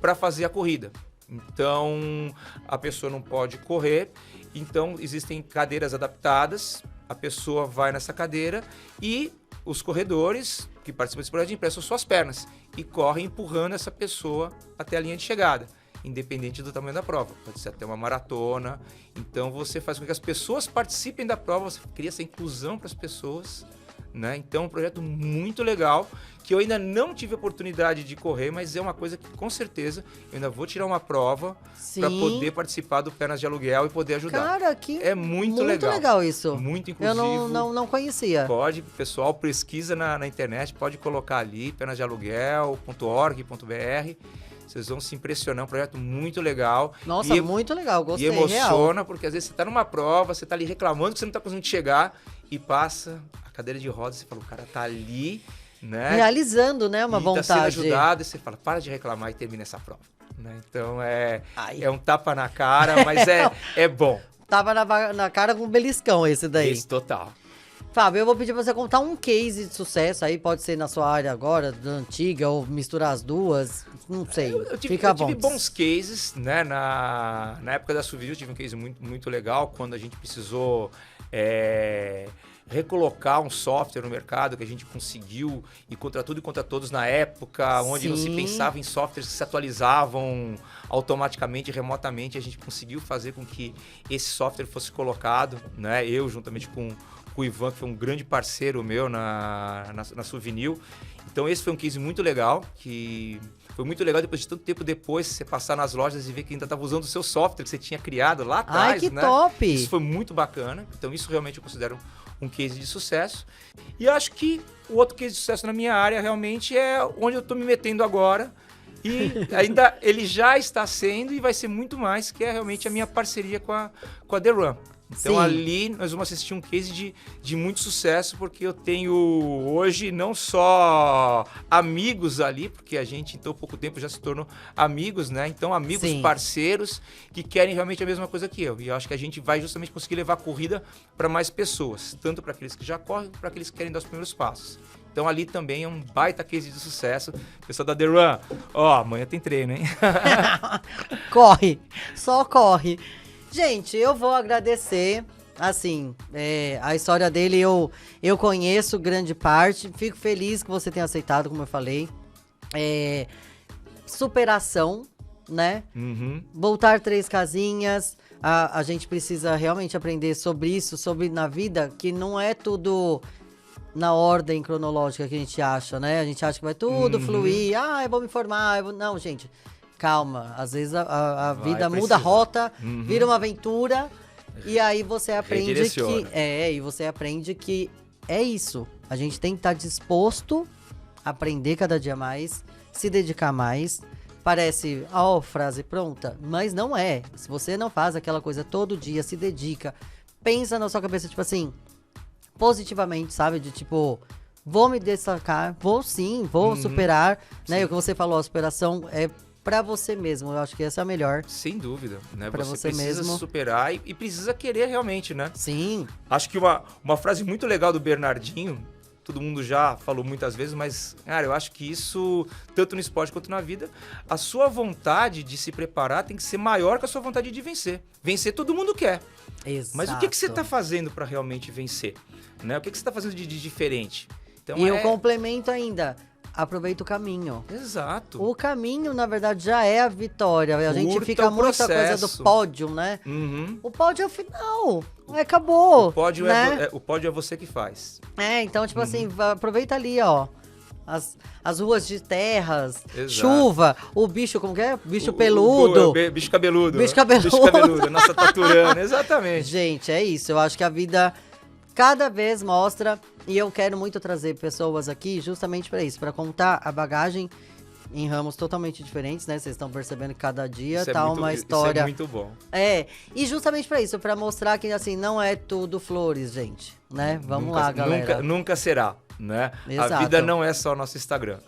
Speaker 2: para fazer a corrida. Então, a pessoa não pode correr, então existem cadeiras adaptadas, a pessoa vai nessa cadeira e os corredores que participam desse projeto emprestam suas pernas e correm empurrando essa pessoa até a linha de chegada, independente do tamanho da prova. Pode ser até uma maratona. Então, você faz com que as pessoas participem da prova, você cria essa inclusão para as pessoas, né? Então, é um projeto muito legal, que eu ainda não tive a oportunidade de correr, mas é uma coisa que, com certeza, eu ainda vou tirar uma prova para poder participar do Pernas de Aluguel e poder ajudar.
Speaker 1: Cara, que
Speaker 2: é muito legal.
Speaker 1: Muito legal isso.
Speaker 2: Muito inclusivo.
Speaker 1: Eu não conhecia.
Speaker 2: Pode, pessoal, pesquisa na internet, pode colocar ali, pernasdealuguel.org.br. Vocês vão se impressionar, é um projeto muito legal.
Speaker 1: Nossa, muito legal, gostei.
Speaker 2: E emociona,
Speaker 1: real.
Speaker 2: Porque às vezes você está numa prova, você está ali reclamando que você não está conseguindo chegar e passa a cadeira de rodas, você fala, o cara tá ali, né?
Speaker 1: Realizando, né, uma vontade.
Speaker 2: Tá sendo ajudado, e você fala, para de reclamar e termina essa prova. Né? Então, é um tapa na cara, mas é bom.
Speaker 1: Tapa na cara com um beliscão esse daí.
Speaker 2: Isso, total.
Speaker 1: Fábio, eu vou pedir pra você contar um case de sucesso aí, pode ser na sua área agora, da antiga, ou misturar as duas, não sei,
Speaker 2: eu tive bons cases, né, na época da Souvenir eu tive um case muito, muito legal, quando a gente precisou recolocar um software no mercado, que a gente conseguiu, e contra tudo e contra todos na época, onde não se pensava em softwares que se atualizavam automaticamente, remotamente, a gente conseguiu fazer com que esse software fosse colocado, né, eu juntamente com o Ivan, que foi um grande parceiro meu na Souvenir. Então esse foi um case muito legal, que foi muito legal depois de tanto tempo depois, você passar nas lojas e ver que ainda estava usando o seu software que você tinha criado lá atrás.
Speaker 1: Ai, que top!
Speaker 2: Isso foi muito bacana. Então isso realmente eu considero um case de sucesso. E acho que o outro case de sucesso na minha área realmente é onde eu estou me metendo agora. E ainda ele já está sendo e vai ser muito mais, que é realmente a minha parceria com a The Run. Então ali nós vamos assistir um case de muito sucesso, porque eu tenho hoje não só amigos ali, porque a gente em tão pouco tempo já se tornou amigos, né? Então amigos, parceiros que querem realmente a mesma coisa que eu. E eu acho que a gente vai justamente conseguir levar a corrida para mais pessoas, tanto para aqueles que já correm, para aqueles que querem dar os primeiros passos. Então ali também é um baita case de sucesso. Pessoal da The Run, amanhã tem treino, hein?
Speaker 1: Corre, só corre. Gente, eu vou agradecer, assim, a história dele eu conheço grande parte, fico feliz que você tenha aceitado, como eu falei. Superação, né? Voltar 3 casinhas, a gente precisa realmente aprender sobre isso, sobre na vida, que não é tudo na ordem cronológica que a gente acha, né? A gente acha que vai tudo fluir, eu vou me formar, Não, gente... Calma, às vezes a vida muda a rota, vira uma aventura e aí você aprende que é isso. A gente tem que estar disposto a aprender cada dia mais, se dedicar mais. Parece, frase pronta, mas não é. Se você não faz aquela coisa todo dia, se dedica, pensa na sua cabeça, tipo assim, positivamente, sabe? De tipo, vou me destacar, vou superar, né? E o que você falou, a superação é pra você mesmo, eu acho que essa é a melhor.
Speaker 2: Sem dúvida, né?
Speaker 1: Pra
Speaker 2: você
Speaker 1: mesmo
Speaker 2: precisa se superar e precisa querer realmente, né?
Speaker 1: Sim.
Speaker 2: Acho que uma frase muito legal do Bernardinho, todo mundo já falou muitas vezes, mas, cara, eu acho que isso, tanto no esporte quanto na vida, a sua vontade de se preparar tem que ser maior que a sua vontade de vencer. Vencer todo mundo quer.
Speaker 1: Exato.
Speaker 2: Mas o que você está fazendo para realmente vencer? Né? O que você está fazendo de diferente? Então,
Speaker 1: e eu complemento ainda. Aproveita o caminho.
Speaker 2: Exato.
Speaker 1: O caminho, na verdade, já é a vitória. A gente
Speaker 2: Curta
Speaker 1: fica
Speaker 2: o
Speaker 1: muito a coisa do
Speaker 2: processo.
Speaker 1: pódio, né?
Speaker 2: Uhum.
Speaker 1: O pódio é o final. Acabou.
Speaker 2: O pódio,
Speaker 1: né?
Speaker 2: o pódio é você que faz.
Speaker 1: Então, tipo assim, aproveita ali, ó. As ruas de terras,
Speaker 2: Exato.
Speaker 1: chuva, o bicho, como que é? Bicho peludo.
Speaker 2: Bicho cabeludo.
Speaker 1: Bicho cabeludo.
Speaker 2: Bicho cabeludo, nossa taturana, exatamente.
Speaker 1: Gente, é isso. Eu acho que a vida cada vez mostra, e eu quero muito trazer pessoas aqui justamente para isso, para contar a bagagem em ramos totalmente diferentes, né? Vocês estão percebendo que cada dia
Speaker 2: Isso
Speaker 1: tá uma história.
Speaker 2: Isso é muito bom.
Speaker 1: E justamente para isso, para mostrar que assim não é tudo flores, gente, né? Vamos lá, galera.
Speaker 2: Nunca será, né?
Speaker 1: Exato.
Speaker 2: A vida não é só nosso Instagram.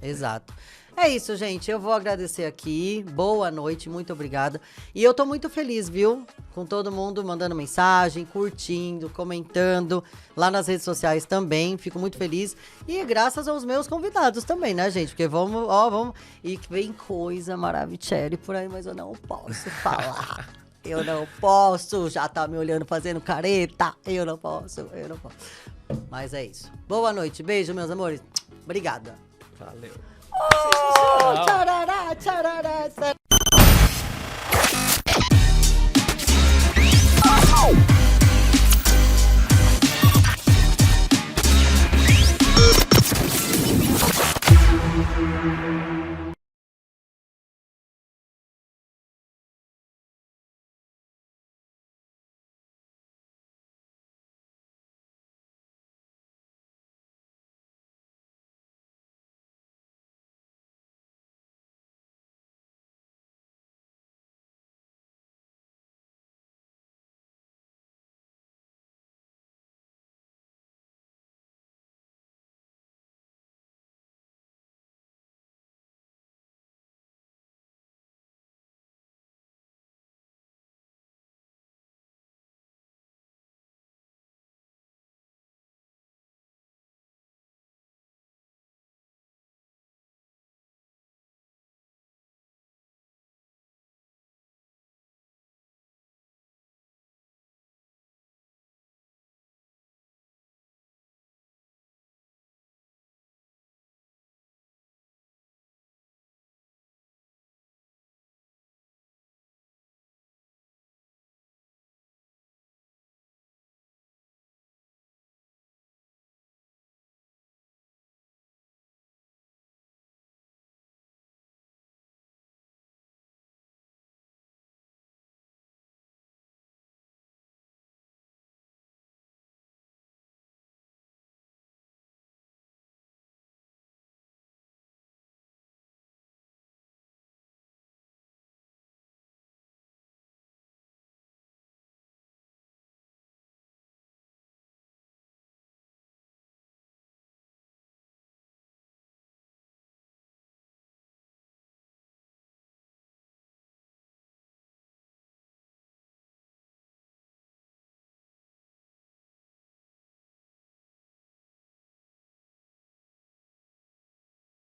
Speaker 1: Exato. É isso, gente. Eu vou agradecer aqui. Boa noite, muito obrigada. E eu tô muito feliz, viu? Com todo mundo mandando mensagem, curtindo, comentando lá nas redes sociais também. Fico muito feliz. E graças aos meus convidados também, né, gente? Porque vamos. E vem coisa maravilhosa por aí, mas eu não posso falar. Eu não posso. Já tá me olhando fazendo careta. Eu não posso. Mas é isso. Boa noite. Beijo, meus amores. Obrigada.
Speaker 2: Valeu.
Speaker 1: Tcharará.